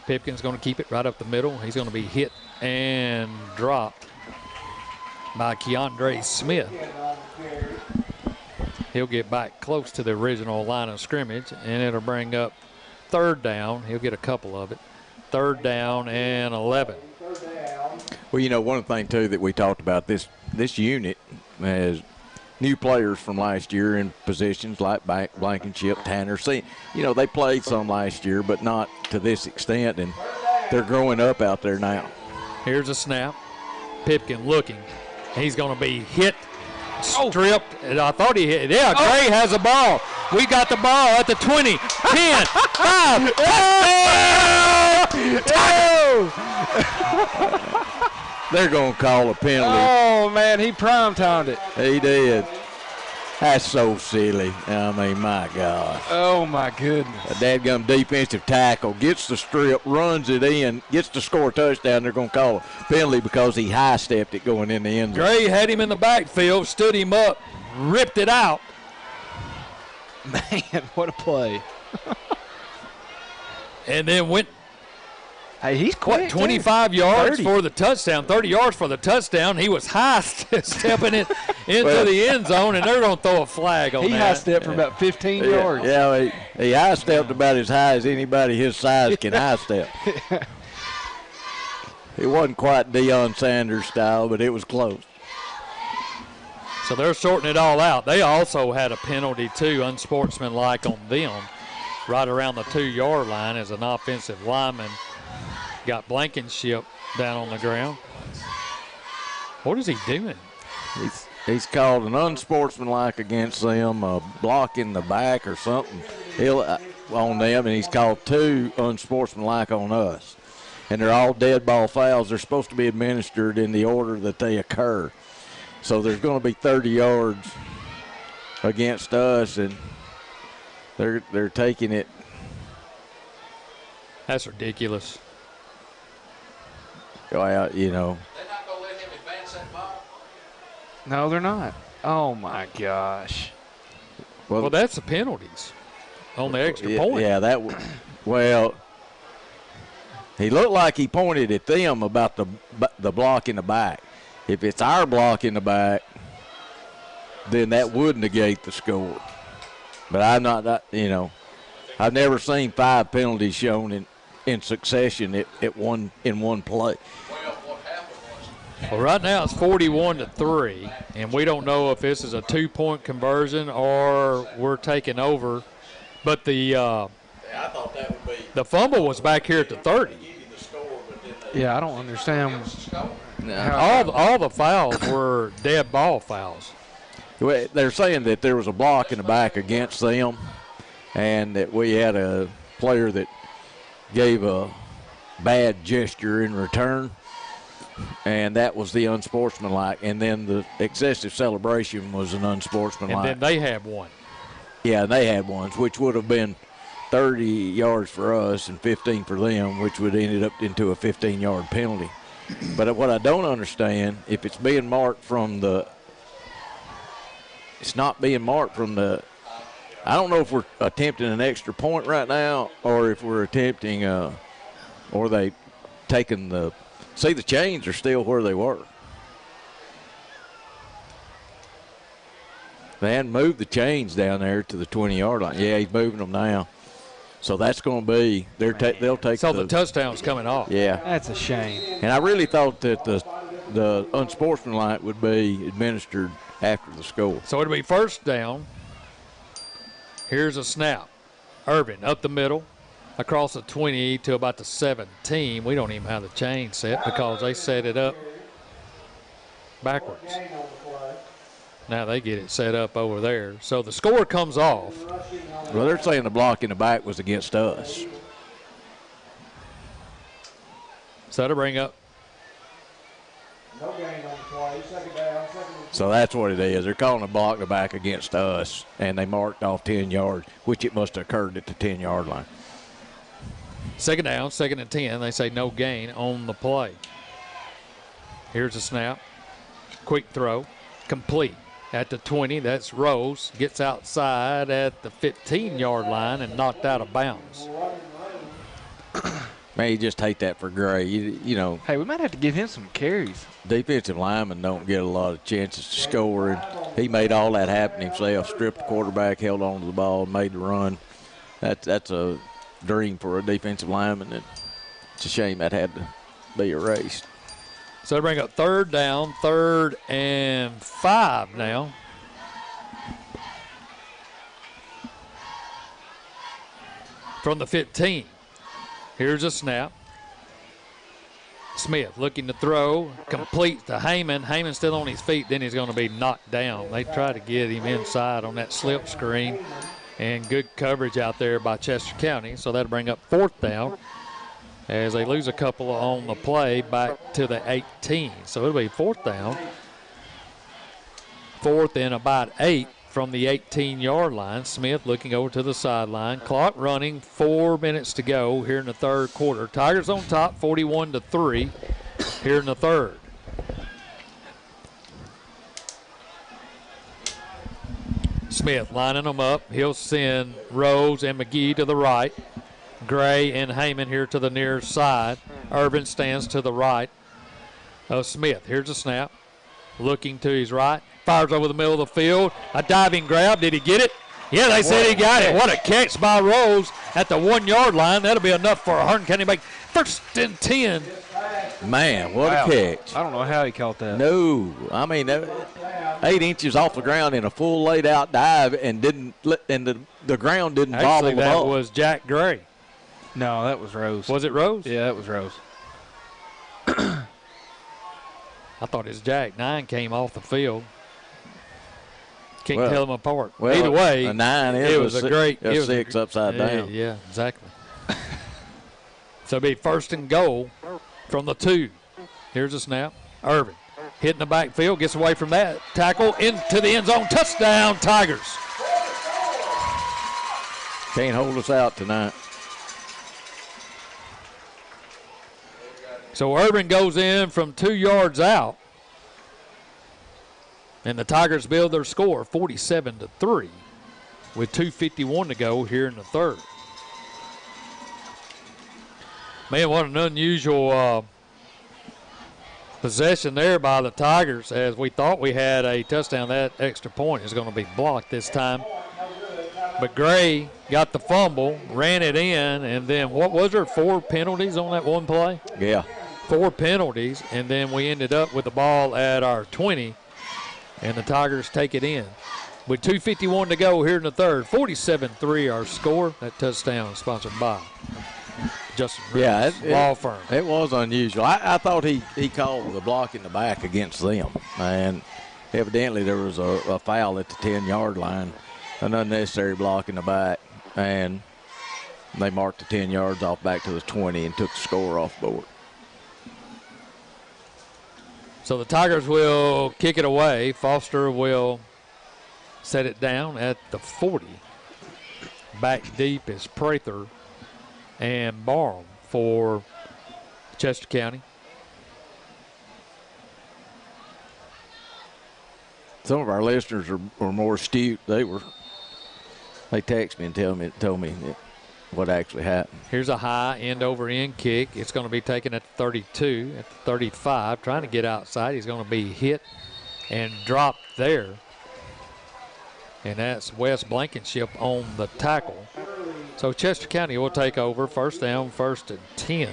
Pipkin's going to keep it right up the middle. He's going to be hit and dropped by Keandre Smith. He'll get back close to the original line of scrimmage, and it'll bring up 3rd down. He'll get a couple of it. 3rd down and 11. Well, one of the things, too, that we talked about, this unit has new players from last year in positions like Blankenship, Tanner. They played some last year, but not to this extent, and they're growing up out there now. Here's a snap. Pipkin looking. He's going to be hit, stripped, and I thought he hit. Yeah, Gray has the ball. We got the ball at the 20, 10, 5. They're going to call a penalty. Oh, man, he prime-timed it. He did. That's so silly. I mean, my God. Oh, my goodness. A dadgum defensive tackle gets the strip, runs it in, gets to score a touchdown. They're going to call a penalty because he high-stepped it going in the end zone. Gray had him in the backfield, stood him up, ripped it out. Man, what a play. And then went Hey, he's quick. 25 yards 30. for the touchdown, 30 yards for the touchdown. He was high stepping it into the end zone, and they're going to throw a flag on that. He high stepped for about 15 yards. Yeah, he high stepped about as high as anybody his size can high step. It wasn't quite Deion Sanders style, but it was close. So they're sorting it all out. They also had a penalty, too, unsportsmanlike on them, right around the 2-yard line as an offensive lineman got Blankenship down on the ground. What is he doing? He's called an unsportsmanlike against them, a block in the back or something on them, and he's called 2 unsportsmanlike on us. And they're all dead ball fouls. They're supposed to be administered in the order that they occur. So there's going to be 30 yards against us, and they're taking it. That's ridiculous. Well, you know. They're not going to let him advance that ball? No, they're not. Oh, my gosh. Well, that's the penalties on the extra point. Yeah, well, he looked like he pointed at them about the block in the back. If it's our block in the back, then that would negate the score. But I'm not, I've never seen 5 penalties shown in succession in one play. Well, right now it's 41-3, and we don't know if this is a 2-point conversion or we're taking over. But I thought that would be. The fumble was back here at the 30. Yeah, I don't understand. All the fouls were dead ball fouls. Well, they're saying that there was a block in the back against them, and that we had a player that gave a bad gesture in return, and that was the unsportsmanlike. And then the excessive celebration was an unsportsmanlike. And then they had one. Yeah, they had ones, which would have been 30 yards for us and 15 for them, which would have ended up into a 15-yard penalty. But what I don't understand, if it's being marked from it's not being marked from I don't know if we're attempting an extra point right now or if we're attempting, or they taking the chains are still where they were. They hadn't moved the chains down there to the 20-yard line. Yeah, he's moving them now. So that's going to be they'll take. So the touchdown's coming off. Yeah, That's a shame. and I really thought that the unsportsmanlike would be administered after the score. So it'll be first down. Here's a snap. Irvin up the middle, across the 20 to about the 17. We don't even have the chain set because they set it up backwards. Now they get it set up over there. So the score comes off. Well, they're saying the block in the back was against us. So that'll bring up. No gain on the play. Second down, So that's what it is. They're calling a block in the back against us, and they marked off 10 yards, which it must have occurred at the 10-yard line. Second down, 2nd and 10. They say no gain on the play. Here's a snap. Quick throw. Complete. At the 20, that's Rose. Gets outside at the 15-yard line and knocked out of bounds. Man, you just hate that for Gray. You know, Hey, we might have to give him some carries. defensive linemen don't get a lot of chances to score, and he made all that happen himself. Stripped the quarterback, held on to the ball, and made the run. That's a dream for a defensive lineman, and it's a shame that had to be erased. So they bring up third down, 3rd and 5 now. From the 15. Here's a snap. Smith looking to throw, complete to Heyman. Heyman still on his feet, then he's going to be knocked down. They try to get him inside on that slip screen, and good coverage out there by Chester County. So that'll bring up 4th down as they lose a couple on the play back to the 18. So it'll be 4th down. 4th and about 8 from the 18-yard line. Smith looking over to the sideline. Clock running, 4 minutes to go here in the 3rd quarter. Tigers on top, 41-3 here in the 3rd. Smith lining them up. He'll send Rose and McGee to the right. Gray and Heyman here to the near side. Irvin stands to the right of Smith. Here's a snap. Looking to his right. Fires over the middle of the field. A diving grab. Did he get it? Yeah, they said he got it. What a catch by Rose at the 1 yard line. That'll be enough for Hardin County to make 1st and 10. Man, what a catch. I don't know how he caught that. No. I mean, 8 inches off the ground in a full laid out dive and the ground didn't bobble Actually, the that ball. was Jack Gray. No, that was Rose. Was it Rose? Yeah, that was Rose. I thought it was Jack. 9 came off the field. Can't Well, tell them apart. Well, Either way, a 9 is it was a great. a It was 6 upside down. Yeah, exactly. So it'll be 1st and goal from the 2. Here's a snap. Irvin hitting the backfield, gets away from that tackle into the end zone. Touchdown, Tigers. Can't hold us out tonight. So Irvin goes in from 2 yards out. And the Tigers build their score 47-3 with 2:51 to go here in the 3rd. Man, what an unusual possession there by the Tigers, as we thought we had a touchdown. That extra point is going to be blocked this time. But Gray got the fumble, ran it in, and then what was there, 4 penalties on that one play? Yeah. 4 penalties, and then we ended up with the ball at our 20. And the Tigers take it in. With 2:51 to go here in the 3rd. 47-3 our score. That touchdown is sponsored by Justin Reynolds Law Firm. It was unusual. I thought he called the block in the back against them. And evidently there was a foul at the 10-yard line, an unnecessary block in the back. And they marked the 10 yards off back to the 20 and took the score off board. So the Tigers will kick it away. Foster will set it down at the 40. Back deep is Prather and Barham for Chester County. Some of our listeners are more astute. They text me and told me what actually happened. Here's a high end-over-end kick. It's going to be taken at the 32, at the 35, trying to get outside. He's going to be hit and dropped there. And that's Wes Blankenship on the tackle. So Chester County will take over. 1st down, 1st and 10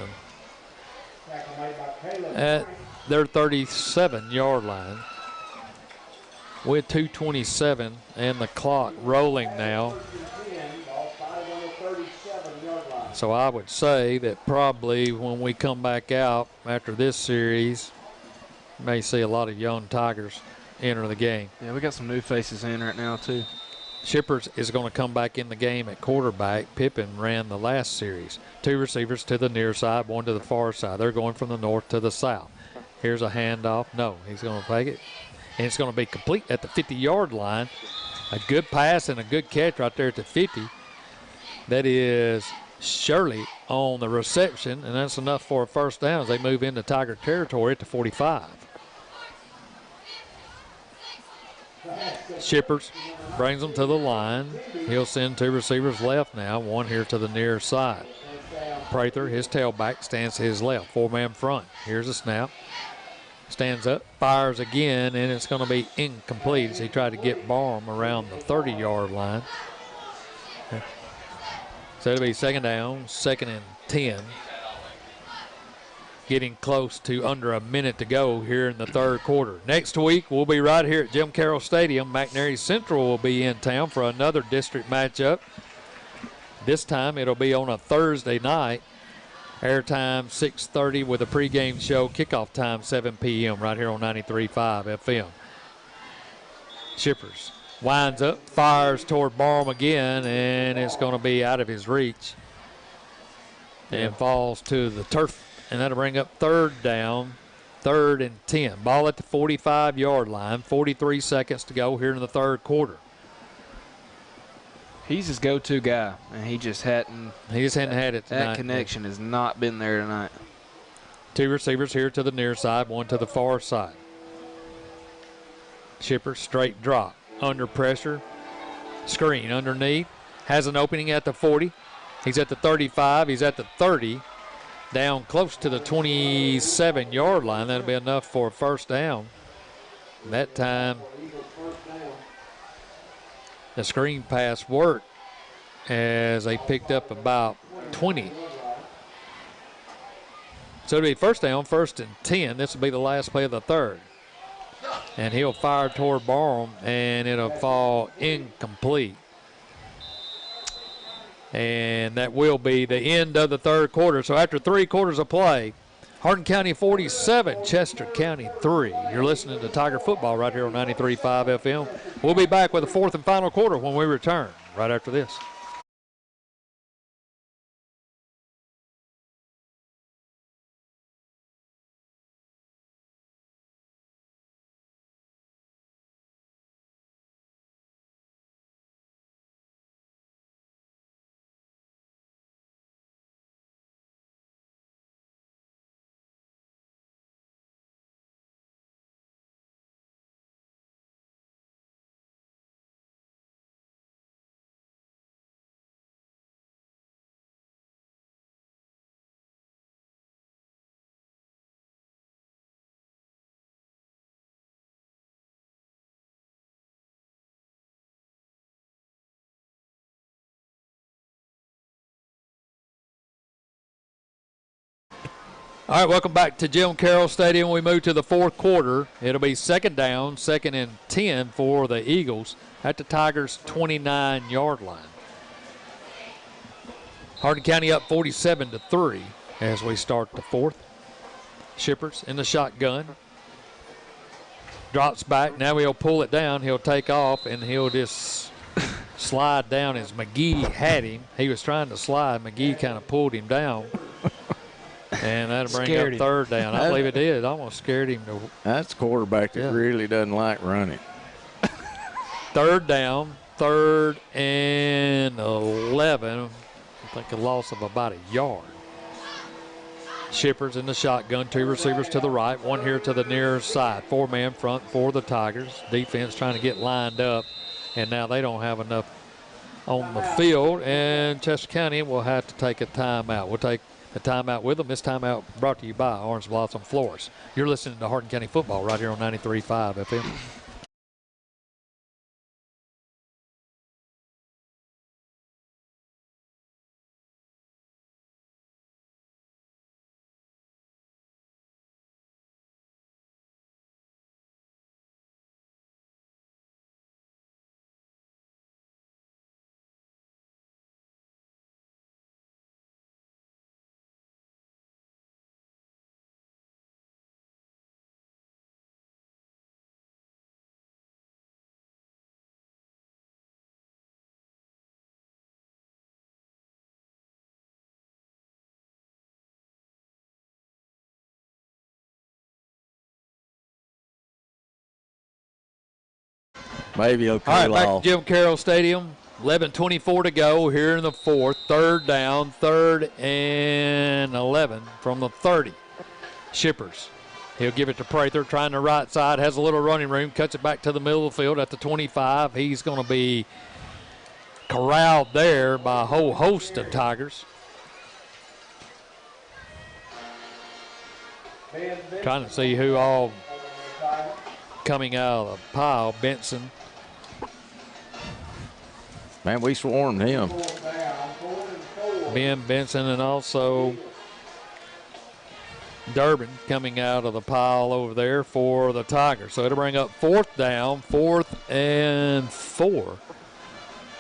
at their 37-yard line with 2:27 and the clock rolling now. So I would say that probably when we come back out after this series, you may see a lot of young Tigers enter the game. Yeah, we got some new faces in right now, too. Shippers is going to come back in the game at quarterback. Pippin ran the last series. 2 receivers to the near side, 1 to the far side. They're going from the north to the south. Here's a handoff. No, he's going to take it. And it's going to be complete at the 50-yard line. A good pass and a good catch right there at the 50. That is Shirley on the reception, and that's enough for a 1st down as they move into Tiger territory at the 45. Shippers brings them to the line. He'll send 2 receivers left now, 1 here to the near side. Prather, his tailback, stands to his left, 4-man front. Here's a snap. Stands up, fires again, and it's going to be incomplete as he tried to get Barham around the 30-yard line. So it'll be 2nd down, 2nd and 10. Getting close to under a minute to go here in the 3rd quarter. Next week, we'll be right here at Jim Carroll Stadium. McNairy Central will be in town for another district matchup. This time it'll be on a Thursday night. Airtime 6:30 with a pregame show. Kickoff time 7 p.m. right here on 93.5 FM. Shippers winds up, fires toward Barham again, and it's going to be out of his reach and falls to the turf. And that'll bring up 3rd down, 3rd and 10. Ball at the 45-yard line, 43 seconds to go here in the 3rd quarter. He's his go-to guy, and he just hadn't. He just hadn't had it tonight. That connection has not been there tonight. 2 receivers here to the near side, 1 to the far side. Shipper straight drop, under pressure, screen underneath, has an opening at the 40. He's at the 35, he's at the 30. down close to the 27-yard line. That'll be enough for a first down. That time, the screen pass worked as they picked up about 20. So it'll be first down, 1st and 10. This will be the last play of the third. And he'll fire toward Barham, and it'll fall incomplete. And that will be the end of the third quarter. So after 3 quarters of play, Hardin County 47, Chester County 3. You're listening to Tiger Football right here on 93.5 FM. We'll be back with the 4th and final quarter when we return right after this. All right, welcome back to Jim Carroll Stadium. We move to the 4th quarter. It'll be 2nd down, 2nd and 10 for the Eagles at the Tigers' 29-yard line. Hardin County up 47-3 as we start the 4th. Shippers in the shotgun. Drops back. Now he'll pull it down. He'll take off, and he'll just slide down as McGee had him. He was trying to slide. McGee kind of pulled him down. And that'll bring up 3rd down. I believe it did. It almost scared him. That's a quarterback that really doesn't like running. 3rd down, 3rd and 11. I think a loss of about a yard. Shippers in the shotgun, 2 receivers to the right, 1 here to the near side. 4-man front for the Tigers. Defense trying to get lined up, and now they don't have enough on the field, and Chester County will have to take a timeout. We'll take a timeout with them. This timeout brought to you by Orange Blossom Floors. You're listening to Hardin County Football right here on 93.5 FM. Maybe he'll cool All right, back off. to Jim Carroll Stadium. 11:24 to go here in the 4th. 3rd down, 3rd and 11 from the 30. Shippers. He'll give it to Prather, trying the right side, has a little running room, cuts it back to the middle of the field at the 25. He's going to be corralled there by a whole host of Tigers. Trying to see who all coming out of the pile. Benson. Man, we swarmed him. Ben Benson and also Durbin coming out of the pile over there for the Tigers. So it'll bring up 4th down, 4th and 4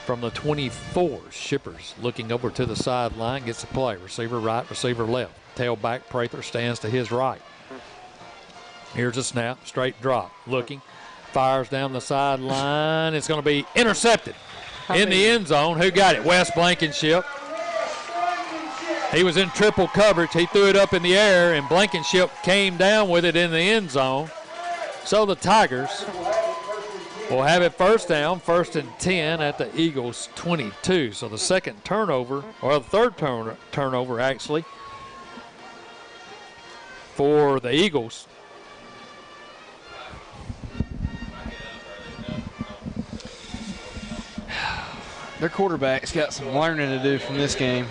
from the 24. Shippers looking over to the sideline, gets the play. Receiver right, receiver left. Tailback Prather stands to his right. Here's a snap, straight drop. Looking, fires down the sideline. It's going to be intercepted in the end zone. Who got it? Wes Blankenship. He was in triple coverage. He threw it up in the air, and Blankenship came down with it in the end zone. So the Tigers will have it 1st down, 1st and 10 at the Eagles' 22. So the 2nd turnover, or the 3rd turnover actually, for the Eagles. Their quarterback's got some learning to do from this game.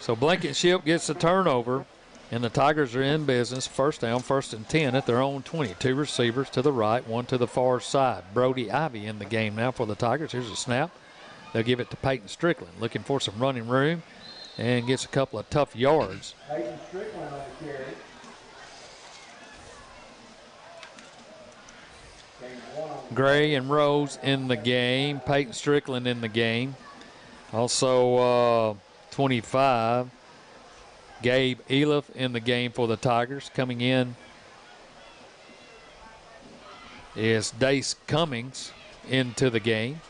So Blankenship gets the turnover, and the Tigers are in business. First down, 1st and 10 at their own 20. 2 receivers to the right, 1 to the far side. Brody Ivy in the game now for the Tigers. Here's a snap. They'll give it to Peyton Strickland, looking for some running room, and gets a couple of tough yards. Peyton Strickland on the carry. Gray and Rose in the game. Peyton Strickland in the game. Also 25, Gabe Eliff in the game for the Tigers. Coming in is Dace Cummings into the game.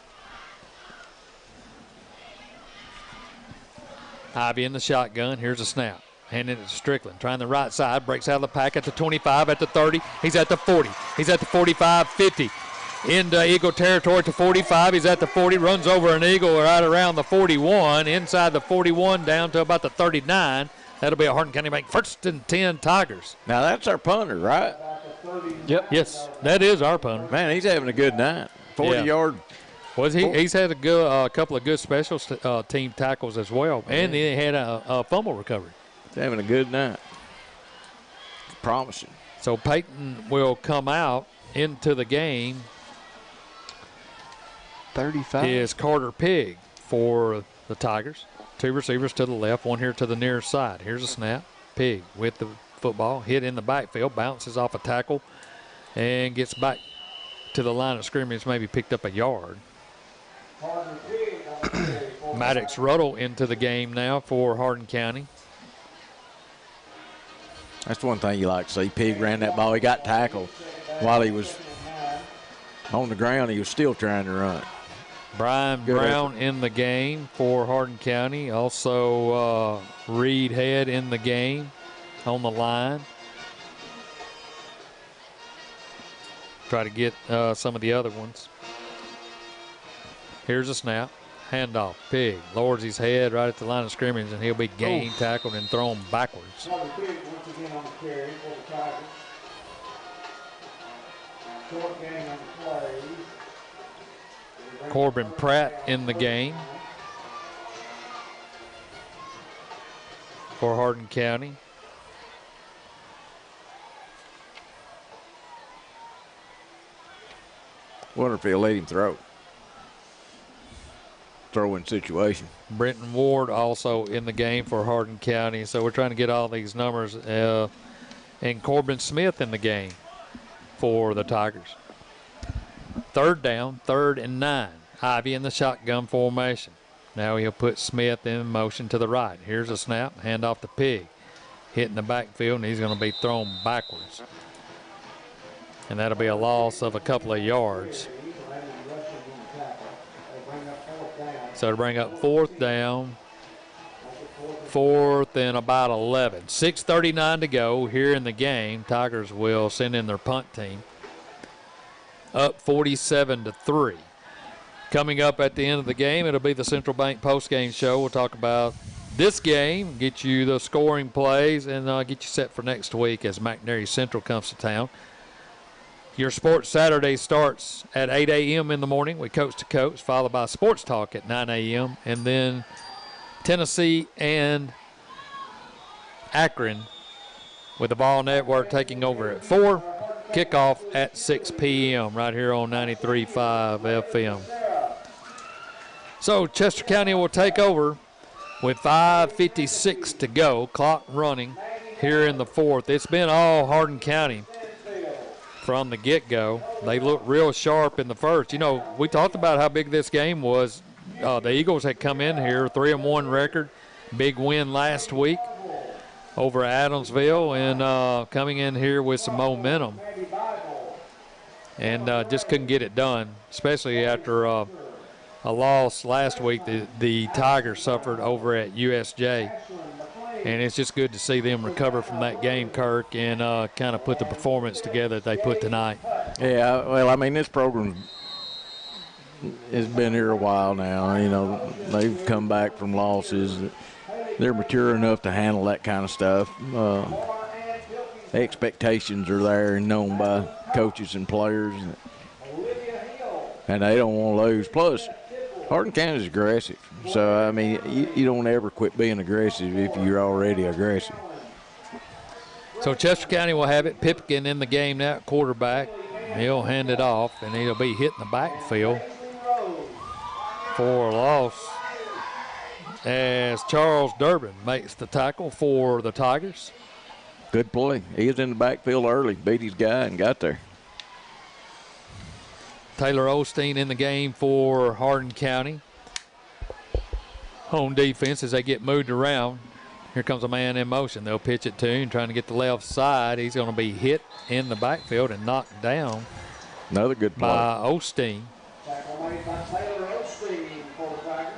Ivy in the shotgun. Here's a snap. Handing it to Strickland. Trying the right side. Breaks out of the pack at the 25, at the 30. He's at the 40. He's at the 45, 50. Into Eagle territory to 45. He's at the 40. Runs over an Eagle right around the 41. Inside the 41 down to about the 39. That'll be a Hardin County Bank 1st and 10 Tigers. Now, that's our punter, right? Yep. Yes, that is our punter. Man, he's having a good night. 40-yard. Was he? He's had a couple of good special team tackles as well. And he had a fumble recovery. He's having a good night. Promising. So Peyton will come out into the game. 35 is Carter Pigg for the Tigers. 2 receivers to the left, 1 here to the near side. Here's a snap. Pigg with the football, hit in the backfield, bounces off a tackle, and gets back to the line of scrimmage, maybe picked up a yard. Maddox Ruddle into the game now for Hardin County. That's one thing you like to see. Pigg ran that ball. He got tackled while he was on the ground. He was still trying to run. Brian Good Brown effort. in the game for Hardin County. Also Reed Head in the game on the line. Try to get some of the other ones. Here's a snap. Handoff. Pigg lowers his head right at the line of scrimmage, and he'll be gained, tackled, and thrown backwards. Pigg once again on the carry for the Tigers. Short game on the play. Corbin Pratt in the game for Hardin County. Wonder if he'll let him throw. Throwing situation. Brenton Ward also in the game for Hardin County. So we're trying to get all these numbers. And Corbin Smith in the game for the Tigers. 3rd down, 3rd and 9. Ivy in the shotgun formation. Now he'll put Smith in motion to the right. Here's a snap, hand off to Pigg. Hitting the backfield, and he's going to be thrown backwards. And that'll be a loss of a couple of yards. So to bring up 4th down, 4th and about 11. 6:39 to go here in the game. Tigers will send in their punt team. Up 47-3. Coming up at the end of the game, it'll be the Central Bank postgame show. We'll talk about this game, get you the scoring plays, and get you set for next week as McNary Central comes to town. Your Sports Saturday starts at 8 a.m. in the morning with Coach to Coach, followed by Sports Talk at 9 a.m., and then Tennessee and Akron with the Ball Network taking over at 4. Kickoff at 6 p.m. right here on 93.5 FM. So Chester County will take over with 5:56 to go, clock running here in the 4th. It's been all Hardin County from the get-go. They looked real sharp in the first. You know, we talked about how big this game was. The Eagles had come in here, 3-1 record, big win last week over Adamsville, and coming in here with some momentum. And just couldn't get it done, especially after a loss last week the Tigers suffered over at USJ. And it's just good to see them recover from that game, Kirk, and kind of put the performance together that they put tonight. Yeah, well, I mean, this program has been here a while now. You know, they've come back from losses. They're mature enough to handle that kind of stuff. The expectations are there and known by coaches and players, and they don't want to lose. Plus, Hardin County is aggressive. So, I mean, you don't ever quit being aggressive if you're already aggressive. So Chester County will have it. Pipkin in the game now, quarterback. He'll hand it off, and he'll be hitting the backfield for a loss as Charles Durbin makes the tackle for the Tigers. Good play. He was in the backfield early, beat his guy, and got there. Taylor Osteen in the game for Hardin County. On defense as they get moved around. Here comes a man in motion. They'll pitch it to him, trying to get the left side. He's going to be hit in the backfield and knocked down. Another good play by Osteen. Tackle made by Taylor Osteen for the Tigers.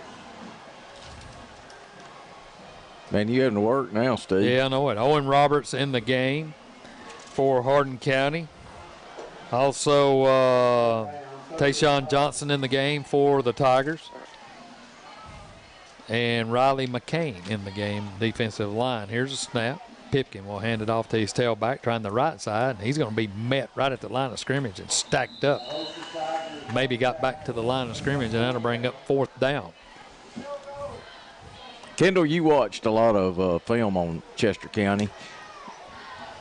Man, you having to work now, Steve. Yeah, I know it. Owen Roberts in the game for Hardin County. Also, Tayshawn Johnson in the game for the Tigers. And Riley McCain in the game, defensive line. Here's a snap. Pipkin will hand it off to his tailback, trying the right side. He's going to be met right at the line of scrimmage and stacked up. Maybe got back to the line of scrimmage, and that'll bring up 4th down. Kendall, you watched a lot of film on Chester County.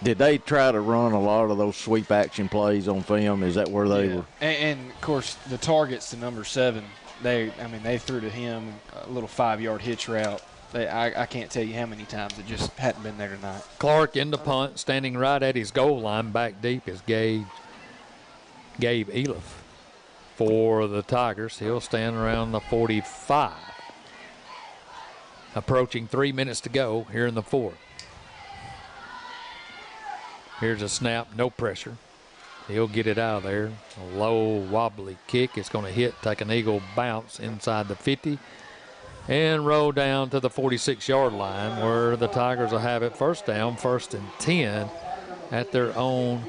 Did they try to run a lot of those sweep action plays on film? Is that where they were? And of course, the target's to number 7. They threw to him a little 5-yard hitch route. I can't tell you how many times it just hadn't been there tonight. Clark in the punt, standing right at his goal line, back deep is Gabe Eliff for the Tigers. He'll stand around the 45. Approaching 3 minutes to go here in the 4th. Here's a snap, no pressure. He'll get it out of there. A low, wobbly kick. It's going to hit, take an eagle bounce inside the 50 and roll down to the 46-yard line where the Tigers will have it 1st down, 1st and 10 at their own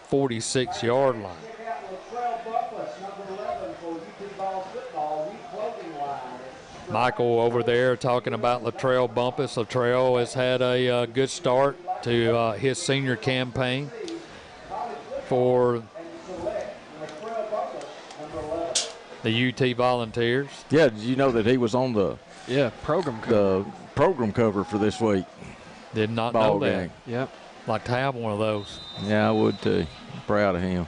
46-yard line. Michael over there talking about Latrell Bumpus. Latrell has had a good start to his senior campaign for the UT Volunteers. Yeah, did you know that he was on the program cover. program cover for this week? Did not Ball know that. game. Yep. Like to have one of those. Yeah, I would too. Proud of him.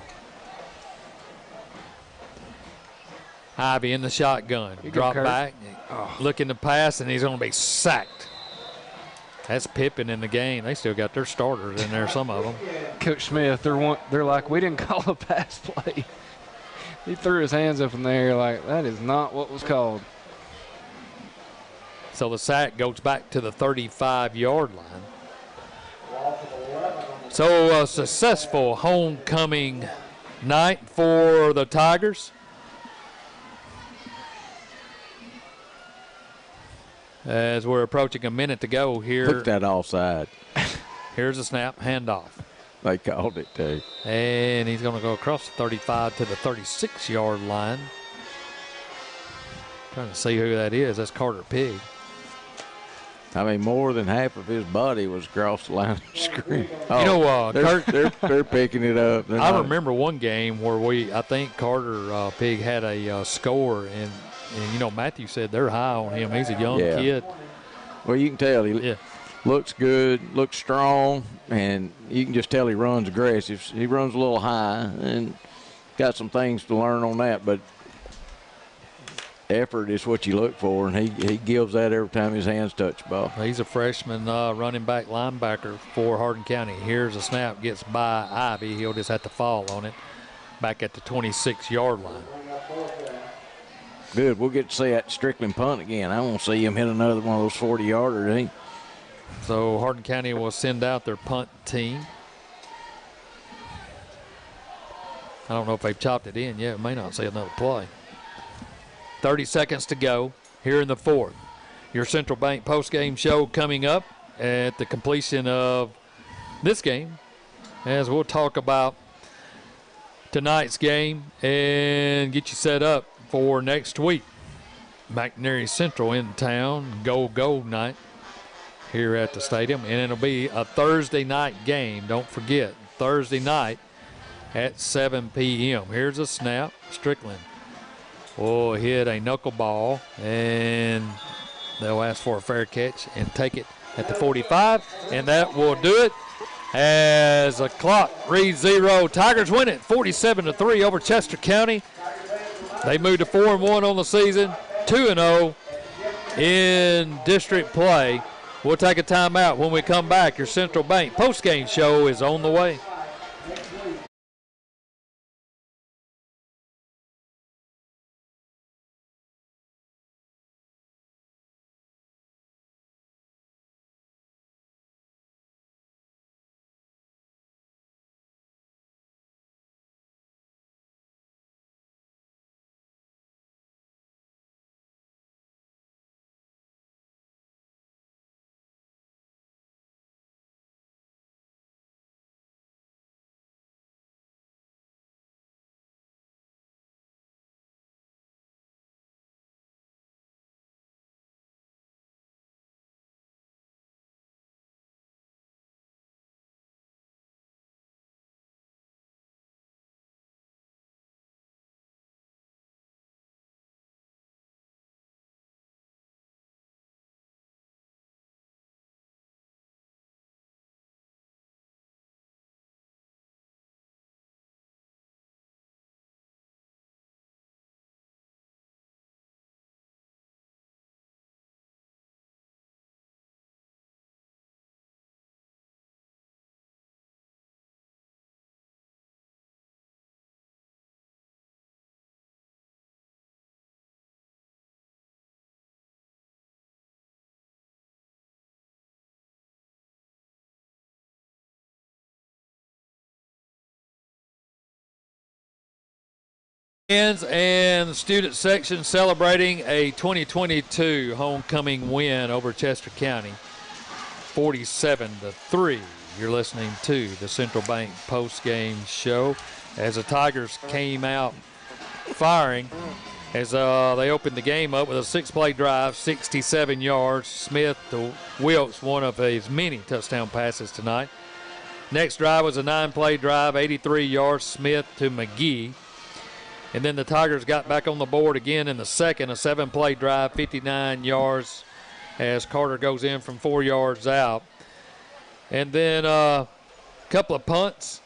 Ivy in the shotgun. Drop back, looking to pass, and he's going to be sacked. That's Pippin in the game. They still got their starters in there, some of them. Coach Smith, they're like, we didn't call a pass play. He threw his hands up in the air like, that is not what was called. So the sack goes back to the 35-yard line. So a successful homecoming night for the Tigers. As we're approaching a minute to go here. Took that offside. Here's a snap, handoff. They called it too. And he's going to go across the 35 to the 36-yard line. Trying to see who that is. That's Carter Pig. I mean, more than half of his body was across the line of scrimmage. Oh, you know, they're picking it up. I remember one game where I think Carter Pig had a score, and you know, Matthew said they're high on him. He's a young kid. Well, you can tell he looks good, looks strong, and you can just tell he runs aggressive. He runs a little high and got some things to learn on that, but effort is what you look for, and he gives that every time his hands touch the ball. He's a freshman running back linebacker for Hardin County. Here's a snap, gets by Ivy. He'll just have to fall on it back at the 26-yard line. Good. We'll get to see that Strickland punt again. I won't see him hit another one of those 40-yarders. So Hardin County will send out their punt team. I don't know if they've chopped it in yet. We may not see another play. 30 seconds to go here in the 4th. Your Central Bank postgame show coming up at the completion of this game, as we'll talk about tonight's game and get you set up for next week. McNary Central in town, go night here at the stadium, and it'll be a Thursday night game. Don't forget, Thursday night at 7 p.m. Here's a snap. Strickland will hit a knuckleball, and they'll ask for a fair catch and take it at the 45, and that will do it. As the clock reads 0, Tigers win it 47-3 over Chester County. They moved to 4-1 on the season, 2-0 in district play. We'll take a timeout. When we come back, your Central Bank postgame show is on the way. And the student section celebrating a 2022 homecoming win over Chester County, 47-3. You're listening to the Central Bank post-game show as the Tigers came out firing as they opened the game up with a 6-play drive, 67 yards. Smith to Wilkes, one of his many touchdown passes tonight. Next drive was a 9-play drive, 83 yards. Smith to McGee. And then the Tigers got back on the board again in the second, a 7-play drive, 59 yards as Carter goes in from 4 yards out. And then a couple of punts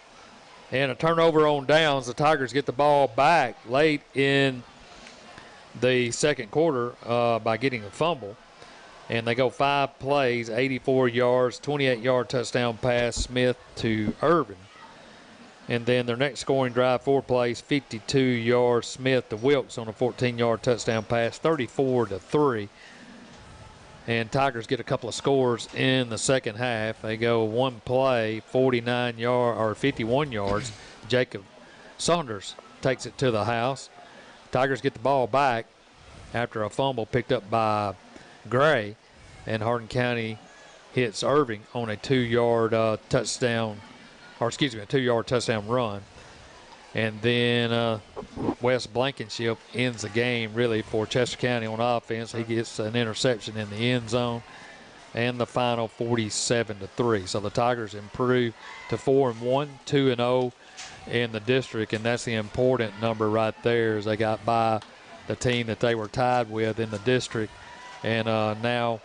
and a turnover on downs. The Tigers get the ball back late in the second quarter by getting a fumble. And they go 5 plays, 84 yards, 28-yard touchdown pass, Smith to Irvin. And then their next scoring drive, 4 plays, 52 yards. Smith to Wilkes on a 14-yard touchdown pass, 34-3. And Tigers get a couple of scores in the second half. They go 1 play, 51 yards. Jacob Saunders takes it to the house. Tigers get the ball back after a fumble picked up by Gray. And Hardin County hits Irving on a 2-yard touchdown. A 2-yard touchdown run. And then Wes Blankenship ends the game really for Chester County on offense. He gets an interception in the end zone. And the final 47-3. So the Tigers improve to 4-1, 2-0 in the district. And that's the important number right there as they got by the team that they were tied with in the district. And now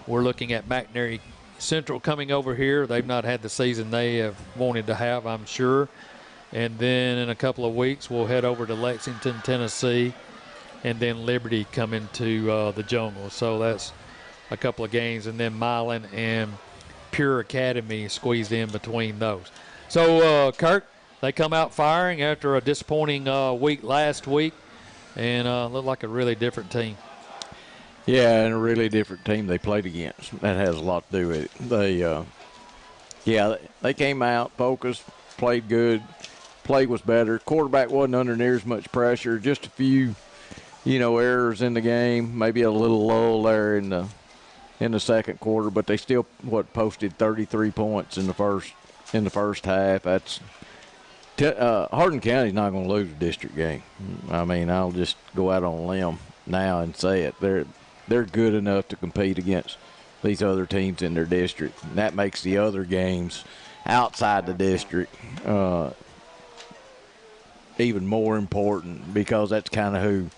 we're looking at McNary Central coming over here. They've not had the season they have wanted to have, I'm sure. And then in a couple of weeks, we'll head over to Lexington, Tennessee, and then Liberty coming to the Jungle. So that's a couple of games. And then Milan and Pure Academy squeezed in between those. So, Kirk, they come out firing after a disappointing week last week and look like a really different team. Yeah, and a really different team they played against. That has a lot to do with it. They came out, focused, played good. Play was better. Quarterback wasn't under near as much pressure. Just a few, errors in the game. Maybe a little lull there in the second quarter, but they still posted 33 points in the first half. That's Hardin County's not going to lose a district game. I mean, I'll just go out on a limb now and say it. They're good enough to compete against these other teams in their district. And that makes the other games outside the district even more important because that's kind of who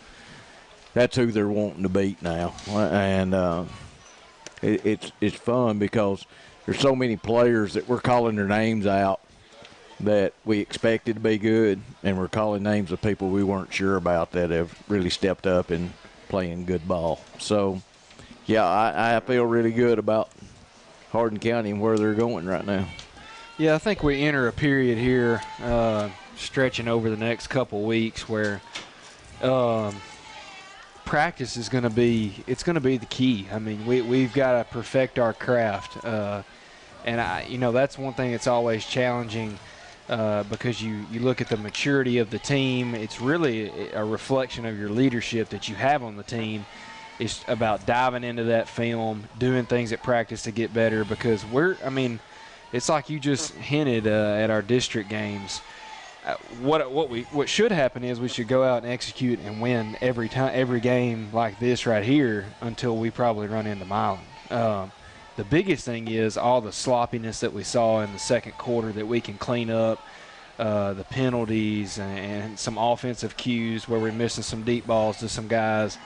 that's who they're wanting to beat now. And it's fun because there's so many players that we're calling their names out that we expected to be good, and we're calling names of people we weren't sure about that have really stepped up and playing good ball. So, yeah, I feel really good about Hardin County and where they're going right now. Yeah, I think we enter a period here stretching over the next couple weeks where practice is going to be the key. I mean, we've got to perfect our craft, and that's one thing that's always challenging because you look at the maturity of the team. It's really a reflection of your leadership that you have on the team. It's about diving into that film, doing things at practice to get better because it's like you just hinted at our district games. What should happen is we should go out and execute and win every game like this right here until we probably run into Milan. The biggest thing is all the sloppiness that we saw in the second quarter that we can clean up, the penalties and some offensive cues where we're missing some deep balls to some guys.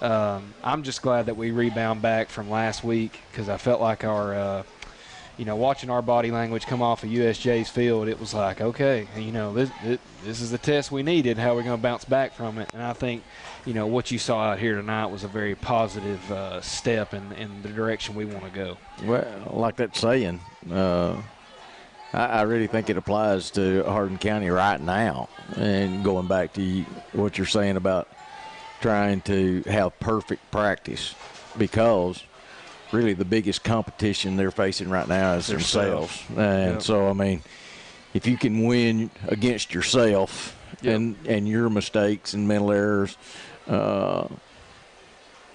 I'm just glad that we rebound back from last week because I felt like our watching our body language come off of USJ's field, it was like, okay, this is the test we needed. How are we going to bounce back from it? And I think, what you saw out here tonight was a very positive step in the direction we want to go. Well, like that saying, I really think it applies to Hardin County right now. And going back to what you're saying about trying to have perfect practice, because really the biggest competition they're facing right now is themselves. And so, if you can win against yourself and your mistakes and mental errors,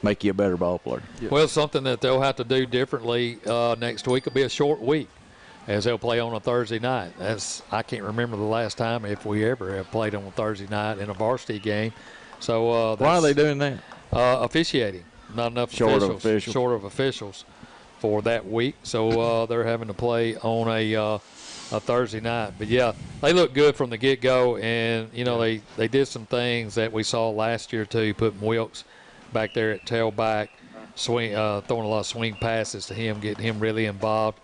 make you a better ball player. Yep. Well, something that they'll have to do differently next week will be a short week as they'll play on a Thursday night. I can't remember the last time if we ever have played on a Thursday night in a varsity game. So why are they doing that? Officiating. Not enough short of officials for that week. So they're having to play on a Thursday night. But, yeah, they look good from the get-go. And, they did some things that we saw last year, too, putting Wilkes back there at tailback, throwing a lot of swing passes to him, getting him really involved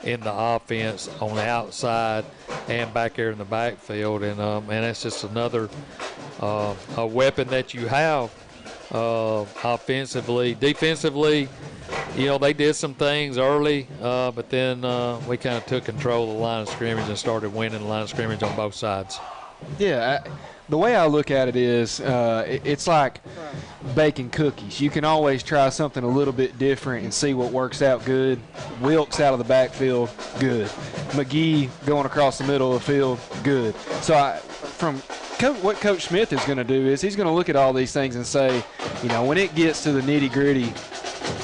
in the offense on the outside and back there in the backfield. And that's just another a weapon that you have offensively. Defensively, they did some things early, but then we kind of took control of the line of scrimmage and started winning the line of scrimmage on both sides. Yeah, the way I look at it is it's like baking cookies. You can always try something a little bit different and see what works out good. Wilkes out of the backfield, good. McGee going across the middle of the field, good. So what Coach Smith is going to do is he's going to look at all these things and say, when it gets to the nitty-gritty,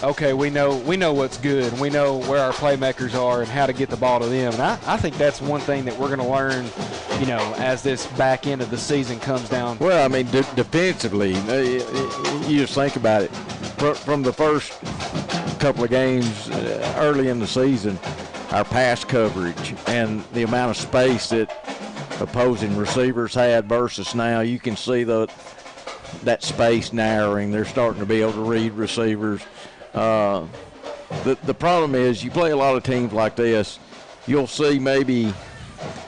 okay, we know what's good. We know where our playmakers are and how to get the ball to them. And I think that's one thing that we're going to learn, as this back end of the season comes down. Well, defensively, you just think about it. From the first couple of games early in the season, our pass coverage and the amount of space that opposing receivers had versus now, you can see that space narrowing. They're starting to be able to read receivers. The problem is you play a lot of teams like this, you'll see maybe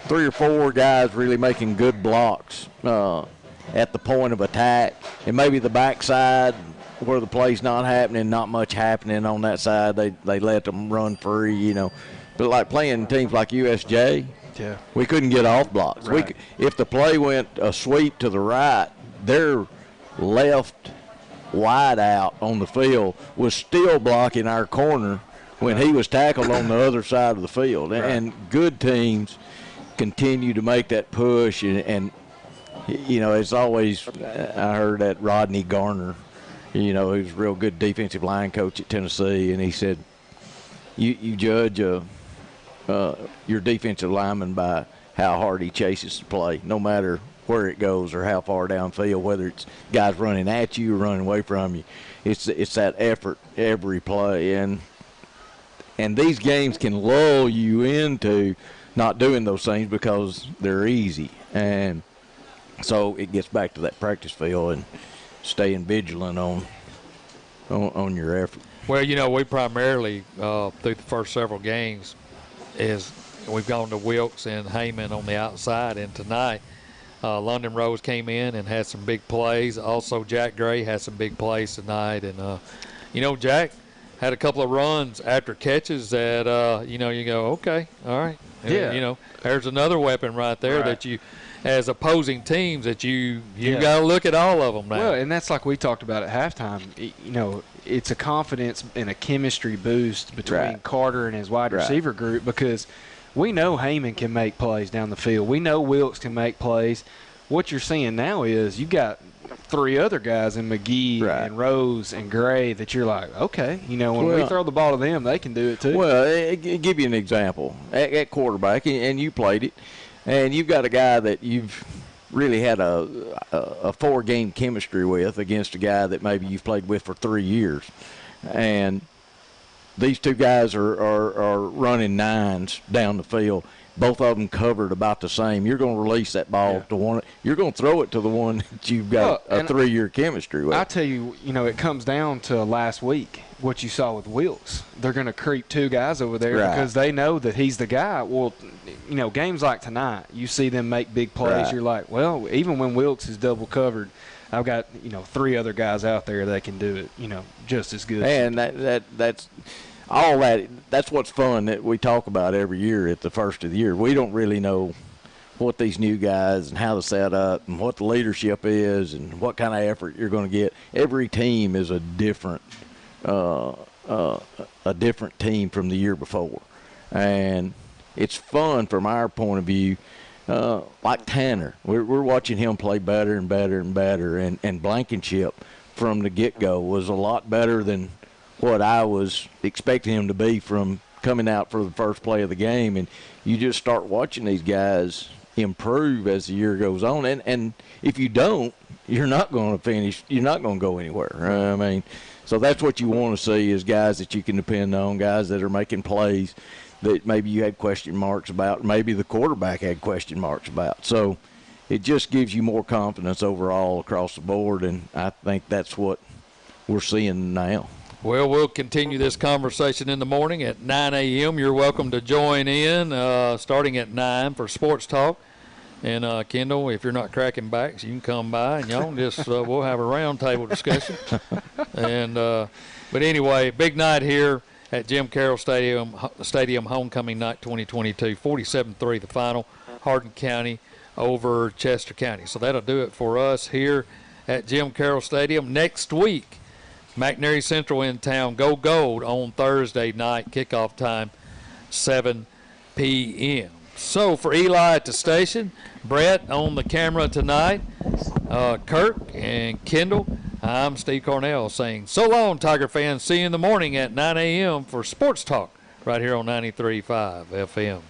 3 or 4 guys really making good blocks at the point of attack, and maybe the backside where the play's not happening, not much happening on that side. They let them run free, But like playing teams like USJ, we couldn't get off blocks. Right. If the play went a sweep to the right, their left wide out on the field was still blocking our corner when he was tackled on the other side of the field. Right. And good teams continue to make that push. And it's always, I heard that Rodney Garner, who's a real good defensive line coach at Tennessee, and he said, you judge your defensive lineman by how hard he chases the play, no matter where it goes or how far downfield, whether it's guys running at you or running away from you. It's that effort every play. And these games can lull you into not doing those things because they're easy. And so it gets back to that practice field. And staying vigilant on your effort. Well, we primarily through the first several games is we've gone to Wilkes and Heyman on the outside, and tonight London Rose came in and had some big plays. Also, Jack Gray had some big plays tonight, and Jack had a couple of runs after catches that you go, okay, all right, yeah. There's another weapon right there that you, as opposing teams, that you got to look at all of them now. Well, and that's like we talked about at halftime. It's a confidence and a chemistry boost between Carter and his wide receiver group, because we know Heyman can make plays down the field. We know Wilkes can make plays. What you're seeing now is you got 3 other guys in McGee and Rose and Gray that you're like, okay, when we throw the ball to them, they can do it too. Well, I'll give you an example. At quarterback, and you played it, and you've got a guy that you've really had a 4-game chemistry with against a guy that maybe you've played with for 3 years. And these 2 guys are running 9s down the field. Both of them covered about the same. You're going to release that ball to one. You're going to throw it to the one that you've got a 3-year chemistry with. I tell you, it comes down to last week, what you saw with Wilkes. They're going to creep 2 guys over there because they know that he's the guy. Well, games like tonight, you see them make big plays. You're like, well, even when Wilkes is double covered, I've got 3 other guys out there that can do it, just as good. And that's all that. That's what's fun that we talk about every year at the first of the year. We don't really know what these new guys and how to set up and what the leadership is and what kind of effort you're going to get. Every team is a different team from the year before, and it's fun from our point of view. Like Tanner, we're watching him play better and better and better, and Blankenship from the get-go was a lot better than what I was expecting him to be from coming out for the first play of the game. And you just start watching these guys improve as the year goes on. And if you don't, you're not going to finish. You're not going to go anywhere. So that's what you want to see is guys that you can depend on, guys that are making plays that maybe you had question marks about, maybe the quarterback had question marks about. So it just gives you more confidence overall across the board, and I think that's what we're seeing now. Well, we'll continue this conversation in the morning at 9 a.m. You're welcome to join in starting at 9 for Sports Talk. And, Kendall, if you're not cracking backs, you can come by and y'all just we'll have a roundtable discussion. And but anyway, big night here at Jim Carroll Stadium, homecoming night 2022, 47-3 the final, Hardin County over Chester County. So that'll do it for us here at Jim Carroll Stadium. Next week, McNairy Central in town. Go Gold on Thursday night. Kickoff time, 7 p.m. So for Eli at the station, Brett on the camera tonight, Kirk and Kendall, I'm Steve Cornell saying so long, Tiger fans. See you in the morning at 9 a.m. for Sports Talk right here on 93.5 FM.